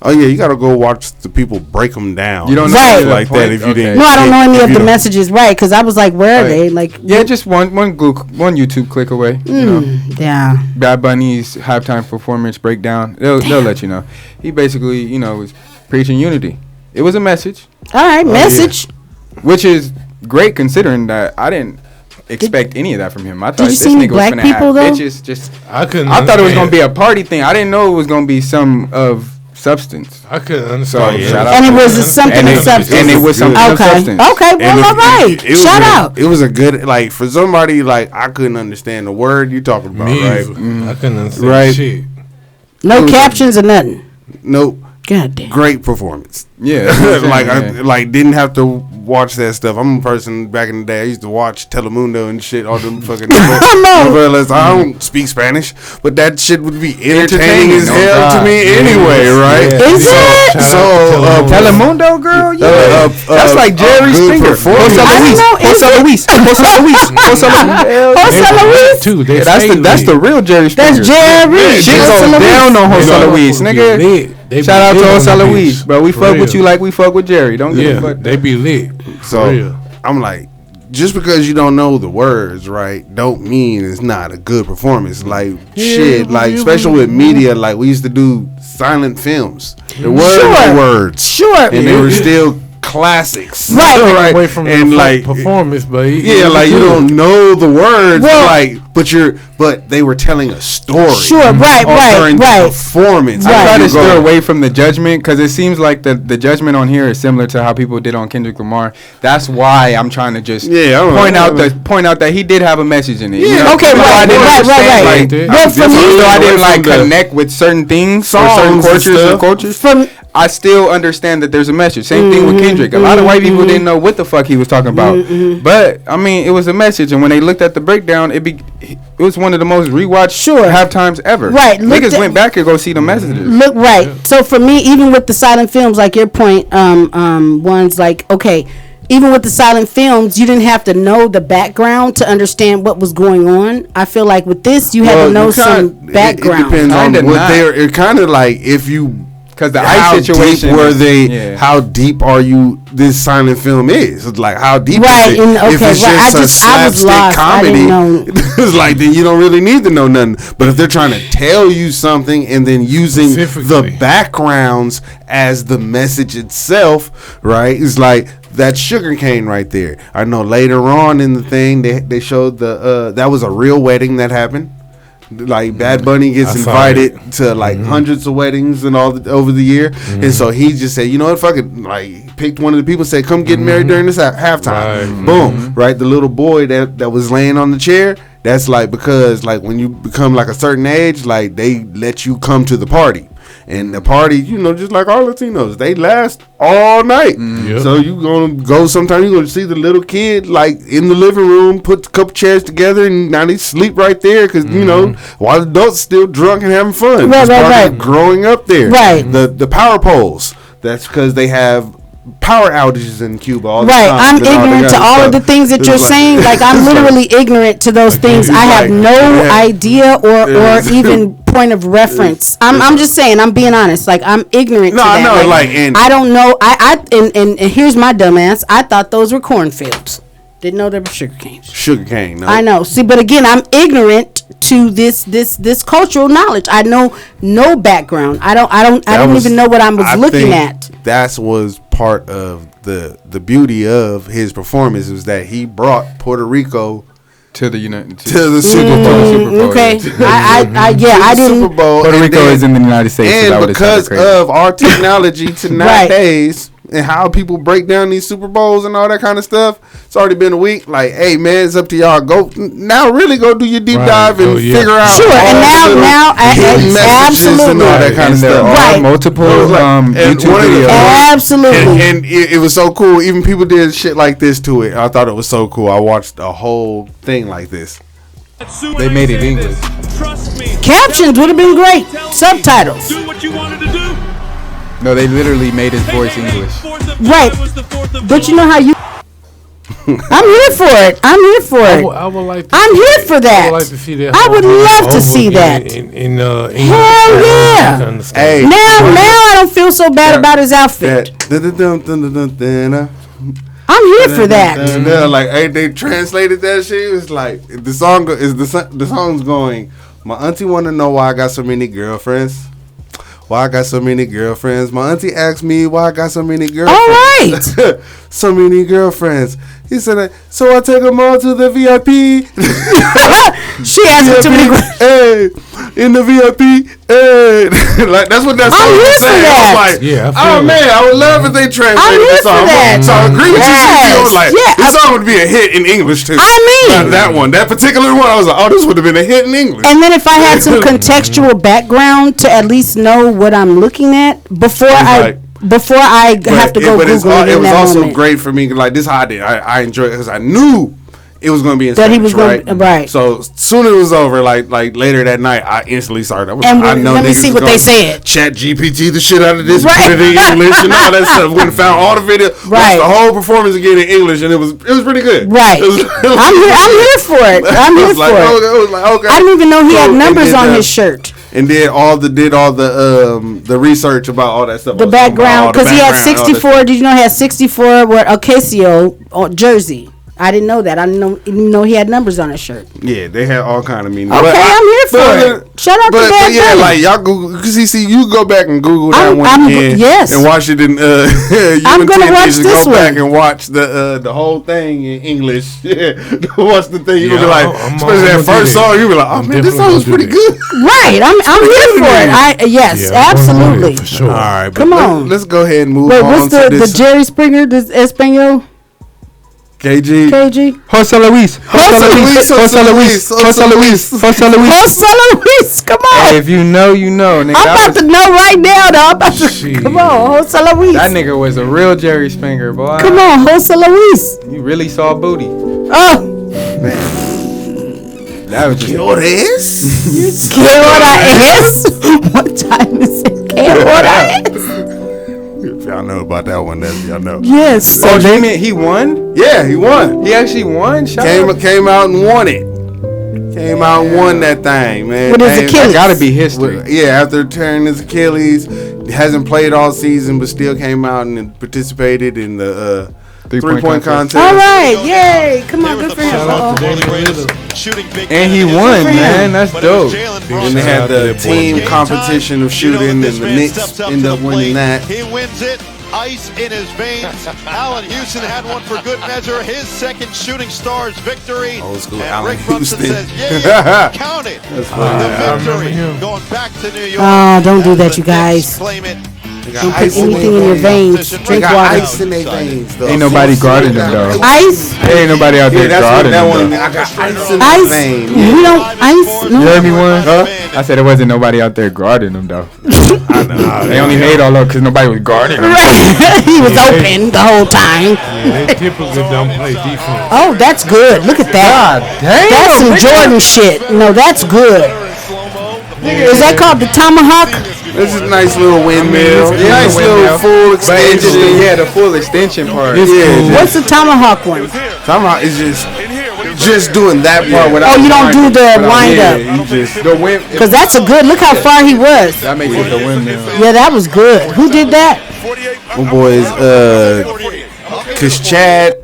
Speaker 6: Oh yeah, you gotta go watch the people break them down.
Speaker 7: You don't know
Speaker 2: Right.
Speaker 6: like that if you didn't.
Speaker 2: No, I don't know any of the messages, right? Because I was like, where are they? Like,
Speaker 7: yeah, just one YouTube click away. You know,
Speaker 2: yeah.
Speaker 7: Bad Bunny's halftime performance breakdown. They'll let you know. He basically, was preaching unity. It was a message.
Speaker 2: All right, message.
Speaker 7: Yeah. Which is great considering that I didn't expect any of that from him. I thought
Speaker 2: Did you
Speaker 7: this
Speaker 2: see any
Speaker 7: nigga was
Speaker 2: black
Speaker 7: gonna
Speaker 2: people,
Speaker 7: have
Speaker 2: though?
Speaker 7: bitches. Just
Speaker 1: I couldn't.
Speaker 7: I thought it was
Speaker 1: understand.
Speaker 7: gonna be a party thing. I didn't know it was gonna be some of substance.
Speaker 1: I couldn't
Speaker 7: So
Speaker 1: understand.
Speaker 7: shout out
Speaker 2: And it
Speaker 7: to
Speaker 2: was
Speaker 7: him.
Speaker 2: something
Speaker 7: And
Speaker 2: of
Speaker 7: it-
Speaker 2: substance.
Speaker 7: And it was something of
Speaker 2: Okay.
Speaker 7: substance.
Speaker 2: Okay, well, all right. Shout out.
Speaker 6: It was a good, like, for somebody, like, I couldn't understand the word you talking about,
Speaker 1: Me
Speaker 6: right?
Speaker 1: either. I couldn't understand
Speaker 6: Right.
Speaker 1: shit.
Speaker 2: No captions or nothing.
Speaker 6: Nope.
Speaker 2: God damn.
Speaker 6: Great performance.
Speaker 7: Yeah.
Speaker 6: I didn't have to watch that stuff. I'm a person back in the day. I used to watch Telemundo and shit. All them fucking novellas. I don't speak Spanish, but that shit would be entertaining as hell to me anyway, right?
Speaker 2: Is it?
Speaker 6: So
Speaker 7: Telemundo, girl. Yeah. That's like Jerry Springer. Jose Luis.
Speaker 1: Too. They
Speaker 7: That's the real Jerry Springer.
Speaker 2: That's Jerry.
Speaker 7: Shit goes down on Jose Luis, nigga. Shout out to Jose Luis, bro. We fuck with you like we fuck with Jerry. Don't give a fuck.
Speaker 1: They be lit.
Speaker 6: So I'm like, just because you don't know the words, right, don't mean it's not a good performance. Like shit, like especially with media, like we used to do silent films. There were no words,
Speaker 2: Sure,
Speaker 6: and they were still classics,
Speaker 2: Right.
Speaker 1: Away from
Speaker 6: and
Speaker 1: the
Speaker 6: like
Speaker 1: performance, but
Speaker 6: like you don't know the words, but they were telling a story.
Speaker 2: Sure, right.
Speaker 6: During the performance,
Speaker 7: I try to
Speaker 6: You
Speaker 7: steer
Speaker 6: go-
Speaker 7: away from the judgment because it seems like the judgment on here is similar to how people did on Kendrick Lamar. That's why I'm trying to just point out that he did have a message in it.
Speaker 6: Yeah,
Speaker 7: You know?
Speaker 2: okay,
Speaker 7: Even though I didn't understand,
Speaker 2: right.
Speaker 7: like,
Speaker 2: Well, for me-
Speaker 7: even though I didn't like
Speaker 6: From the
Speaker 7: connect with certain things or certain
Speaker 6: songs and
Speaker 7: cultures,
Speaker 6: stuff.
Speaker 7: I still understand that there's a message. Same thing with Kendrick. A lot of white people didn't know what the fuck he was talking about. But I mean, it was a message, and when they looked at the breakdown, it was one of the most rewatched halftimes ever.
Speaker 2: Right.
Speaker 7: Niggas went back to go see the messages.
Speaker 2: Look, right. So for me, even with the silent films, like your point, one's like, okay, even with the silent films, you didn't have to know the background to understand what was going on. I feel like with this, you had to know some background.
Speaker 6: It depends on
Speaker 7: Kinda
Speaker 6: what
Speaker 7: not.
Speaker 6: they're. It kind of like if you.
Speaker 7: Because the
Speaker 6: how
Speaker 7: ice situation
Speaker 6: deep were
Speaker 7: is-
Speaker 6: they?
Speaker 7: yeah.
Speaker 6: How deep are you? This silent film is. It's like how deep
Speaker 2: Right,
Speaker 6: is it?
Speaker 2: and
Speaker 6: if
Speaker 2: okay,
Speaker 6: it's
Speaker 2: right,
Speaker 6: just
Speaker 2: I
Speaker 6: a
Speaker 2: was
Speaker 6: slapstick
Speaker 2: lost. I didn't
Speaker 6: comedy, it's like then you don't really need to know nothing. But if they're trying to tell you something and then using the backgrounds as the message itself, right? It's like that sugar cane right there. I know later on in the thing they showed that was a real wedding that happened. Like Bad Bunny gets
Speaker 1: I saw
Speaker 6: invited to like hundreds of weddings and all over the year, and so he just said, you know what, fuck it, like picked one of the people, said, come get married during this halftime. Boom, right? The little boy that was laying on the chair, that's like because like when you become like a certain age, like they let you come to the party. And the party, you know, just like all Latinos, they last all night.
Speaker 1: Yep.
Speaker 6: So you gonna go sometimes, you gonna see the little kid like in the living room, put a couple chairs together, and now they sleep right there because you know, while the adults still drunk and having fun. Right. Growing up there,
Speaker 2: right?
Speaker 6: The power poles. That's because they have power outages in Cuba all the
Speaker 2: right.
Speaker 6: time.
Speaker 2: I'm ignorant to all of the things that you're saying. Like I'm literally ignorant to those things. I have no idea or even point of reference. I'm just saying. I'm being honest. Like I'm ignorant to that.
Speaker 6: No,
Speaker 2: like I don't know. And here's my dumbass. I thought those were cornfields. Didn't know they were sugar canes.
Speaker 6: Sugar cane. No.
Speaker 2: I know. See, but again, I'm ignorant to this cultural knowledge. I know no background. I don't even know what I was looking at.
Speaker 6: That was part of the beauty of his performance was that he brought Puerto Rico
Speaker 7: to the
Speaker 6: Super Bowl.
Speaker 2: Okay, I didn't.
Speaker 6: Super Bowl.
Speaker 7: Puerto Rico is in the United States,
Speaker 6: and because of our technology to nowadays. And how people break down these Super Bowls and all that kind of stuff. It's already been a week. Like, hey man, it's up to y'all. Go now, really go do your deep dive and figure out.
Speaker 2: Sure, and now absolutely
Speaker 6: and all that kind of stuff.
Speaker 2: Right,
Speaker 7: multiple YouTube videos.
Speaker 2: Absolutely,
Speaker 6: and it was so cool. Even people did shit like this to it. I thought it was so cool. I watched a whole thing like this.
Speaker 7: They made it English.
Speaker 2: Captions would have been great. Subtitles.
Speaker 4: Do what you wanted to do.
Speaker 7: No, they literally made his voice English.
Speaker 2: Right. But you know how you... I'm here for it. I'm here for it.
Speaker 1: I would like to
Speaker 2: I'm here for that.
Speaker 1: I would like to see that.
Speaker 2: I would love to see that. Hell yeah.
Speaker 6: Hey.
Speaker 2: Now I don't feel so bad about his outfit. I'm here for that.
Speaker 6: Like, hey, they translated that shit. It was like the song's going. My auntie want to know why I got so many girlfriends. Why I got so many girlfriends. My auntie asked me why I got so many girlfriends.
Speaker 2: All right.
Speaker 6: So many girlfriends. He said, so I take them all to the VIP.
Speaker 2: She asked me to
Speaker 6: hey, in the VIP. Hey. Like, that's what that song was saying. I was like, man, I would love if they translated the song. So I agree with you. I was like, this song would be a hit in English too. Not that one. That particular one, I was like, oh, this would have been a hit in English.
Speaker 2: And then if I had some contextual background to at least know what I'm looking at before I have to go Google it.
Speaker 6: It was also great for me. Like, this is how I did. I enjoyed it because I knew it was going to be in Spanish, right? So soon it was over. Like later that night, I instantly started.
Speaker 2: Let me see what they said.
Speaker 6: Chat GPT the shit out of this, put it in English and all that stuff. Went and found all the video, watched the whole performance again in English, and it was pretty good.
Speaker 2: Right. I'm here for it. I'm here for it. I didn't even know he had numbers on his shirt.
Speaker 6: And did all the research about all that stuff.
Speaker 2: The background, because he had 64. Did you know he had 64 with Ocasio jersey? I didn't know that. I didn't know he had numbers on his shirt.
Speaker 6: Yeah, they had all kind of meaning.
Speaker 2: Okay, I'm here for it. Shout out to Bad Bunny.
Speaker 6: Yeah, like y'all Google, because you go back and Google that one again, and watch it in.
Speaker 2: I'm gonna watch this
Speaker 6: go
Speaker 2: one.
Speaker 6: Back and watch the whole thing in English. Yeah, watch the thing. You gonna be like, especially that first song, you be like, oh man, this song is pretty good.
Speaker 2: Right, I'm here for it. Yes, absolutely.
Speaker 1: For sure.
Speaker 6: All right,
Speaker 2: come on.
Speaker 6: Let's go ahead and move on.
Speaker 2: Wait, what's the Jerry Springer? This Espanol.
Speaker 6: KG.
Speaker 7: Jose Luis.
Speaker 2: Come on.
Speaker 7: Hey, if you know, you know. Nigga,
Speaker 2: I'm about to know right now, though. I'm about to. Come on, Jose Luis.
Speaker 7: That nigga was a real Jerry Springer, boy.
Speaker 2: Come on, Jose Luis.
Speaker 7: You really saw booty.
Speaker 2: Oh.
Speaker 7: Man. That was just.
Speaker 6: ¿Qué hora es?
Speaker 2: ¿Qué hora es? What time is it? ¿Qué hora es?
Speaker 6: If y'all know about that one, then y'all know.
Speaker 2: Yes.
Speaker 7: So he won?
Speaker 6: Yeah, he won.
Speaker 7: He actually won?
Speaker 6: Came out and won it. Came out and won that thing, man.
Speaker 2: With his Achilles.
Speaker 7: That gotta be history.
Speaker 6: After tearing his Achilles. Hasn't played all season, but still came out and participated in the three-point contest.
Speaker 2: All right, yay. Come on, good for him.
Speaker 7: And he won, man. That's dope.
Speaker 6: And they had the team competition of shooting, and the Knicks end up winning that.
Speaker 17: He wins it. Ice in his veins. Allen Houston had one for good measure. His second Shooting Stars victory.
Speaker 6: Old school
Speaker 17: and
Speaker 6: Allen
Speaker 17: Rick Brunson
Speaker 6: Houston.
Speaker 17: says, yeah, count it.
Speaker 6: That's
Speaker 17: The victory going back to New York.
Speaker 2: Oh, don't do that, you guys.
Speaker 17: Claim it.
Speaker 2: Don't put anything in your veins. Drink water.
Speaker 6: Ice in their veins, though.
Speaker 7: Ain't nobody guarding them though.
Speaker 2: Ice?
Speaker 7: There ain't nobody out there guarding them.
Speaker 6: I got ice in
Speaker 2: Ice?
Speaker 6: my veins.
Speaker 2: You don't ice? No.
Speaker 7: You heard me one? Huh? I said there wasn't nobody out there guarding them though.
Speaker 6: I know.
Speaker 7: They only made all up because nobody was guarding them.
Speaker 2: He was open the whole time.
Speaker 1: Yeah, they typically don't play defense.
Speaker 2: Oh, that's good. Look at that.
Speaker 7: Damn,
Speaker 2: That's some Jordan shit. No, that's good. Is that called the tomahawk?
Speaker 6: This is a nice little windmill. Nice little full
Speaker 7: But it's just
Speaker 6: extension.
Speaker 7: the full extension part.
Speaker 2: What's the tomahawk one?
Speaker 6: Tomahawk is just doing that part without.
Speaker 2: Oh, you don't do the wind up.
Speaker 6: You just
Speaker 7: The wind.
Speaker 2: Because that's a good. Look how far he was.
Speaker 7: That makes it the windmill.
Speaker 2: Yeah, that was good. Who did that?
Speaker 6: my boys, Kashad,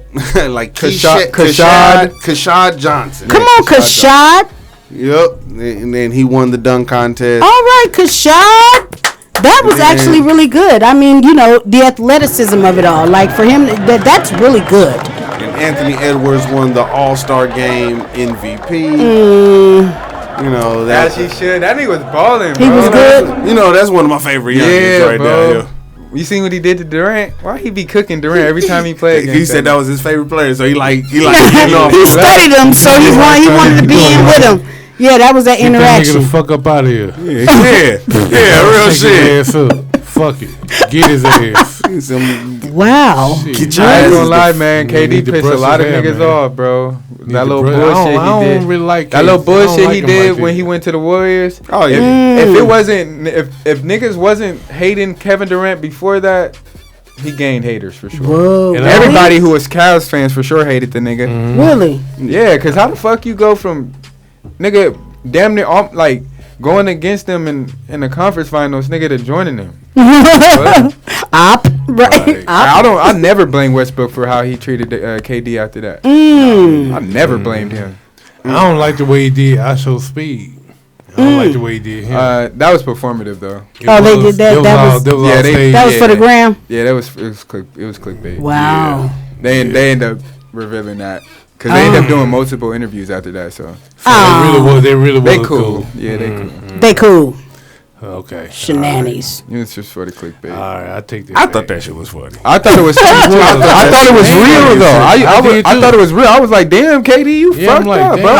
Speaker 6: like Kashad Johnson.
Speaker 2: Come on, Kashad.
Speaker 6: Yep, and then he won the dunk contest.
Speaker 2: All right, Kashad. That was actually really good. I mean, you know, the athleticism of it all. Like for him, that's really good.
Speaker 6: And Anthony Edwards won the All-Star Game MVP. You know
Speaker 7: As he should. That nigga was balling, bro.
Speaker 2: He was good.
Speaker 6: You know that's one of my favorite youngins right
Speaker 7: bro.
Speaker 6: there.
Speaker 7: You seen what he did to Durant? Why he be cooking Durant every time he played against
Speaker 6: He said that was his favorite player, so he like
Speaker 2: He studied him, so he wanted to be in with him. Yeah, that was that
Speaker 1: Get
Speaker 2: interaction.
Speaker 1: that nigga the fuck up out of here.
Speaker 6: Yeah, real
Speaker 1: Take
Speaker 6: shit.
Speaker 1: his ass up. Fuck it. Get his ass.
Speaker 2: Wow.
Speaker 1: Shit.
Speaker 7: I ain't gonna lie, man.
Speaker 1: You
Speaker 7: KD
Speaker 1: need to
Speaker 7: pissed
Speaker 1: brush
Speaker 7: a lot of
Speaker 1: his hair,
Speaker 7: niggas
Speaker 1: man.
Speaker 7: off, bro. That little
Speaker 1: brush-
Speaker 7: bullshit
Speaker 1: I
Speaker 7: he
Speaker 1: don't
Speaker 7: did.
Speaker 1: really like
Speaker 7: that little
Speaker 1: KD. I don't
Speaker 7: bullshit
Speaker 1: like
Speaker 7: he
Speaker 1: him
Speaker 7: did
Speaker 1: like
Speaker 7: when
Speaker 1: that.
Speaker 7: he went to the Warriors.
Speaker 6: Oh yeah.
Speaker 7: If it wasn't, if niggas wasn't hating Kevin Durant before that, he gained haters for sure.
Speaker 2: Whoa.
Speaker 7: And everybody who was Cavs fans for sure hated the nigga.
Speaker 2: Really?
Speaker 7: Yeah, cause how the fuck you go from nigga damn near like going against them in the conference finals, nigga, to joining them?
Speaker 2: Op, right?
Speaker 7: I never blame Westbrook for how he treated KD after that. I never blamed him.
Speaker 1: I don't like the way he did I Show Speed. I don't like the way he did him.
Speaker 7: That was performative though.
Speaker 2: Oh, they did that. That was for the gram.
Speaker 7: Yeah, it was clickbait.
Speaker 2: Wow.
Speaker 7: Yeah. They end up revealing that because they end up doing multiple interviews after that. So
Speaker 1: They really was
Speaker 7: cool. Yeah, they cool.
Speaker 2: They cool.
Speaker 1: Okay.
Speaker 2: Shenanigans.
Speaker 7: It was just for the clickbait.
Speaker 1: All right, I take that.
Speaker 6: I thought that shit was funny.
Speaker 7: I thought it was. I thought it was real though. I thought it was real. I was like, damn, KD, you fucked up, bro.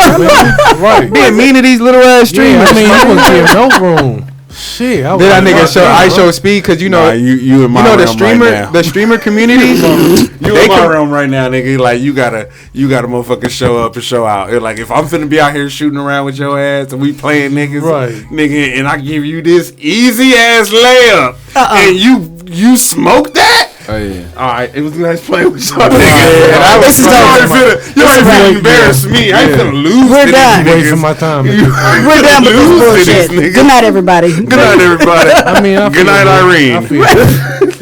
Speaker 1: Right.
Speaker 7: Being mean to these little ass streamers.
Speaker 1: I mean, you wouldn't give no room. Shit.
Speaker 7: Then that nigga show speed because you know
Speaker 6: you in my
Speaker 7: the
Speaker 6: realm
Speaker 7: streamer
Speaker 6: right now.
Speaker 7: the streamer community.
Speaker 6: You in my realm right now, nigga. Like you gotta motherfucking show up and show out. It's like if I'm finna be out here shooting around with your ass and we playing niggas,
Speaker 1: right,
Speaker 6: nigga, and I give you this easy ass layup and you smoke that.
Speaker 7: Oh yeah.
Speaker 6: All right, it was nice playing with y'all niggas. You ain't finna embarrass me. I ain't finna lose.
Speaker 2: We're done.
Speaker 1: Wasting my time.
Speaker 2: We're done with this bullshit. Good night, everybody.
Speaker 6: Good night, everybody.
Speaker 1: I mean,
Speaker 6: good night, Irene.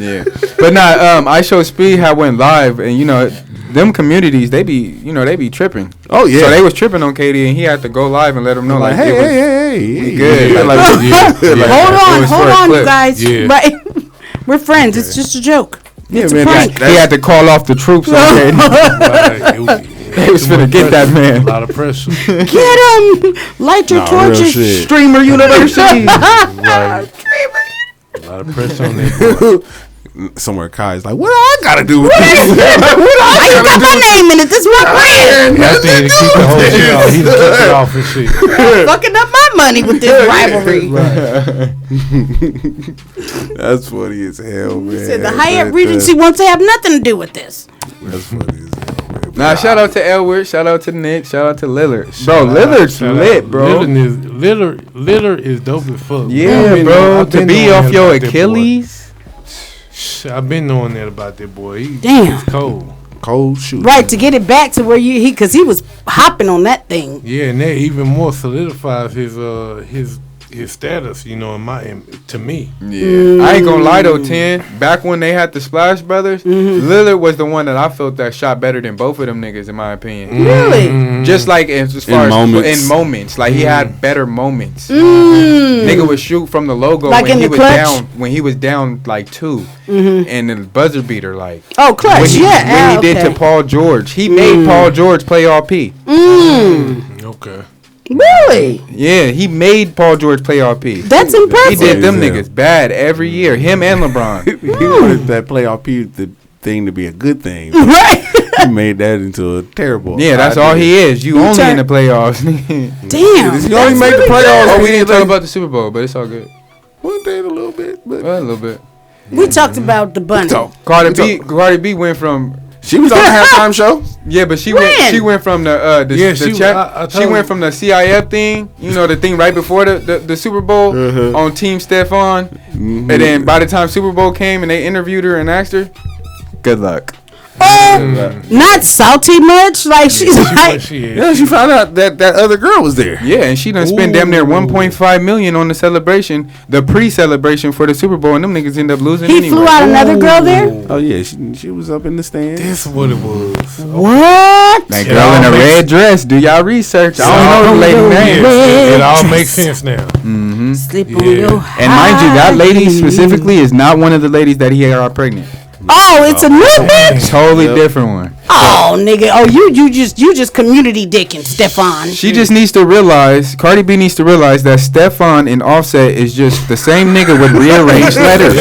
Speaker 7: Yeah, but nah. I Show Speed had went live, and you know, them communities they be tripping.
Speaker 6: Oh yeah.
Speaker 7: So they was tripping on KD, and he had to go live and let them know like,
Speaker 6: hey,
Speaker 7: we good.
Speaker 6: Yeah,
Speaker 7: Like,
Speaker 2: Hold on, you guys.
Speaker 1: Yeah.
Speaker 2: Right. We're friends. It's just a joke. It's a prank.
Speaker 7: He had to call off the troops on KD. They was finna get that man.
Speaker 1: A lot of pressure.
Speaker 2: Get him! Light your torches.
Speaker 7: Streamer University.
Speaker 1: Right. A lot of pressure on that.
Speaker 6: Somewhere Kai's like, what I gotta do with this?
Speaker 2: Why you got my name in it? This is my brand.
Speaker 1: That's the to keep the whole shit off. He keep it off and shit.
Speaker 2: Fucking up my money with this rivalry.
Speaker 6: That's funny as hell, man.
Speaker 2: He said the Hyatt Regency wants to have nothing to do with this.
Speaker 6: That's funny as hell, man.
Speaker 7: Nah, shout out to Edward, shout out to Nick, shout out to Lillard. Bro, Lillard's lit, bro.
Speaker 1: Lillard is dope as fuck.
Speaker 7: Yeah, bro. To be off your Achilles.
Speaker 1: I've been knowing that about that boy.
Speaker 2: Damn.
Speaker 1: He's cold.
Speaker 6: Cold shoot.
Speaker 2: Right, to get it back to where because he was hopping on that thing.
Speaker 1: Yeah, and that even more solidifies his status, you know, to me.
Speaker 7: Yeah. I ain't gonna lie though, 10. Back when they had the Splash Brothers, Lillard was the one that I felt that shot better than both of them niggas, in my opinion.
Speaker 2: Really?
Speaker 7: Just like as far as in moments. Like he had better moments. Nigga would shoot from the logo
Speaker 2: like
Speaker 7: when
Speaker 2: in
Speaker 7: he
Speaker 2: the
Speaker 7: was
Speaker 2: clutch?
Speaker 7: down when he was down like 2. And the buzzer beater like.
Speaker 2: Oh, clutch,
Speaker 7: when he did to Paul George. He made Paul George play RP.
Speaker 1: Okay.
Speaker 2: Really?
Speaker 7: Yeah, he made Paul George play RP.
Speaker 2: That's impressive.
Speaker 7: He did them niggas bad every year. Him and LeBron.
Speaker 6: He wanted that playoff the thing to be a good thing.
Speaker 2: Right.
Speaker 6: He made that into a terrible.
Speaker 7: Yeah, that's all he is. You only in the playoffs.
Speaker 2: Damn.
Speaker 6: He only made the playoffs.
Speaker 7: Oh, we didn't talk about the Super Bowl, but it's all good.
Speaker 6: One day a little bit, but
Speaker 7: a little bit.
Speaker 2: We talked about the bunny.
Speaker 7: Cardi B went from.
Speaker 6: She was on the halftime show.
Speaker 7: Yeah, but she
Speaker 2: When?
Speaker 7: went from she went from the CIF thing, you know, the thing right before the Super Bowl on Team Stefan, and then by the time Super Bowl came and they interviewed her and asked her, good luck.
Speaker 2: Oh, not salty much. Like she's like,
Speaker 6: Yeah, she found out that other girl was there.
Speaker 7: Yeah, and she done spent damn near 1.5 million on the celebration, the pre-celebration for the Super Bowl, and them niggas end up losing.
Speaker 2: he
Speaker 7: anyway.
Speaker 2: flew out another girl there.
Speaker 6: Oh yeah, she was up in the stands.
Speaker 1: That's what it was.
Speaker 2: What?
Speaker 7: That girl in a red dress. Do y'all research? I don't know the lady name.
Speaker 1: It all makes sense now.
Speaker 7: Mm-hmm.
Speaker 2: Sleep on your
Speaker 7: And mind you, that lady specifically is not one of the ladies that he got pregnant.
Speaker 2: Oh, it's a new bitch.
Speaker 7: Totally different one.
Speaker 2: Oh, nigga. Oh, you just community dicking Stefan.
Speaker 7: She just needs to realize, Cardi B needs to realize that Stefan and Offset is just the same nigga with rearranged letters.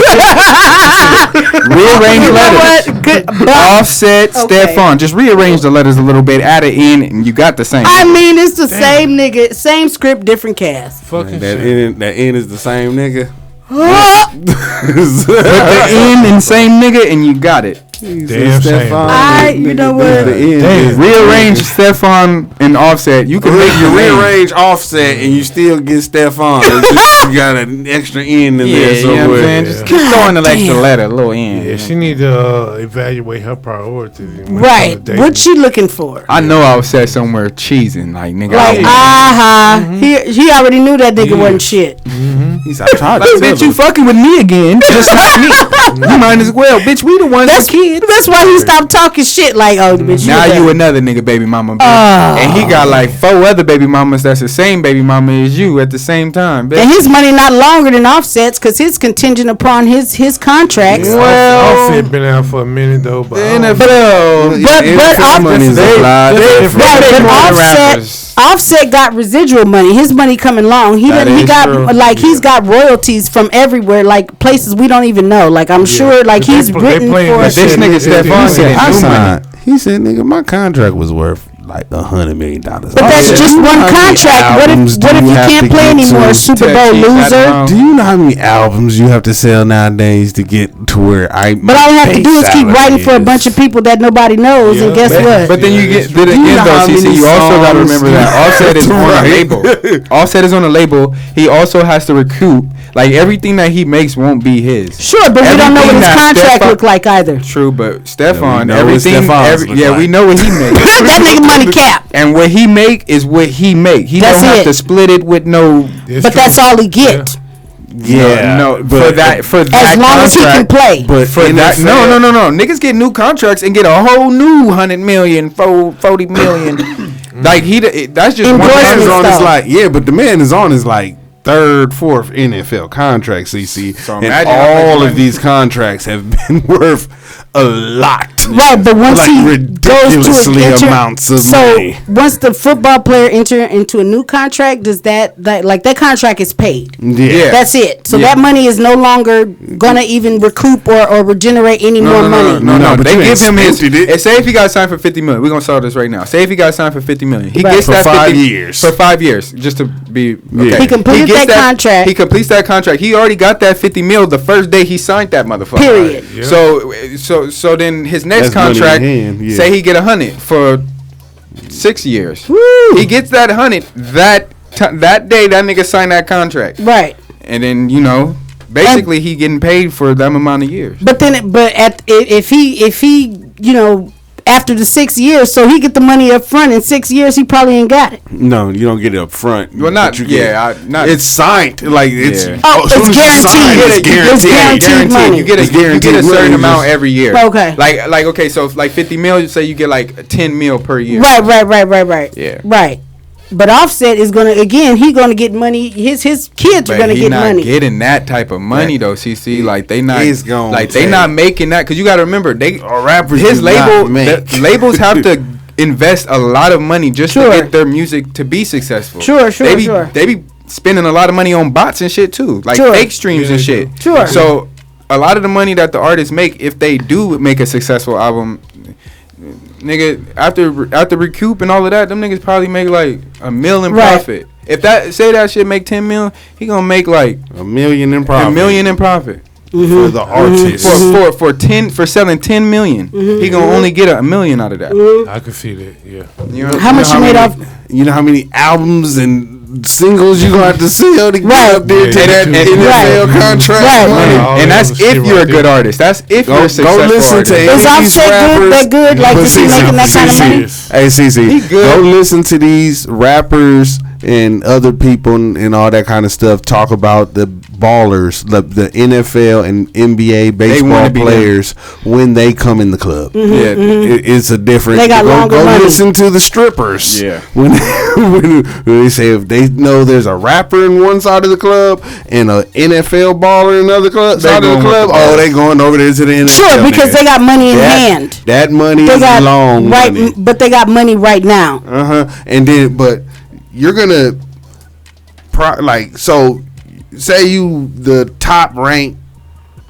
Speaker 7: Rearranged letters.
Speaker 2: Good,
Speaker 7: Offset, Stefan. Just rearrange the letters a little bit, add an N, and you got the same.
Speaker 2: I mean, it's the same nigga, same script, different cast.
Speaker 1: Fucking
Speaker 6: that
Speaker 1: shit.
Speaker 6: N is the same nigga.
Speaker 7: Put the N in same nigga, and you got it.
Speaker 1: Damn shame.
Speaker 2: You know what?
Speaker 7: Rearrange Stefan and Offset. You can make your
Speaker 6: rearrange Offset and you still get Stefan. It's just you got an extra N in there
Speaker 7: you know what I'm
Speaker 6: somewhere.
Speaker 7: saying? Just keep throwing the extra letter, a little N.
Speaker 1: Yeah, she need to evaluate her priorities.
Speaker 2: Right. What's she looking for?
Speaker 7: I know Offset somewhere cheesing, like nigga.
Speaker 2: Like, he already knew that nigga wasn't shit.
Speaker 6: He's like,
Speaker 7: bitch, you fucking with me again, just like me. You might as well, bitch. We the ones with kids.
Speaker 2: That's why he stopped talking shit. Like, oh, bitch.
Speaker 7: Now you another nigga baby mama, bitch. And he got like 4 other baby mamas that's the same baby mama as you at the same time, bitch.
Speaker 2: And his money not longer than Offset's because his contingent upon his contracts.
Speaker 1: Yeah, well, Offset been out for a minute though, but
Speaker 2: Offset got residual money. His money coming long. He's got royalties from everywhere, like places we don't even know. Like I'm sure, like he's written for.
Speaker 7: But this nigga Stefan said,
Speaker 6: he said, nigga, my contract was worth like $100 million.
Speaker 2: But that's just one contract. What if you can't play anymore, Super Bowl loser?
Speaker 6: Do you know how many albums you have to sell nowadays to get to where I?
Speaker 2: But all you have to do is keep writing for a bunch of people that nobody knows, and guess what?
Speaker 7: But then you get again though, CC. You also got to remember that Offset is on a label. Offset is on a label. He also has to recoup. Like everything that he makes won't be his.
Speaker 2: Sure, but we don't know what his contract look like either.
Speaker 7: True, but Stefan,
Speaker 6: we
Speaker 7: we know what he makes.
Speaker 2: That nigga money cap.
Speaker 7: And what he make is what he make. He don't have to split it with no.
Speaker 2: But that's all he get.
Speaker 7: Yeah, no, for that
Speaker 2: as long as he can play.
Speaker 7: But for that, no. Niggas get new contracts and get a whole new 100 million, 40 million. Like that's just one
Speaker 6: man is on his like but the man is on his like 3rd, 4th NFL contract, CC. So and all of these contracts have been worth a lot.
Speaker 2: Right, but once he goes to
Speaker 6: amounts of money.
Speaker 2: Once the football player enter into a new contract, does that contract is paid?
Speaker 6: Yeah,
Speaker 2: that's it. So that money is no longer gonna even recoup or regenerate any more money.
Speaker 7: No, but they give him his. Say if he got signed for $50 million, we're gonna solve this right now. Say if he got signed for $50 million, he gets that
Speaker 6: 5 years.
Speaker 7: For 5 years, just to be. Okay.
Speaker 2: He completed that contract.
Speaker 7: He completes that contract. He already got that $50 million the first day he signed that motherfucker.
Speaker 2: Period.
Speaker 7: Right. So then his next contract, say he get 100 for 6 years.
Speaker 2: Woo.
Speaker 7: He gets that 100 that day that nigga signed that contract.
Speaker 2: Right.
Speaker 7: And then basically he getting paid for that amount of years.
Speaker 2: But then if he after the 6 years, so he get the money up front in 6 years, he probably ain't got it.
Speaker 6: No, you don't get it up front.
Speaker 7: Well, not
Speaker 6: it's signed. Like it's
Speaker 2: it's guaranteed money.
Speaker 7: You get a certain amount every year.
Speaker 2: Okay.
Speaker 7: Like okay, so like 50 mil, say you get like 10 mil per year.
Speaker 2: Right.
Speaker 7: Yeah.
Speaker 2: Right. But Offset is gonna he gonna get money. His kids are gonna get money.
Speaker 7: Getting that type of money though, CC. Like they not they not making that because you got to remember
Speaker 6: rappers.
Speaker 7: His labels have to invest a lot of money just to get their music to be successful. They be spending a lot of money on bots and shit too, like fake streams and shit. So a lot of the money that the artists make, if they do make a successful album, nigga, after recoup and all of that, them niggas probably make like $1 million profit. If that shit make 10 million, he gonna make like
Speaker 6: $1 million in profit.
Speaker 7: $1 million in profit.
Speaker 6: For the artist.
Speaker 7: For selling 10 million, he gonna only get $1 million out of that.
Speaker 1: I can see that. Yeah.
Speaker 7: You know,
Speaker 2: how much you made off?
Speaker 6: You know how many albums and singles you gonna have to sell to get up there to that NFL contract money.
Speaker 7: And that's if you're a good artist. That's if you're a successful
Speaker 6: artist. Go listen to
Speaker 2: is Offset that good? Like, is he making that kind of money?
Speaker 6: Hey, CC, go listen to these rappers and other people and all that kind of stuff talk about the ballers, the NFL and NBA baseball players when they come in the club. It's a different.
Speaker 2: They got longer money.
Speaker 6: Listen to the strippers. Yeah. When they say if they know there's a rapper in one side of the club and a NFL baller in another side of the club, they going over there to the NFL.
Speaker 2: Sure, because they got money in hand.
Speaker 6: That money is long money.
Speaker 2: But they got money right now.
Speaker 6: And then, but you're gonna so say you the top ranked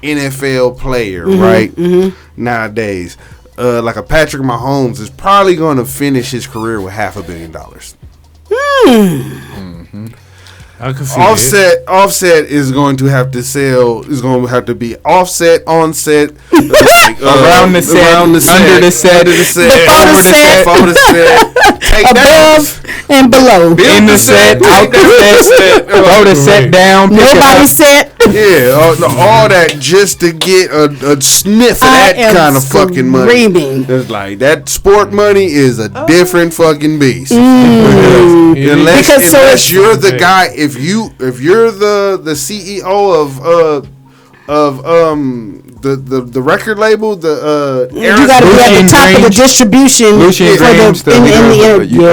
Speaker 6: NFL player, right? Nowadays, like a Patrick Mahomes is probably going to finish his career with $500 million.
Speaker 1: I can see
Speaker 6: Offset is going to have to sell. Is going to have to be offset, on set, like,
Speaker 7: around the set, under the set,
Speaker 2: before the set, above and below,
Speaker 7: in the set, out the set, below the set, down,
Speaker 2: nobody set.
Speaker 6: Yeah, all that just to get a sniff of that kind of fucking money. It's like that sport money is a different fucking beast. Unless you're the guy, if you're the CEO of the record label, you
Speaker 2: got to be at the top of the distribution for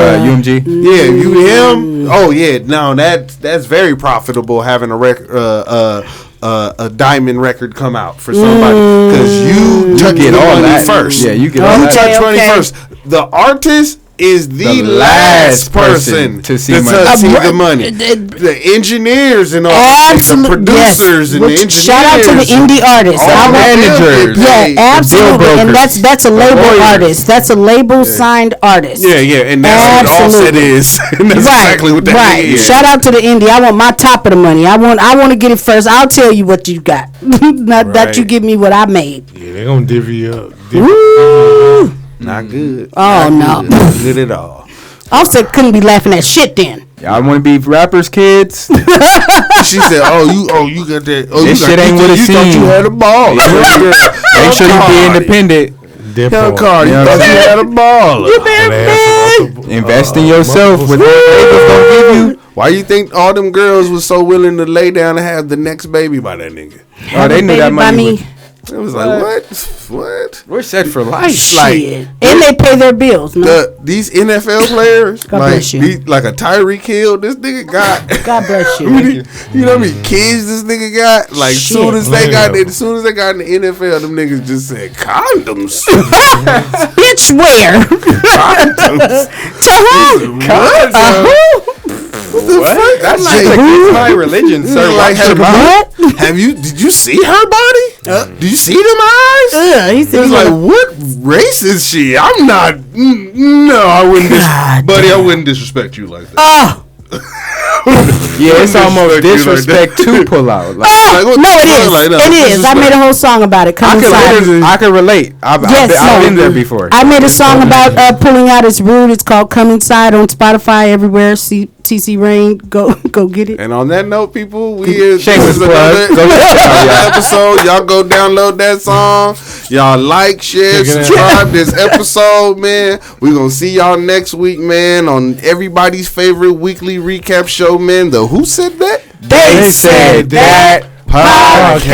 Speaker 7: UMG.
Speaker 6: Yeah, you him. Oh yeah, no, that's very profitable having a record, a diamond record come out for somebody because you touch
Speaker 7: get all that
Speaker 6: first.
Speaker 7: Yeah, you get all that.
Speaker 6: You touch money first. The artist is the last person
Speaker 7: to see
Speaker 6: the money. The engineers and all the producers and the engineers.
Speaker 2: Shout out to the indie artists.
Speaker 7: Managers.
Speaker 2: Yeah, absolutely. And that's a label artist. That's a label signed artist.
Speaker 6: Yeah, and that's what Offset is. And that's exactly what that is.
Speaker 2: Shout out to the indie. I want my top of the money. I want to get it first. I'll tell you what you got. Not that you give me what I made.
Speaker 1: Yeah, they're gonna divvy up.
Speaker 2: Woo!
Speaker 6: Not good.
Speaker 2: Oh, no.
Speaker 6: Not good at all.
Speaker 2: Offset couldn't be laughing at shit then.
Speaker 7: Y'all want to be rappers, kids?
Speaker 6: She said, you got that.
Speaker 7: This shit ain't what it seems.
Speaker 6: You thought you had a ball.
Speaker 7: Make sure you be independent.
Speaker 6: Young Cardi, you thought you had a ball.
Speaker 2: You better
Speaker 7: invest in yourself. With don't give you.
Speaker 6: Why you think all them girls was so willing to lay down and have the next baby by that nigga?
Speaker 7: Oh, they knew that money.
Speaker 6: It was like, what?
Speaker 7: We're set for life.
Speaker 2: Shit. And they pay their bills. No?
Speaker 6: These NFL players,
Speaker 2: God bless you.
Speaker 6: Like a Tyreek Hill, this nigga got.
Speaker 2: God bless you.
Speaker 6: You know how many kids this nigga got? Like, soon as they got in the NFL, them niggas just said condoms.
Speaker 2: Bitch, where?
Speaker 6: Condoms.
Speaker 2: To who?
Speaker 6: Condoms. What the fuck?
Speaker 7: That's like my religion, sir.
Speaker 6: Like, did you see her body? Did you see them eyes?
Speaker 2: He's
Speaker 6: like, what race is she? I'm not. No, I wouldn't. Buddy, I wouldn't disrespect you like that.
Speaker 7: Yeah, it's almost disrespect to pull out.
Speaker 2: No, it is. It is. I made a whole song about it.
Speaker 7: I can relate. I've been there before.
Speaker 2: I made a song about pulling out. It's rude. It's called "Come Inside" on Spotify everywhere. TC Rain, go get it.
Speaker 6: And on that note, people, we
Speaker 7: shameless plug.
Speaker 6: Episode. Y'all go download that song. Y'all like, share, subscribe this episode, man. We gonna see y'all next week, man, on everybody's favorite weekly recap show, man. The Who Said That?
Speaker 2: They Said That
Speaker 6: podcast.